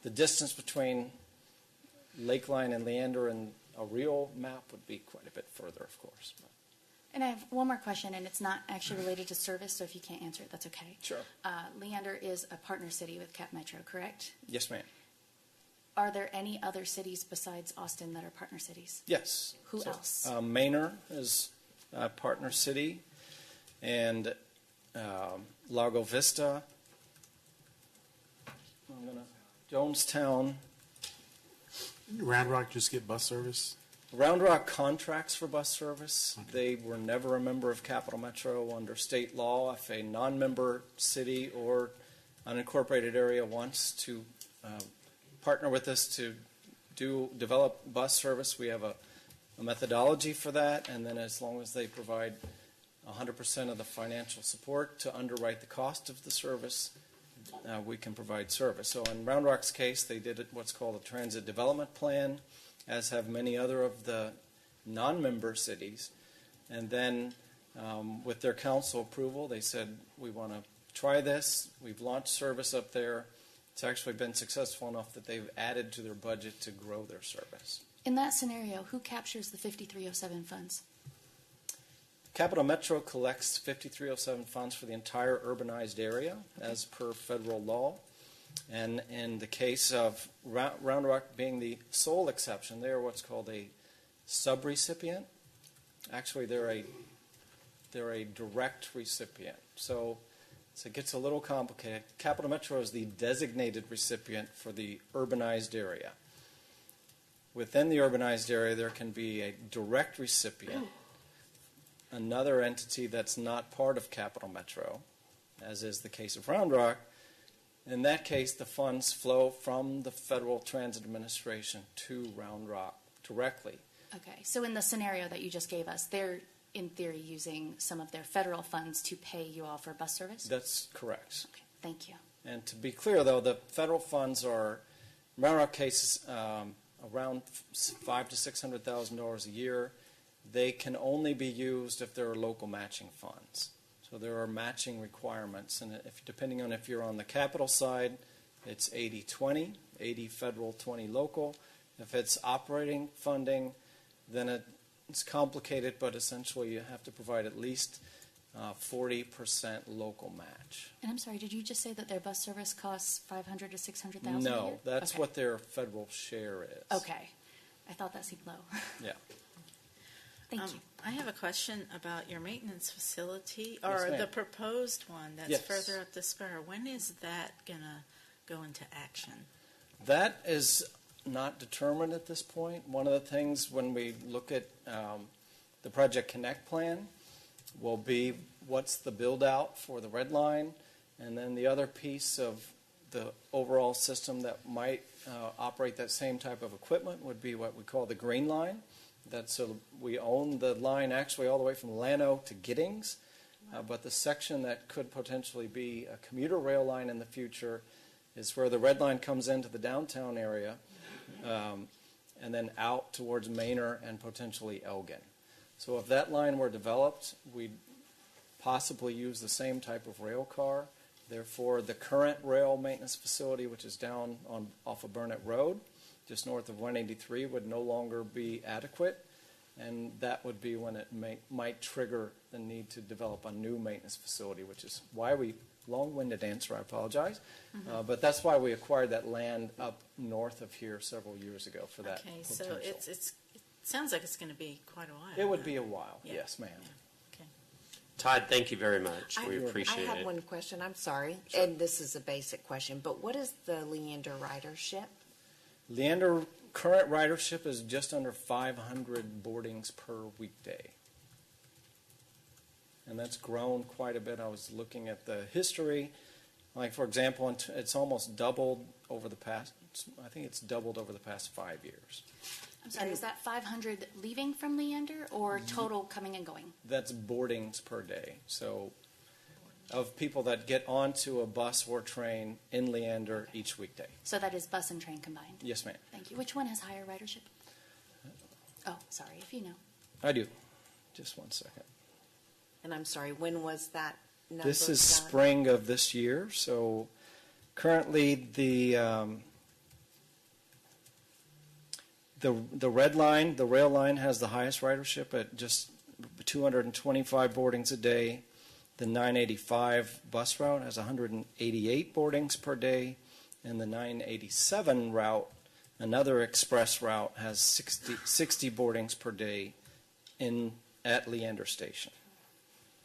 the distance between Lakeline and Leander and a real map would be quite a bit further, of course. But. And I have one more question, and it's not actually related to service, so if you can't answer it, that's okay. Sure. Leander is a partner city with Cap Metro, correct? Yes, ma'am. Are there any other cities besides Austin that are partner cities? Yes. Who else? Manor is a partner city, and Lago Vista, Jonestown. Round Rock just get bus service? Round Rock contracts for bus service. They were never a member of Capital Metro under state law. If a non-member city or unincorporated area wants to partner with us to develop bus service, we have a methodology for that, and then as long as they provide 100% of the financial support to underwrite the cost of the service, we can provide service. So in Round Rock's case, they did what's called a transit development plan, as have many other of the non-member cities. And then with their council approval, they said, we want to try this. We've launched service up there. It's actually been successful enough that they've added to their budget to grow their service. In that scenario, who captures the 5307 funds? Capital Metro collects 5307 funds for the entire urbanized area as per federal law. And in the case of Round Rock being the sole exception, they are what's called a subrecipient. Actually, they're a direct recipient. So it gets a little complicated. Capital Metro is the designated recipient for the urbanized area. Within the urbanized area, there can be a direct recipient, another entity that's not part of Capital Metro, as is the case of Round Rock. In that case, the funds flow from the Federal Transit Administration to Round Rock directly. Okay, so in the scenario that you just gave us, they're in theory using some of their federal funds to pay you all for bus service? That's correct. Okay, thank you. And to be clear, though, the federal funds are, in Round Rock cases, around $500,000 to $600,000 a year. They can only be used if there are local matching funds. So there are matching requirements, and depending on if you're on the capital side, it's 80-20, 80 federal, 20 local. If it's operating funding, then it's complicated, but essentially you have to provide at least 40% local match. And I'm sorry, did you just say that their bus service costs $500,000 to $600,000 a year? No, that's okay. what their federal share is. Okay, I thought that seemed low. Yeah. Thank you. I have a question about your maintenance facility, Yes, or ma'am. the proposed one that's Yes. further up the spur. When is that going to go into action? That is not determined at this point. One of the things when we look at the Project Connect plan will be what's the build out for the red line, and then the other piece of the overall system that might operate that same type of equipment would be what we call the green line. We own the line actually all the way from Llano to Giddings, but the section that could potentially be a commuter rail line in the future is where the red line comes into the downtown area and then out towards Manor and potentially Elgin. So if that line were developed, we'd possibly use the same type of rail car. Therefore, the current rail maintenance facility, which is down off of Burnett Road, just north of 183, would no longer be adequate, and that would be when it might trigger the need to develop a new maintenance facility, which is why we long-winded answer, I apologize. But that's why we acquired that land up north of here several years ago for that Okay, potential. so it sounds like it's going to be quite a while. It would be a while, Yeah. yes, ma'am. Okay. Todd, thank you very much. We appreciate I have it. one question, I'm sorry, and this is a basic question, but what is the Leander ridership? Leander current ridership is just under 500 boardings per weekday. And that's grown quite a bit. I was looking at the history. Like, for example, it's almost doubled over the past, I think it's doubled over the past 5 years. I'm sorry, is that 500 leaving from Leander or total coming and going? That's boardings per day. So of people that get onto a bus or train in Leander each weekday. So that is bus and train combined? Yes, ma'am. Thank you. Which one has higher ridership? Oh, sorry, if you know. I do. Just one second. And I'm sorry, when was that number This is done? spring of this year. So currently the red line, the rail line, has the highest ridership at just 225 boardings a day. The 985 bus route has 188 boardings per day, and the 987 route, another express route, has 60 boardings per day at Leander Station.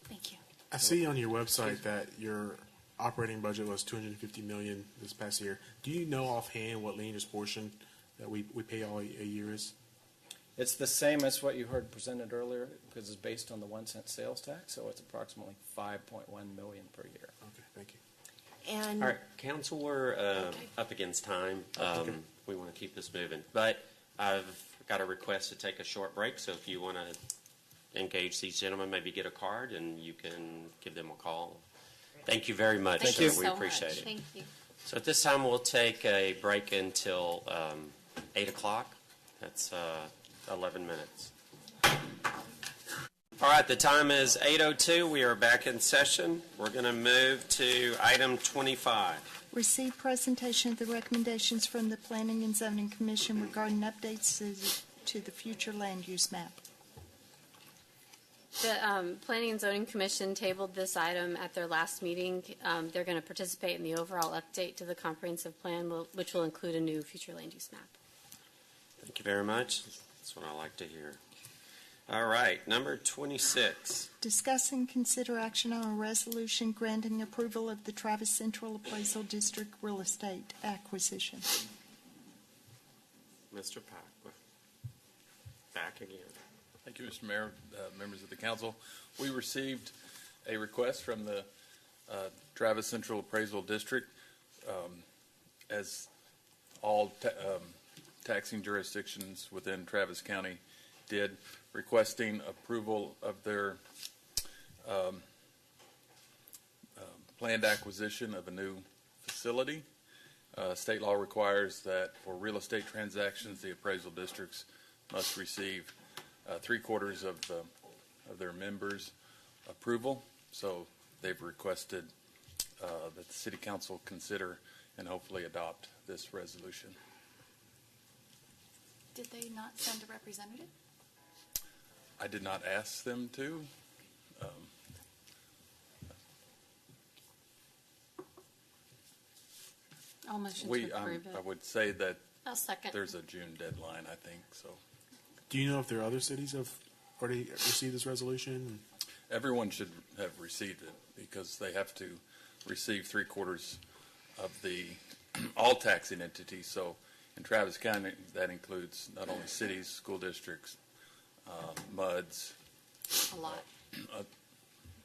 Thank you. I see on your website that your operating budget was $250 million this past year. Do you know offhand what Leander's portion that we pay all a year is? It's the same as what you heard presented earlier, because it's based on the 1 cent sales tax, so it's approximately $5.1 million per year. Okay, thank you. And All right, council, we're up against time. We want to keep this moving. But I've got a request to take a short break, so if you want to engage these gentlemen, maybe get a card and you can give them a call. Thank you very much. Thank sir. you We so appreciate much. it. Thank you. So at this time, we'll take a break until 8 o'clock. That's 11 minutes. All right, the time is 8:02. We are back in session. We're going to move to item 25. Receive presentation of the recommendations from the Planning and Zoning Commission regarding updates to the future land use map. The Planning and Zoning Commission tabled this item at their last meeting. They're going to participate in the overall update to the comprehensive plan, which will include a new future land use map. Thank you very much. That's what I like to hear. All right, number 26. Discuss and consider action on a resolution granting approval of the Travis Central Appraisal District real estate acquisition. Mr. Pack, back again. Thank you, Mr. Mayor, members of the council. We received a request from the Travis Central Appraisal District, as all taxing jurisdictions within Travis County did, requesting approval of their planned acquisition of a new facility. State law requires that for real estate transactions, the appraisal districts must receive 3/4 of their members' approval. So they've requested that the City Council consider and hopefully adopt this resolution. Did they not send a representative? I did not ask them to. I'll motion to approve it. I would say that I'll second. there's a June deadline, I think, so. Do you know if there are other cities have already received this resolution? Everyone should have received it because they have to receive 3/4 of all taxing entities. So in Travis County, that includes not only cities, school districts, MUDs. A lot.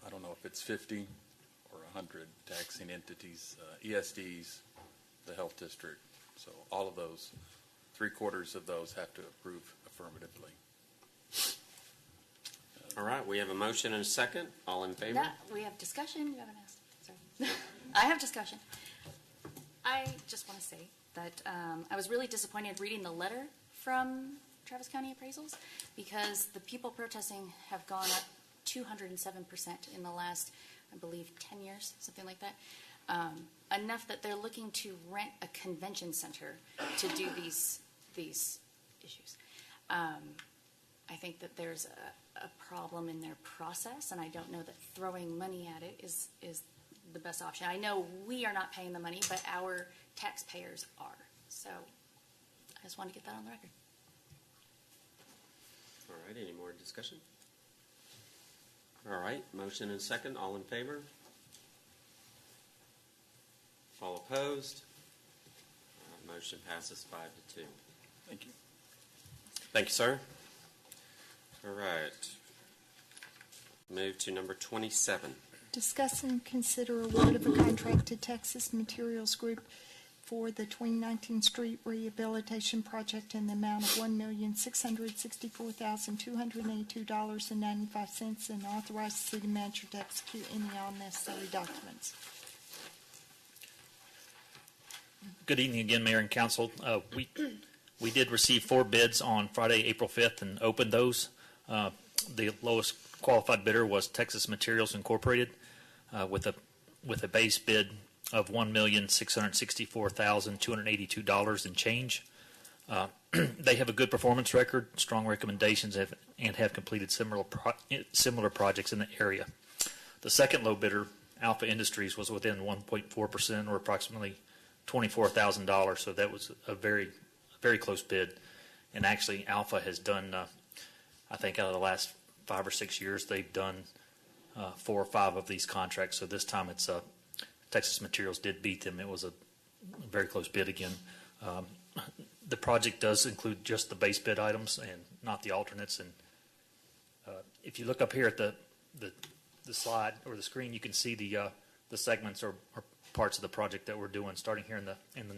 I don't know if it's 50 or 100 taxing entities, ESDs, the health district. So all of those, 3/4 of those have to approve affirmatively. All right, we have a motion and a second. All in favor? We have discussion. You haven't asked. Sorry. I have discussion. I just want to say that I was really disappointed reading the letter from Travis County Appraisals because the people protesting have gone up 207% in the last, I believe, 10 years, something like that. Enough that they're looking to rent a convention center to do these issues. I think that there's a problem in their process, and I don't know that throwing money at it is the best option. I know we are not paying the money, but our taxpayers are. So I just want to get that on the record. All right, any more discussion? All right, motion and second, all in favor? All opposed? Motion passes 5-2. Thank you. Thank you, sir. All right. Move to number 27. Discuss and consider award of a contract to Texas Materials Group for the 2019 street rehabilitation project in the amount of $1,664,282.95 and authorize the city manager to execute any all necessary documents. Good evening again, Mayor and Council. We did receive 4 bids on Friday, April 5th, and opened those. The lowest qualified bidder was Texas Materials Incorporated with a base bid of $1,664,282 and change. They have a good performance record, strong recommendations, and have completed similar projects in the area. The second low bidder, Alpha Industries, was within 1.4% or approximately $24,000. So that was a very close bid. And actually, Alpha has done, I think, out of the last 5 or 6 years, they've done 4 or 5 of these contracts. So this time, it's Texas Materials did beat them. It was a very close bid again. The project does include just the base bid items and not the alternates. And if you look up here at the slide or the screen, you can see the segments or parts of the project that we're doing. Starting here in the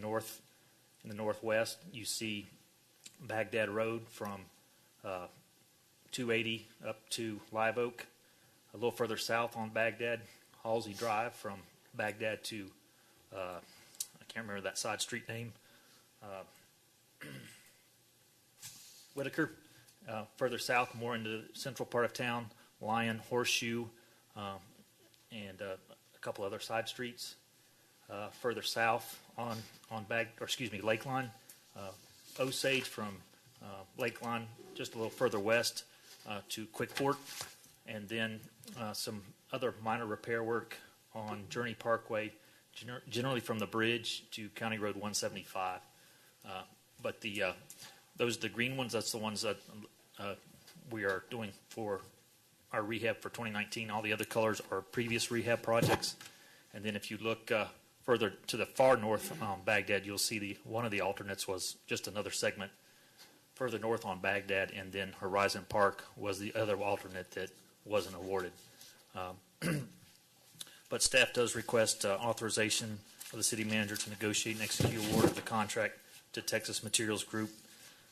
northwest, you see Baghdad Road from 280 up to Live Oak. A little further south on Baghdad, Halsey Drive from Baghdad to I can't remember that side street name. Whitaker. Further south, more into the central part of town, Lion, Horseshoe, and a couple other side streets. Further south on Lakeline, Osage from Lakeline, just a little further west to Quick Fork, and then some other minor repair work on Journey Parkway, generally from the bridge to County Road 175. But those are the green ones. That's the ones that we are doing for our rehab for 2019. All the other colors are previous rehab projects. And then if you look further to the far north on Baghdad, you'll see one of the alternates was just another segment further north on Baghdad, and then Horizon Park was the other alternate that wasn't awarded. But staff does request authorization for the city manager to negotiate and execute award of the contract to Texas Materials Group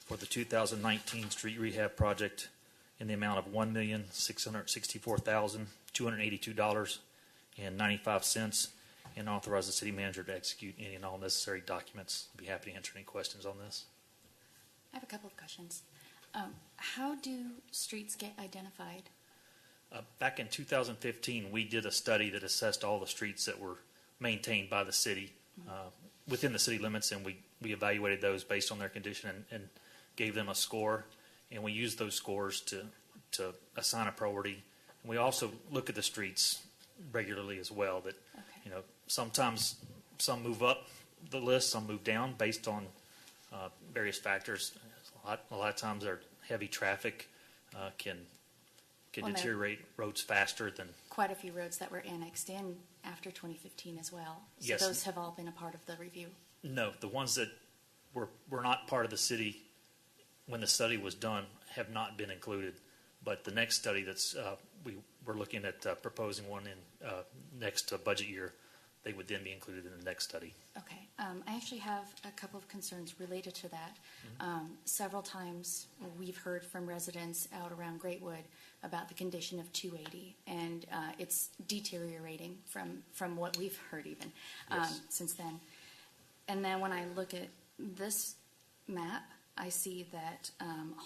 for the 2019 street rehab project in the amount of $1,664,282.95 and authorize the city manager to execute any and all necessary documents. I'd be happy to answer any questions on this. I have a couple of questions. How do streets get identified? Back in 2015, we did a study that assessed all the streets that were maintained by the city within the city limits, and we evaluated those based on their condition and gave them a score, and we used those scores to assign a priority. And we also look at the streets regularly as well. That sometimes some move up the list, some move down based on various factors. A lot of times, their heavy traffic can deteriorate roads faster than. Quite a few roads that were annexed in after 2015 as well. So yes. Those have all been a part of the review. No, the ones that were not part of the city when the study was done have not been included. But the next study that's we're looking at proposing one in next budget year, they would then be included in the next study. Okay. I actually have a couple of concerns related to that. Mm-hmm. Several times we've heard from residents out around Greatwood about the condition of 280, and it's deteriorating from what we've heard even since then. And then when I look at this map, I see that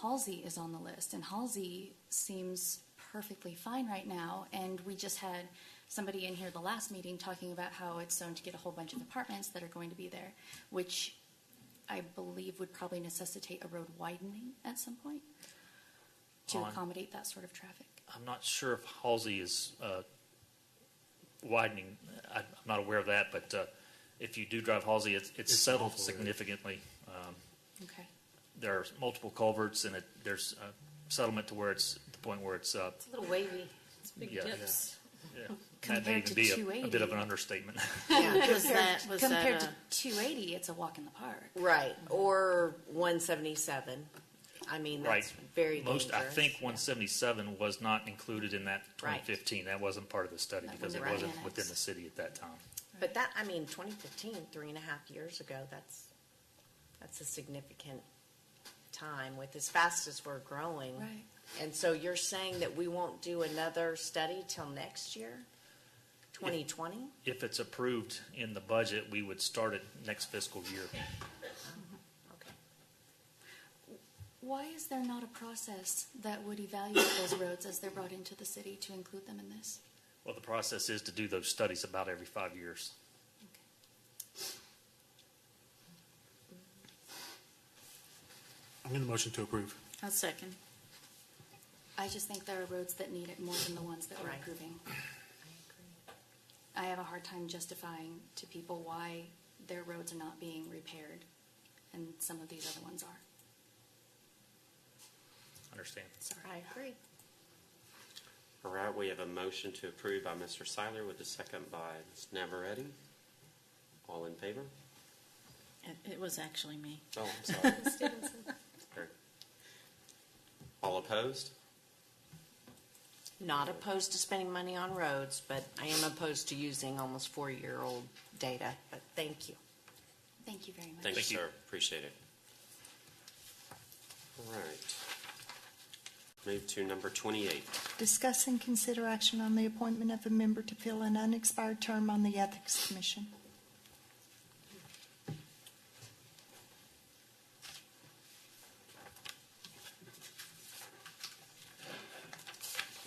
Halsey is on the list, and Halsey seems perfectly fine right now, and we just had somebody in here the last meeting talking about how it's zoned to get a whole bunch of apartments that are going to be there, which I believe would probably necessitate a road widening at some point to accommodate that sort of traffic. I'm not sure if Halsey is widening. I'm not aware of that, but if you do drive Halsey, it's settled awful, significantly. Okay. There are multiple culverts, and there's a settlement to where it's the point where it's It's a little wavy. It's big Yeah. dips. that may Compared even to be a 280. bit of an understatement. Compared to 280, it's a walk in the park. Right, or 177. I mean, that's Right. very Most, dangerous. I think 177 was not included in that Right. 2015. That wasn't part of the study That because it wasn't wasn't right. within the city at that time. But that, I mean, 2015, 3.5 years ago, that's a significant time with as fast as we're growing. Right. And so you're saying that we won't do another study till next year, 2020? If it's approved in the budget, we would start it next fiscal year. Why is there not a process that would evaluate those roads as they're brought into the city to include them in this? Well, the process is to do those studies about every 5 years. I'm in the motion to approve. I'll second. I just think there are roads that need it more than the ones that we're Right. approving. I have a hard time justifying to people why their roads are not being repaired, and some of these other ones are. Understand? I agree. All right, we have a motion to approve by Mr. Seiler with a second by Ms. Navarette. All in favor? It was actually me. Oh, I'm sorry. Sorry. All opposed? Not opposed to spending money on roads, but I am opposed to using almost 4-year-old data, but thank you. Thank you very much. Thank you, sir. Appreciate it. All right. Move to number 28. Discuss and consider action on the appointment of a member to fill an unexpired term on the Ethics Commission.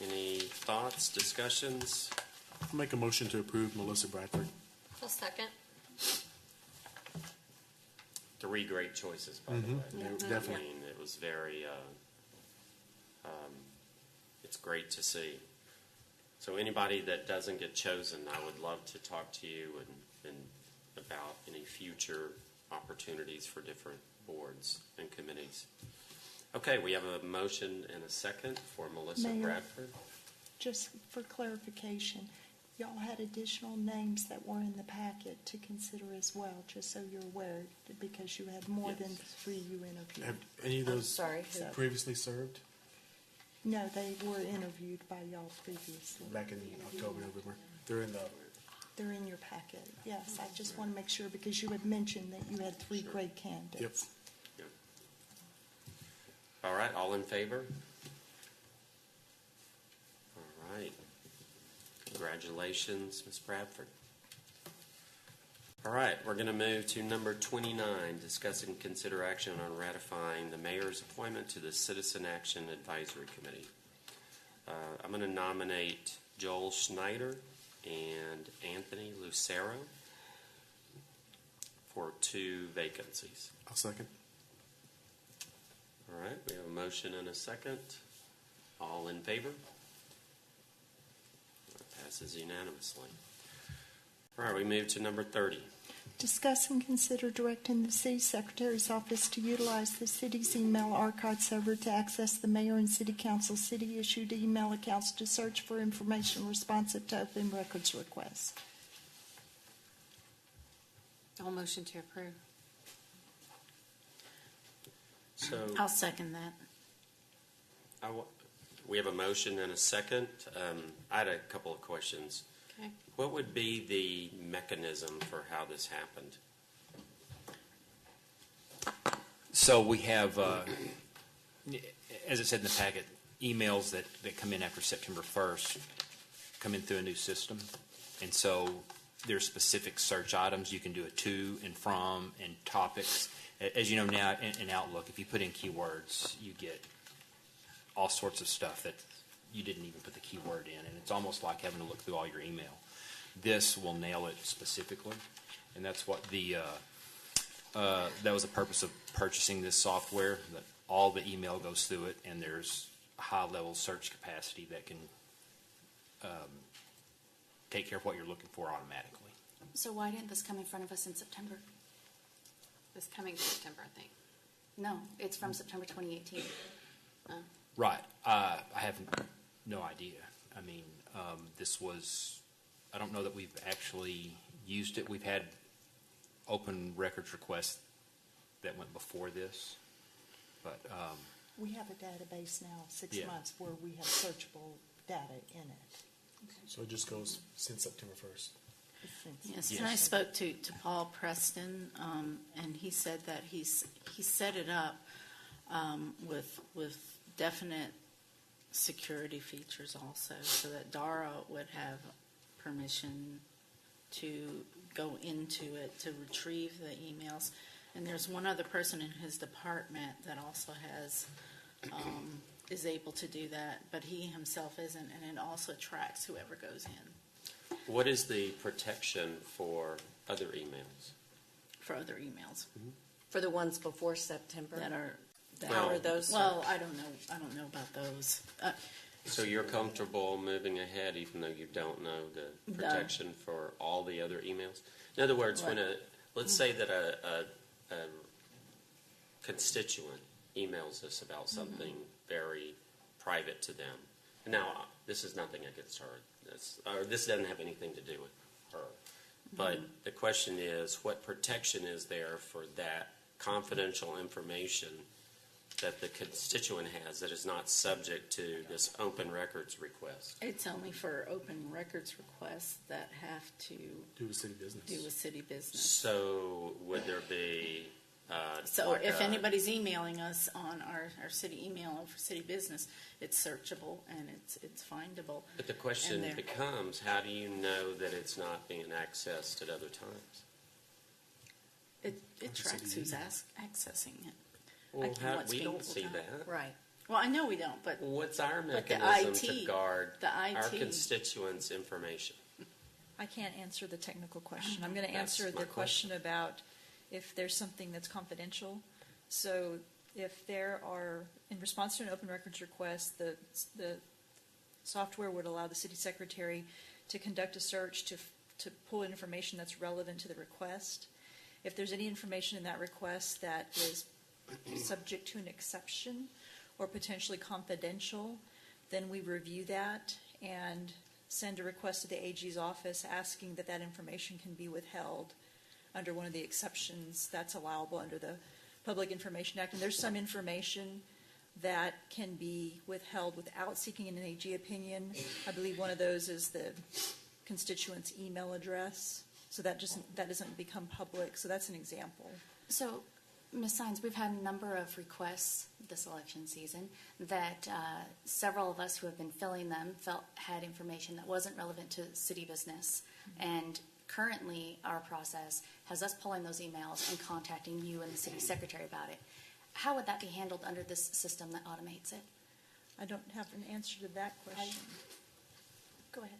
Any thoughts, discussions? I'll make a motion to approve Melissa Bradford. I'll second. 3 great choices, by the way. Definitely. I mean, it was very, it's great to see. So anybody that doesn't get chosen, I would love to talk to you and about any future opportunities for different boards and committees. Okay, we have a motion and a second for Melissa Mayor. Bradford. Just for clarification, y'all had additional names that were in the packet to consider as well, just so you're aware, because you had more than 3 you interviewed. Have any of those sorry, who? previously served No, they were interviewed by y'all previously. back in October, November? They're in your packet, yes. I just want to make sure, because you had mentioned that you had 3 great candidates. Yep. All right, all in favor? All right. Congratulations, Ms. Bradford. All right, we're going to move to number 29, discuss and consider action on ratifying the mayor's appointment to the Citizen Action Advisory Committee. I'm going to nominate Joel Schneider and Anthony Lucero for 2 vacancies. I'll second. All right, we have a motion and a second. All in favor? That passes unanimously. All right, we move to number 30. Discuss and consider directing the city secretary's office to utilize the city's email archive server to access the mayor and city council city-issued email accounts to search for information responsive to open records requests. All motion to approve. So I'll second that. we have a motion and a second. I had a couple of questions. Okay. What would be the mechanism for how this happened? So we have, as it said in the packet, emails that come in after September 1st come in through a new system. And so there's specific search items. You can do a to and from and topics. As you know now in Outlook, if you put in keywords, you get all sorts of stuff that you didn't even put the keyword in. And it's almost like having to look through all your email. This will nail it specifically. And that's what that was the purpose of purchasing this software, that all the email goes through it, and there's a high-level search capacity that can take care of what you're looking for automatically. So why didn't this come in front of us in September? This coming September, I think. No, it's from September 2018. Right. I have no idea. I mean, this was, I don't know that we've actually used it. We've had open records requests that went before this, but We have a database now, 6 Yeah. months, where we have searchable data in it. So it just goes since September 1st. Yes, and I spoke to Paul Preston, and he said that he set it up with definite security features also, so that Dara would have permission to go into it to retrieve the emails. And there's one other person in his department that also is able to do that, but he himself isn't, and it also tracks whoever goes in. What is the protection for other emails? For other emails For the ones before September? that are. How are those? Well, I don't know. I don't know about those. So you're comfortable moving ahead even though you don't know the protection for all the other emails? In other words, when let's say that a constituent emails us about something very private to them. Now, this is nothing against her, or this doesn't have anything to do with her. But the question is, what protection is there for that confidential information that the constituent has that is not subject to this open records request? It's only for open records requests that have to Do with city business. do with city business. So would there be So like if a- anybody's emailing us on our city email for city business, it's searchable and it's findable. But the question And there- becomes, how do you know that it's not being accessed at other times? It tracks who's accessing it. Well, Like how, what's we being don't see pulled out. that. Right. Well, I know we don't, but What's our but the mechanism to IT guard the our IT constituents' information? I can't answer the technical question. I'm going to That's answer my the question about if there's something that's confidential. So if there are, in response to an open records request, the software would allow the city secretary to conduct a search to pull information that's relevant to the request. If there's any information in that request that is subject to an exception or potentially confidential, then we review that and send a request to the AG's office asking that that information can be withheld under one of the exceptions that's allowable under the Public Information Act. And there's some information that can be withheld without seeking an AG opinion. I believe one of those is the constituent's email address. So that doesn't become public. So that's an example. So, Ms. Sines, we've had a number of requests this election season that several of us who have been filling them had information that wasn't relevant to city business. And currently, our process has us pulling those emails and contacting you and the city secretary about it. How would that be handled under this system that automates it? I don't have an answer to that question. Go ahead.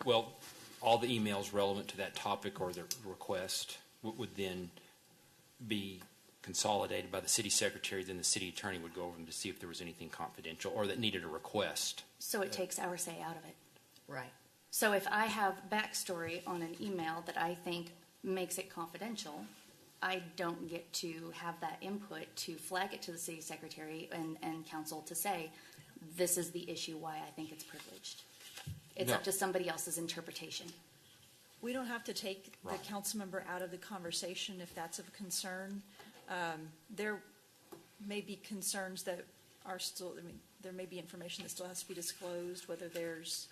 Well, all the emails relevant to that topic or the request would then be consolidated by the city secretary, then the city attorney would go over them to see if there was anything confidential or that needed a request. So it takes our say out of it. Right. So if I have backstory on an email that I think makes it confidential, I don't get to have that input to flag it to the city secretary and council to say, this is the issue why I think it's privileged. It's up to somebody else's interpretation. We don't have to take Right. the council member out of the conversation if that's of concern. There may be concerns that are still, there may be information that still has to be disclosed, whether there's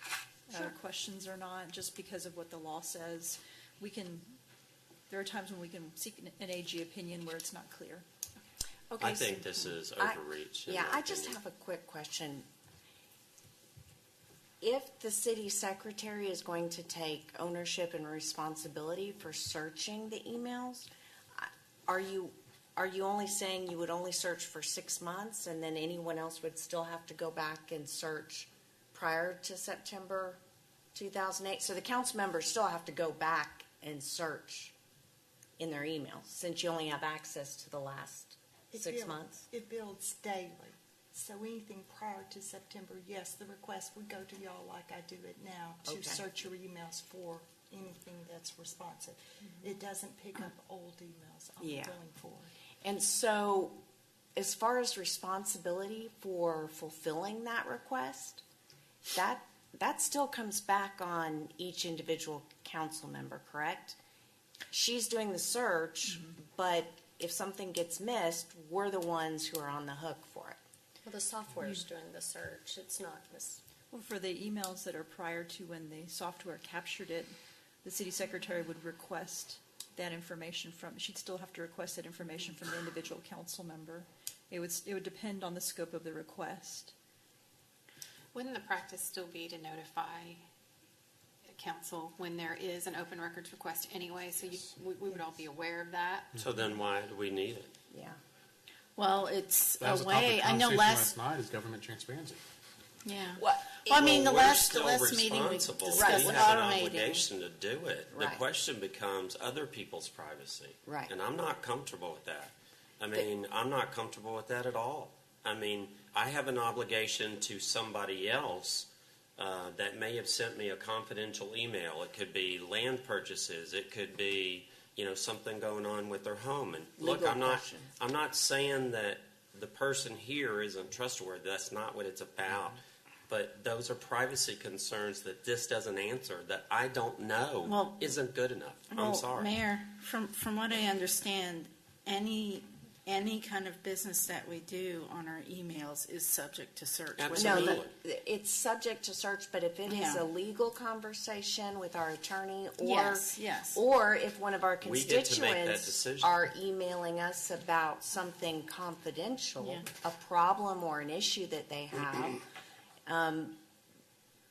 questions or not, just because of what the law says. There are times when we can seek an AG opinion where it's not clear. Okay. I think this is overreach. Yeah, I just have a quick question. If the city secretary is going to take ownership and responsibility for searching the emails, are you only saying you would only search for 6 months and then anyone else would still have to go back and search prior to September 2008? So the council members still have to go back and search in their emails since you only have access to the last 6 months? It builds daily. So anything prior to September, yes, the request would go to y'all like I do it now to Okay. search your emails for anything that's responsive. It doesn't pick up old emails Yeah. going forward. And so, as far as responsibility for fulfilling that request, that still comes back on each individual council member, correct? She's doing the search, but if something gets missed, we're the ones who are on the hook for it. Well, the software's doing the search. It's not this. Well, for the emails that are prior to when the software captured it, the city secretary would request that information she'd still have to request that information from the individual council member. It would depend on the scope of the request. Wouldn't the practice still be to notify council when there is an open records request anyway, so we would all be aware of that? So then why do we need it? Yeah. Well, it's That was a a topic way, of I know conversation last, night is government transparency. yeah. Well, Well, I mean, the We're last still meeting we responsible. discussed We have an automating. obligation to do it. The Right. question becomes other people's privacy. Right. And I'm not comfortable with that. I mean, I'm not comfortable with that at all. I mean, I have an obligation to somebody else that may have sent me a confidential email. It could be land purchases. It could be, something going on with their home. And look, Legal I'm not questions. saying that the person here isn't trustworthy. That's not what it's about. But those are privacy concerns that this doesn't answer, that I don't know Well- isn't good enough. I'm Well, sorry. Mayor, from what I understand, any kind of business that we do on our emails is subject to search. Absolutely. No, it's subject to search, but if it is Yeah. a legal conversation with our attorney, or Yes. or if one of our We get to make that constituents decision. are emailing us about something confidential, Yeah. a problem or an issue that they have,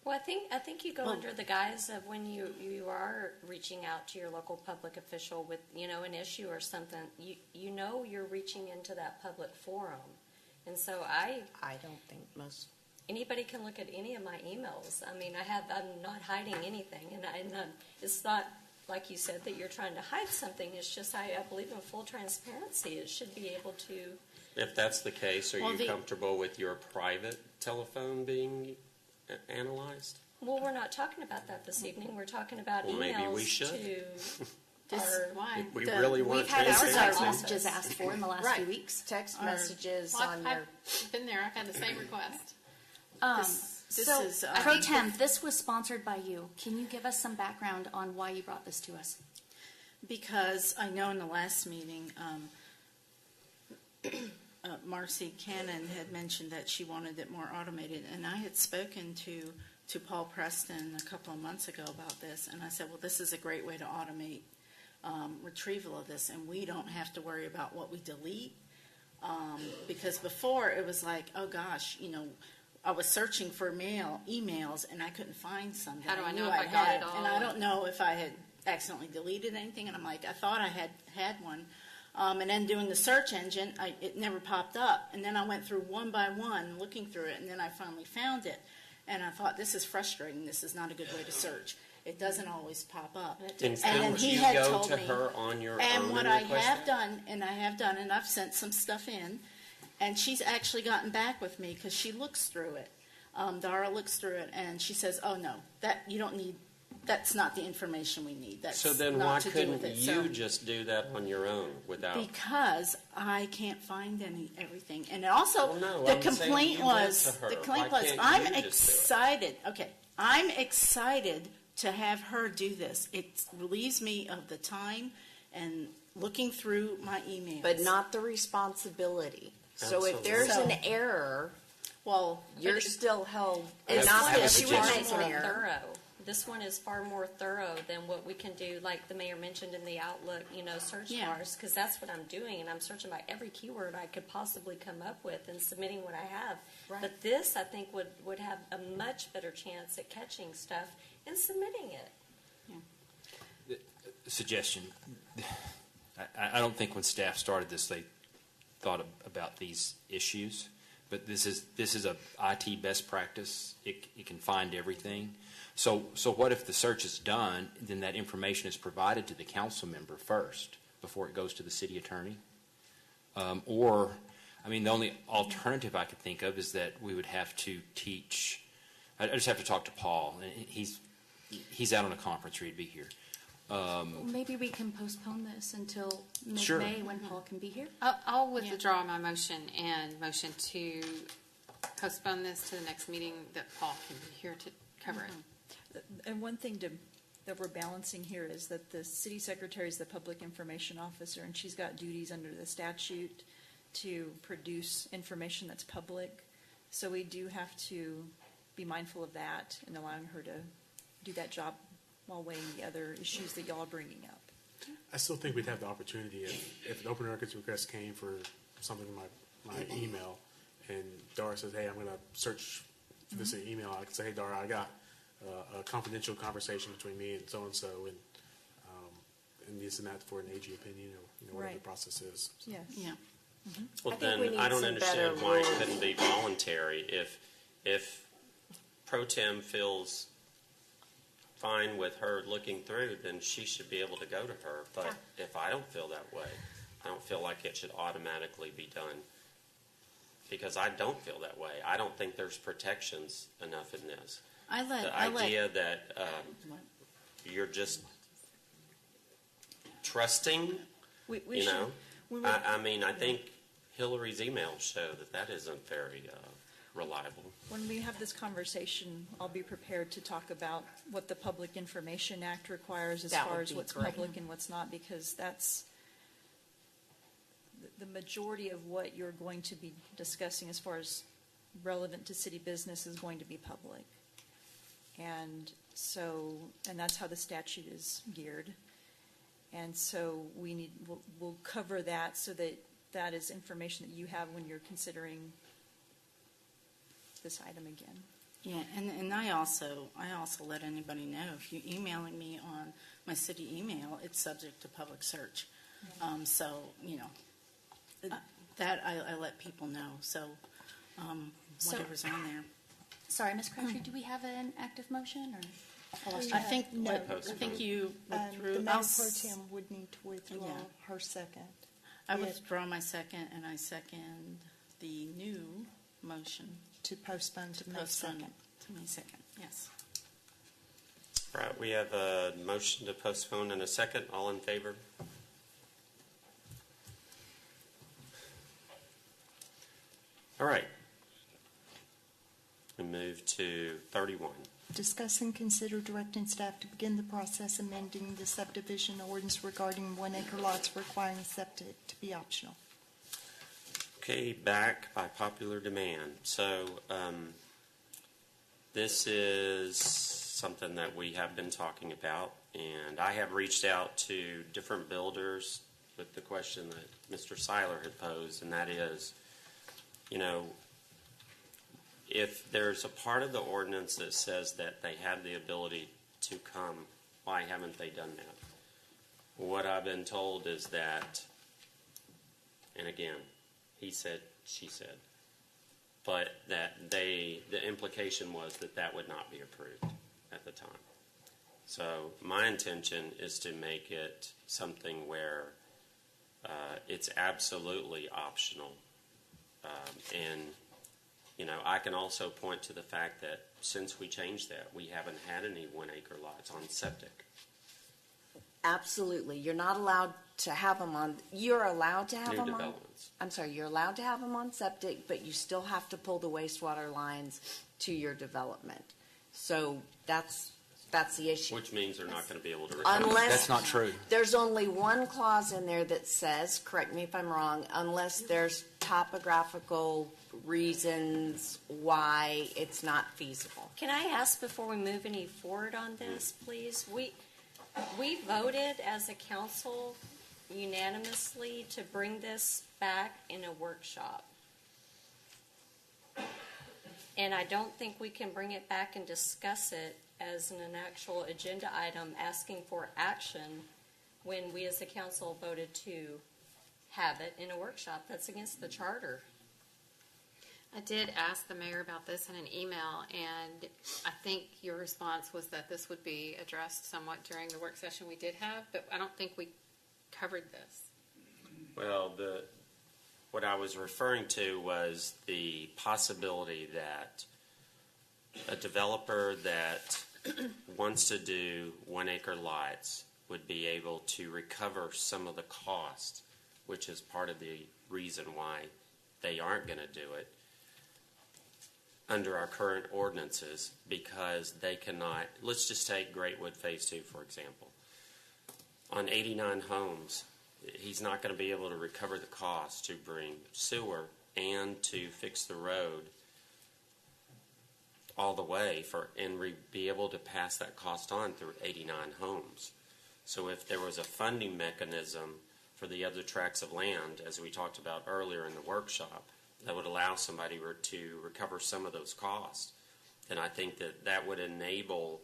Well, I think you go Well- under the guise of when you are reaching out to your local public official with, an issue or something, you're reaching into that public forum. And so I don't think most. anybody can look at any of my emails. I mean, I'm not hiding anything, and it's not like you said that you're trying to hide something. It's just I believe in full transparency. It should be able to. If that's the case, are Well, you comfortable with your private telephone being analyzed? Well, we're not talking about that this evening. We're talking about Well, emails maybe we should. to our. Why? We really want we've had transparency. our Text office. messages asked for in the last Right. few weeks. Text Or- messages Well, on their. I've been there. I've had the same request. This So, is, Pro Tem, this was sponsored by you. Can you give us some background on why you brought this to us? because I know in the last meeting, Marcy Cannon had mentioned that she wanted it more automated, and I had spoken to Paul Preston a couple of months ago about this, and I said, well, this is a great way to automate retrieval of this, and we don't have to worry about what we delete, because before it was like, oh gosh, I was searching for emails, and I couldn't find something. How do I know knew if I got had it all? And I don't know if I had accidentally deleted anything, and I'm like, I thought I had one. And then doing the search engine, it never popped up. And then I went through one by one, looking through it, and then I finally found it. And I thought, this is frustrating. This is not a good way to search. It doesn't always pop up. And then could he you had go told to me- her on your And own what and I request have that? done, and I've sent some stuff in, and she's actually gotten back with me because she looks through it. Dara looks through it, and she says, oh, no, you don't need, that's not the information we need. That's So then not why to do couldn't with it. you So- just do that on your own without? Because I can't find everything. And also, Well, no, the I'm saying complaint you went was, to her. the complaint Why was, can't I'm you just do it? excited, okay, I'm excited to have her do this. It relieves me of the time and looking through my emails. But not the responsibility. So if there's an Absolutely. error, well, you're still held. This Not one that is she would far make an more error. thorough. This one is far more thorough than what we can do, like the mayor mentioned in the Outlook, search Yeah. bars, because that's what I'm doing, and I'm searching by every keyword I could possibly come up with and submitting what I have. Right. But this, I think, would have a much better chance at catching stuff and submitting it. Suggestion. I don't think when staff started this, they thought about these issues, but this is a IT best practice. It can find everything. So what if the search is done, then that information is provided to the council member first before it goes to the city attorney? Or I mean, the only alternative I could think of is that we would have to teach. I just have to talk to Paul, and he's out on a conference, or he'd be here. Maybe we can postpone this until Sure. mid-May when Paul can be here. I'll withdraw my motion and motion to postpone this to the next meeting that Paul can be here to cover it. And one thing that we're balancing here is that the city secretary is the public information officer, and she's got duties under the statute to produce information that's public. So we do have to be mindful of that and allowing her to do that job while weighing the other issues that y'all are bringing up. I still think we'd have the opportunity if an open records request came for something in my email, and Dara says, hey, I'm going to search for this email. I can say, hey, Dara, I got a confidential conversation between me and so-and-so, and this and that for an AG opinion, or whatever the process is. So. Yes. Yeah. Well, then I don't understand why it couldn't be voluntary. If Pro Tem feels fine with her looking through, then she should be able to go to her. But if I don't feel that way, I don't feel like it should automatically be done, because I don't feel that way. I don't think there's protections enough in this. The idea that you're just trusting, I mean, I think Hillary's emails show that isn't very reliable. When we have this conversation, I'll be prepared to talk about what the Public Information Act requires as far as what's public and what's not, because that's the majority of what you're going to be discussing as far as relevant to city business is going to be public. And that's how the statute is geared. And so we'll cover that so that is information that you have when you're considering this item again. Yeah, and I also let anybody know, if you're emailing me on my city email, it's subject to public search. So, that I let people know. So, whatever's on there. Sorry, Ms. Crabtree, do we have an active motion, or? I think you withdrew. The Mayor Pro Tem would need to withdraw her second. I withdraw my second, and I second the new motion. To postpone to May 2nd. To May 2nd, yes. All right, we have a motion to postpone and a second. All in favor? All right. We move to 31. Discuss and consider directing staff to begin the process amending the subdivision ordinance regarding 1 acre lots requiring septic to be optional. Okay, back by popular demand. So this is something that we have been talking about, and I have reached out to different builders with the question that Mr. Seiler had posed, and that is, if there's a part of the ordinance that says that they have the ability to come, why haven't they done that? What I've been told is that, and again, he said, she said, but that the implication was that would not be approved at the time. So my intention is to make it something where it's absolutely optional. I can also point to the fact that since we changed that, we haven't had any 1 acre lots on septic. Absolutely. You're not allowed to have them on, you're allowed to have New them on. developments. I'm sorry, you're allowed to have them on septic, but you still have to pull the wastewater lines to your development. So that's the issue. Which means they're not going to be able to recover. Unless That's not true. There's only one clause in there that says, correct me if I'm wrong, unless there's topographical reasons why it's not feasible. Can I ask before we move any forward on this, please? We voted as a council unanimously to bring this back in a workshop. And I don't think we can bring it back and discuss it as an actual agenda item asking for action when we as a council voted to have it in a workshop. That's against the charter. I did ask the mayor about this in an email, and I think your response was that this would be addressed somewhat during the work session we did have, but I don't think we covered this. Well, what I was referring to was the possibility that a developer that wants to do 1 acre lots would be able to recover some of the cost, which is part of the reason why they aren't going to do it under our current ordinances, because they cannot. Let's just take Greatwood Phase 2, for example. On 89 homes, he's not going to be able to recover the cost to bring sewer and to fix the road all the way and be able to pass that cost on through 89 homes. So if there was a funding mechanism for the other tracts of land, as we talked about earlier in the workshop, that would allow somebody to recover some of those costs, then I think that would enable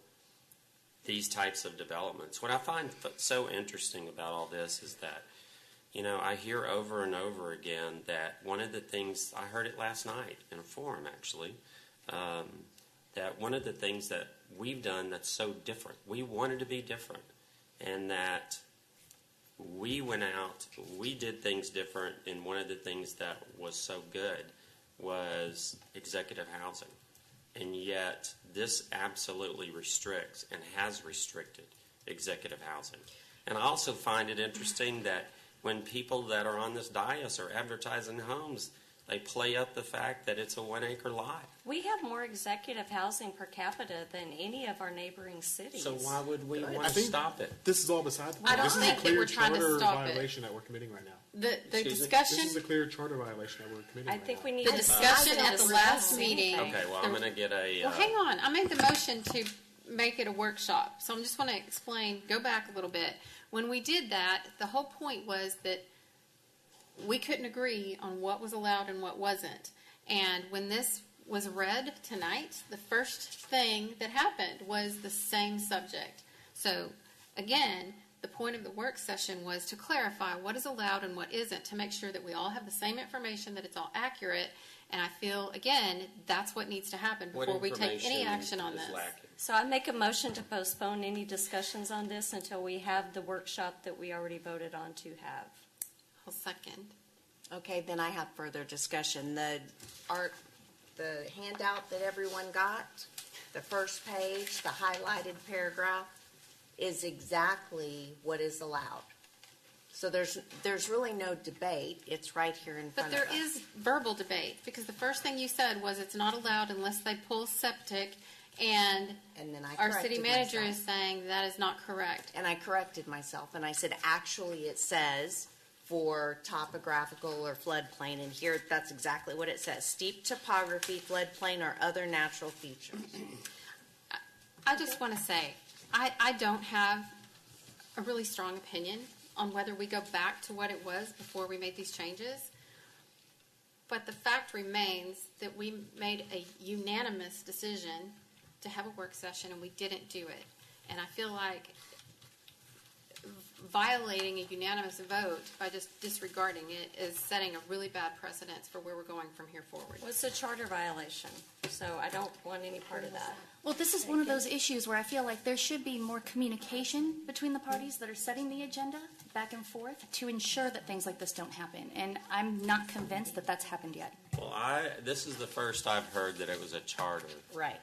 these types of developments. What I find so interesting about all this is that, I hear over and over again that one of the things, I heard it last night in a forum actually, that one of the things that we've done that's so different, we wanted to be different, and that we went out, we did things different, and one of the things that was so good was executive housing. And yet, this absolutely restricts and has restricted executive housing. And I also find it interesting that when people that are on this dais are advertising homes, they play up the fact that it's a 1 acre lot. We have more executive housing per capita than any of our neighboring cities. So why would we want to stop it? This is all beside the I point. don't This is a think that clear we're trying to charter stop it. violation that we're committing right now. The Excuse me? discussion. This is a clear charter violation that we're committing I right think now. we need The to discussion stop at the this. last meeting. Okay, well, I'm going to get a... Well, hang on. I made the motion to make it a workshop. So I'm just want to explain, go back a little bit. When we did that, the whole point was that we couldn't agree on what was allowed and what wasn't. And when this was read tonight, the first thing that happened was the same subject. So, again, the point of the work session was to clarify what is allowed and what isn't, to make sure that we all have the same information, that it's all accurate. And I feel, again, that's what needs to happen before we take any action on this. So I make a motion to postpone any discussions on this until we have the workshop that we already voted on to have. I'll second. Okay, then I have further discussion. The handout that everyone got, the first page, the highlighted paragraph, is exactly what is allowed. So there's really no debate. It's right here in front But of us. there is verbal debate, because the first thing you said was it's not allowed unless they pull septic, and then I our city corrected manager myself. is saying that is not correct. And I corrected myself, and I said, actually, it says for topographical or floodplain, and here that's exactly what it says: steep topography, floodplain, or other natural features. I just want to say, I don't have a really strong opinion on whether we go back to what it was before we made these changes. But the fact remains that we made a unanimous decision to have a work session, and we didn't do it. And I feel like violating a unanimous vote by just disregarding it is setting a really bad precedence for where we're going from here forward. Well, it's a charter violation, so I don't want any part of that. Well, this is one of those issues where I feel like there should be more communication between the parties that are setting the agenda back and forth to ensure that things like this don't happen. And I'm not convinced that that's happened yet. Well, this is the first I've heard that it was a charter Right.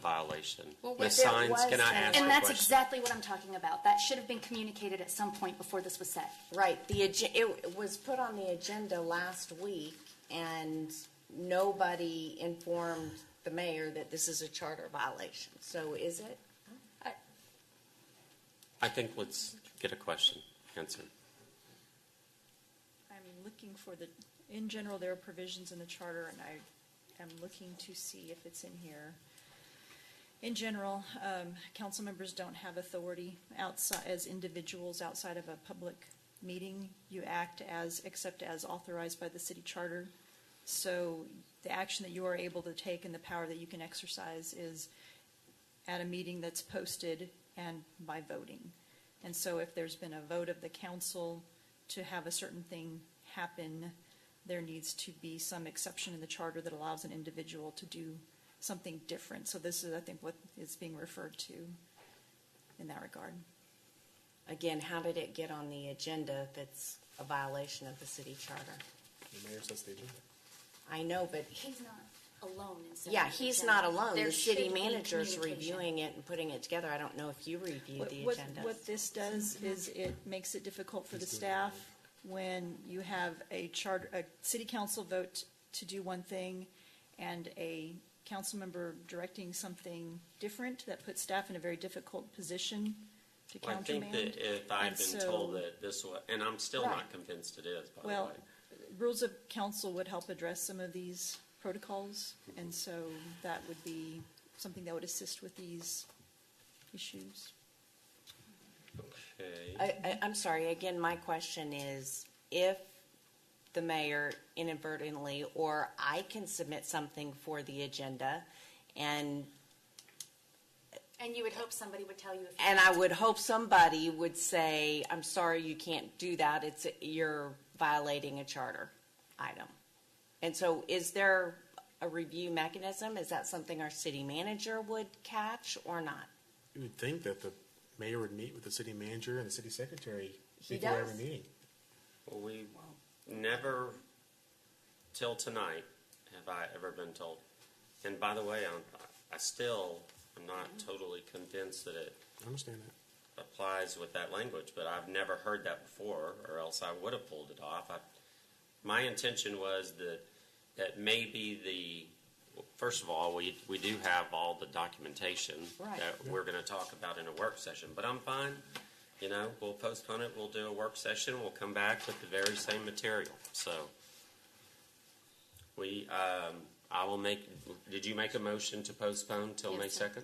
Violation. Well, The signs, can I ask and a that's question? exactly what I'm talking about. That should have been communicated at some point before this was set. Right. It was put on the agenda last week, and nobody informed the mayor that this is a charter violation. So is it? I think let's get a question answered. I'm looking for in general, there are provisions in the charter, and I am looking to see if it's in here. In general, council members don't have authority outside as individuals outside of a public meeting. You act except as authorized by the city charter. So the action that you are able to take and the power that you can exercise is at a meeting that's posted and by voting. And so if there's been a vote of the council to have a certain thing happen, there needs to be some exception in the charter that allows an individual to do something different. So this is, I think, what is being referred to in that regard. Again, how did it get on the agenda if it's a violation of the city charter? The mayor sets the agenda. I know, but He's not alone in setting yeah, the he's agenda. not alone. There The city should be manager's communication. reviewing it and putting it together. I don't know if you reviewed the agenda. What this does is it makes it difficult for the staff when you have a city council vote to do one thing and a council member directing something different. That puts staff in a very difficult position to Well, I countermand. think that if I've And been so- told that this was, and I'm still Right. not convinced it is, by the Well, way. rules of council would help address some of these protocols, and so that would be something that would assist with these issues. Okay. I'm sorry, again, my question is, if the mayor inadvertently, or I can submit something for the agenda, and you would hope somebody would tell you if you I can't. would hope somebody would say, I'm sorry, you can't do that, you're violating a charter item. And so is there a review mechanism? Is that something our city manager would catch or not? You would think that the mayor would meet with the city manager and the city secretary He before does. every meeting. Well, we never, till tonight, have I ever been told. And by the way, I still am not totally convinced that it I understand that. applies with that language, but I've never heard that before, or else I would have pulled it off. My intention was that maybe first of all, we do have all the documentation Right. that we're going to talk about in a work session, but I'm fine. We'll postpone it, we'll do a work session, we'll come back with the very same material. So I will did you make a motion to postpone till May Yes, sir. 2nd?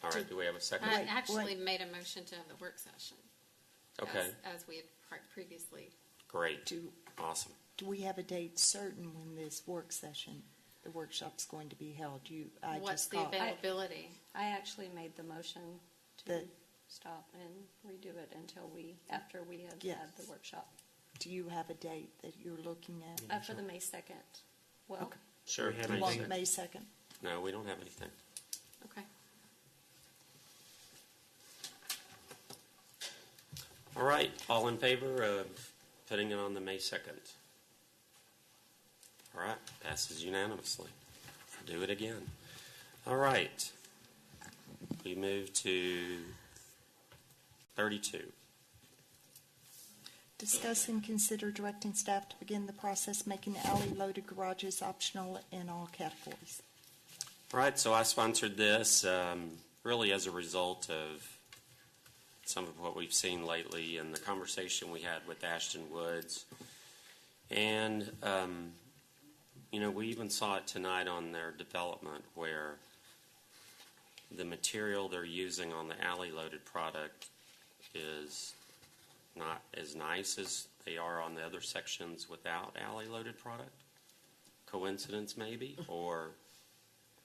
All right, do we have a second? I actually made a motion to have the work session. Okay. As we had previously. Great, awesome. Do we have a date certain when this work session, the workshop's going to be held? What's the availability? I actually made the motion to The- stop and redo it after we had Yes. had the workshop. Do you have a date that you're looking at? For the May 2nd. Well, Okay. Sure. We have You May want 2nd. May 2nd? No, we don't have anything. Okay. All right, all in favor of putting it on the May 2nd? All right, passes unanimously. Do it again. All right. We move to 32. Discuss and consider directing staff to begin the process making alley-loaded garages optional in all categories. All right, so I sponsored this really as a result of some of what we've seen lately and the conversation we had with Ashton Woods. And, we even saw it tonight on their development where the material they're using on the alley-loaded product is not as nice as they are on the other sections without alley-loaded product. Coincidence, maybe? Or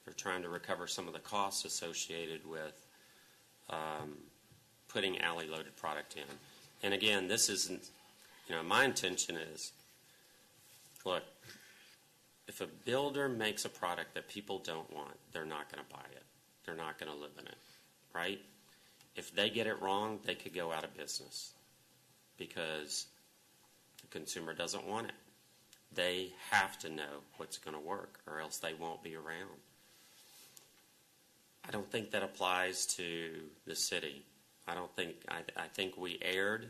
they're trying to recover some of the costs associated with putting alley-loaded product in. And again, this isn't, my intention is, look, if a builder makes a product that people don't want, they're not going to buy it. They're not going to live in it, right? If they get it wrong, they could go out of business because the consumer doesn't want it. They have to know what's going to work or else they won't be around. I don't think that applies to the city. I think we erred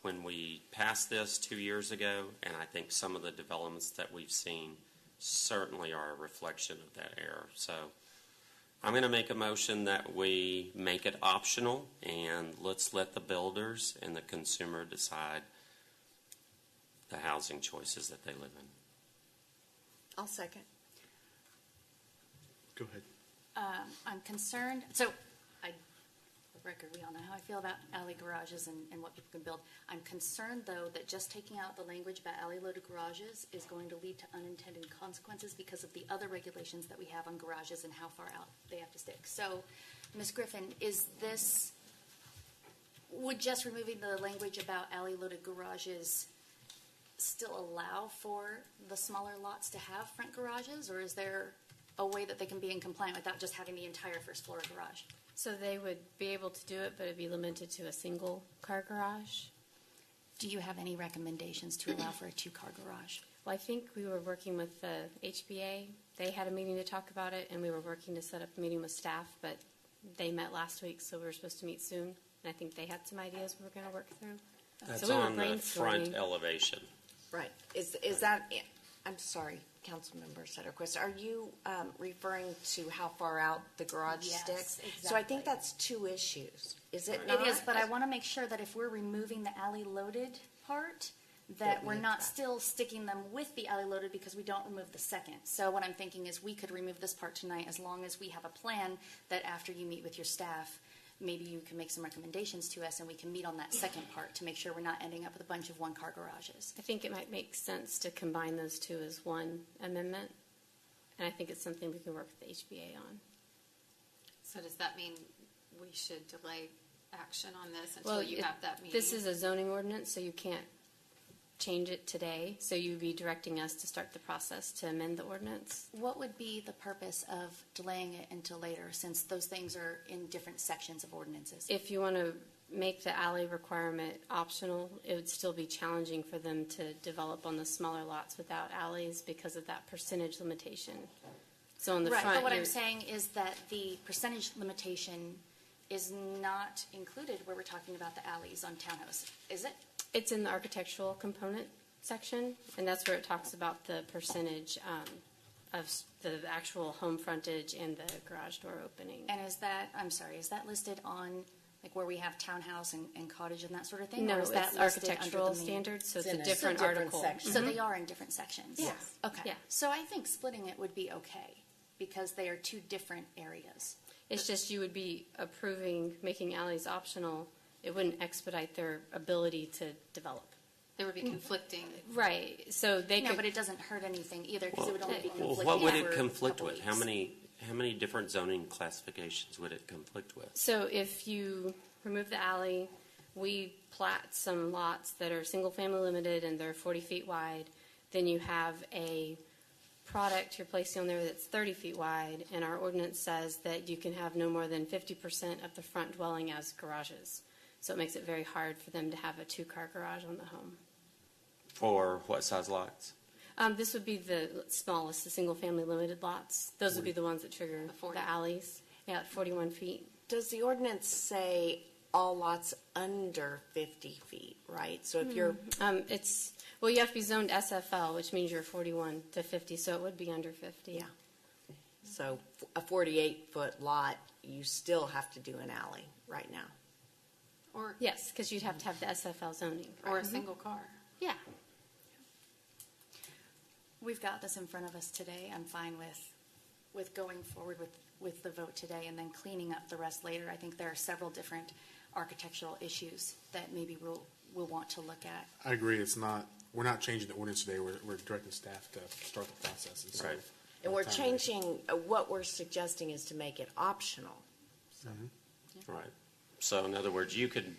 when we passed this 2 years ago, and I think some of the developments that we've seen certainly are a reflection of that error. So I'm going to make a motion that we make it optional, and let's let the builders and the consumer decide the housing choices that they live in. I'll second. Go ahead. I'm concerned, for the record, we all know how I feel about alley garages and what people can build. I'm concerned, though, that just taking out the language about alley-loaded garages is going to lead to unintended consequences because of the other regulations that we have on garages and how far out they have to stick. So, Ms. Griffin, would just removing the language about alley-loaded garages still allow for the smaller lots to have front garages, or is there a way that they can be in compliance without just having the entire first floor garage? So they would be able to do it, but it'd be limited to a single car garage? Do you have any recommendations to allow for a two-car garage? Well, I think we were working with the HBA. They had a meeting to talk about it, and we were working to set up a meeting with staff, but they met last week, so we were supposed to meet soon. And I think they had some ideas we were going to work through. That's so we were on the front brainstorming. elevation. Right. Is that, I'm sorry, Councilmember Sutterquist, are you referring to how far out the garage Yes, sticks? exactly. So I think that's two issues. Is it It not? is, but I want to make sure that if we're removing the alley loaded part, that we're not still sticking them with the alley loaded because we don't remove the second. So what I'm thinking is we could remove this part tonight as long as we have a plan that after you meet with your staff, maybe you can make some recommendations to us and we can meet on that second part to make sure we're not ending up with a bunch of one-car garages. I think it might make sense to combine those two as one amendment, and I think it's something we can work with the HBA on. So does that mean we should delay action on this until you have that meeting? This is a zoning ordinance, so you can't change it today. So you'd be directing us to start the process to amend the ordinance. What would be the purpose of delaying it until later since those things are in different sections of ordinances? If you want to make the alley requirement optional, it would still be challenging for them to develop on the smaller lots without alleys because of that percentage limitation. So on the right, front, but what I'm saying is that the percentage limitation is not included where we're talking about the alleys on townhouse, is it? it's in the architectural component section, and that's where it talks about the percentage of the actual home frontage and the garage door opening. And is that, I'm sorry, is that listed on, like where we have townhouse and cottage and that sort of thing? No, or is that it's listed architectural under the main- standards, so it's a in a different article. section. So they are in different sections? Yes. Okay. Yeah. So I think splitting it would be okay, because they are two different areas. It's just you would be approving making alleys optional. It wouldn't expedite their ability to develop. There would be conflicting. Right, so they No, could. but it doesn't hurt anything either, because it would only be Well, conflicting what would for it a conflict couple with? How weeks. many different zoning classifications would it conflict with? So if you remove the alley, we plat some lots that are single-family limited and they're 40 feet wide, then you have a product you're placing on there that's 30 feet wide, and our ordinance says that you can have no more than 50% of the front dwelling as garages. So it makes it very hard for them to have a two-car garage on the home. For what size lots? This would be the smallest, the single-family limited lots. Those would be the ones that trigger the alleys. Yeah, at 41 feet. Does the ordinance say all lots under 50 feet, right? So if you're, Well, you have to be zoned SFL, which means you're 41 to 50, so it would be under 50. Yeah. So a 48-foot lot, you still have to do an alley right now. Or Yes, because you'd have to have the SFL zoning. or a single car. Yeah. We've got this in front of us today. I'm fine with going forward with the vote today and then cleaning up the rest later. I think there are several different architectural issues that maybe we'll want to look at. I agree. It's not. We're not changing the ordinance today. We're directing staff to start the process. And so Right. And we're time changing, what we're suggesting is to make it optional. Right. So in other words, you could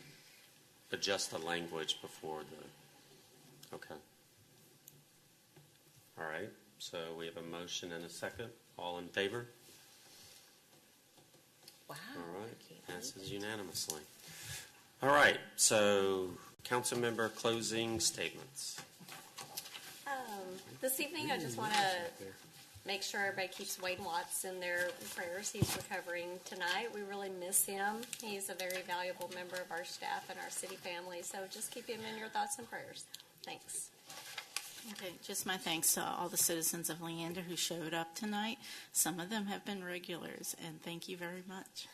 adjust the language before the, okay. All right, so we have a motion and a second. All in favor? Wow. All right, passes unanimously. All right, so council member closing statements. This evening, I just want to make sure everybody keeps Wade Watts in their prayers. He's recovering tonight. We really miss him. He's a very valuable member of our staff and our city family, so just keep him in your thoughts and prayers. Thanks. Okay, just my thanks to all the citizens of Leander who showed up tonight. Some of them have been regulars, and thank you very much.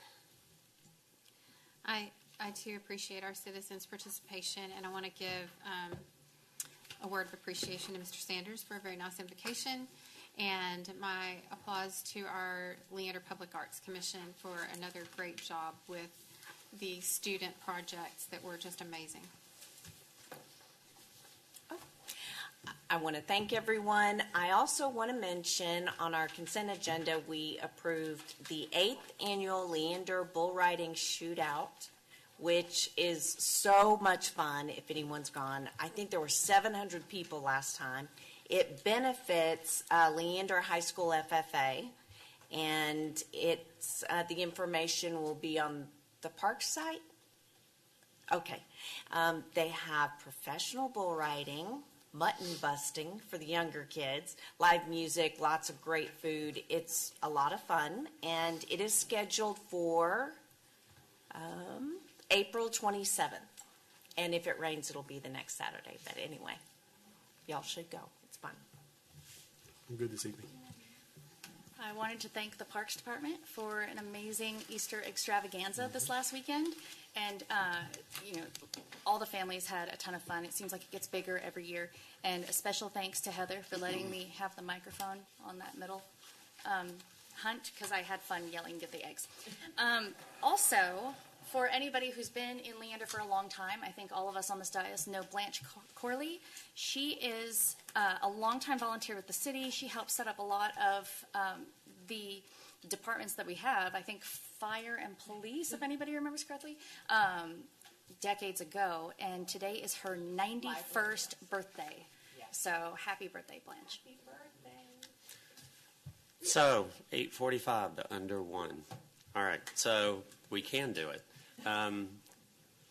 I too appreciate our citizens' participation, and I want to give a word of appreciation to Mr. Sanders for a very nice invocation, and my applause to our Leander Public Arts Commission for another great job with the student projects that were just amazing. I want to thank everyone. I also want to mention on our consent agenda, we approved the 8th annual Leander Bull Riding Shootout, which is so much fun if anyone's gone. I think there were 700 people last time. It benefits Leander High School FFA, and it's the information will be on the park site. Okay. They have professional bull riding, mutton busting for the younger kids, live music, lots of great food. It's a lot of fun, and it is scheduled for April 27th. And if it rains, it'll be the next Saturday. But anyway, y'all should go. It's fun. I'm good this evening. I wanted to thank the Parks Department for an amazing Easter extravaganza this last weekend. And, all the families had a ton of fun. It seems like it gets bigger every year. And a special thanks to Heather for letting me have the microphone on that middle hunt, because I had fun yelling, "Get the eggs." Also, for anybody who's been in Leander for a long time, I think all of us on this dais know Blanche Corley. She is a longtime volunteer with the city. She helped set up a lot of the departments that we have. I think fire and police, if anybody remembers correctly, decades ago. And today is her 91st birthday. So happy birthday, Blanche. Happy birthday. So, 8:45 to under 1. All right, so we can do it.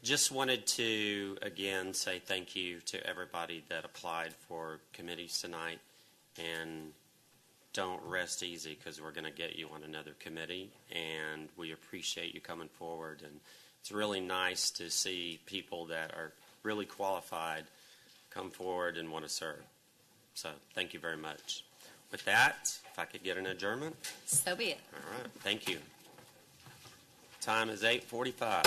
Just wanted to, again, say thank you to everybody that applied for committees tonight. And don't rest easy, because we're going to get you on another committee. And we appreciate you coming forward. And it's really nice to see people that are really qualified come forward and want to serve. So thank you very much. With that, if I could get an adjournment. So be it. All right. Thank you. Time is 8:45.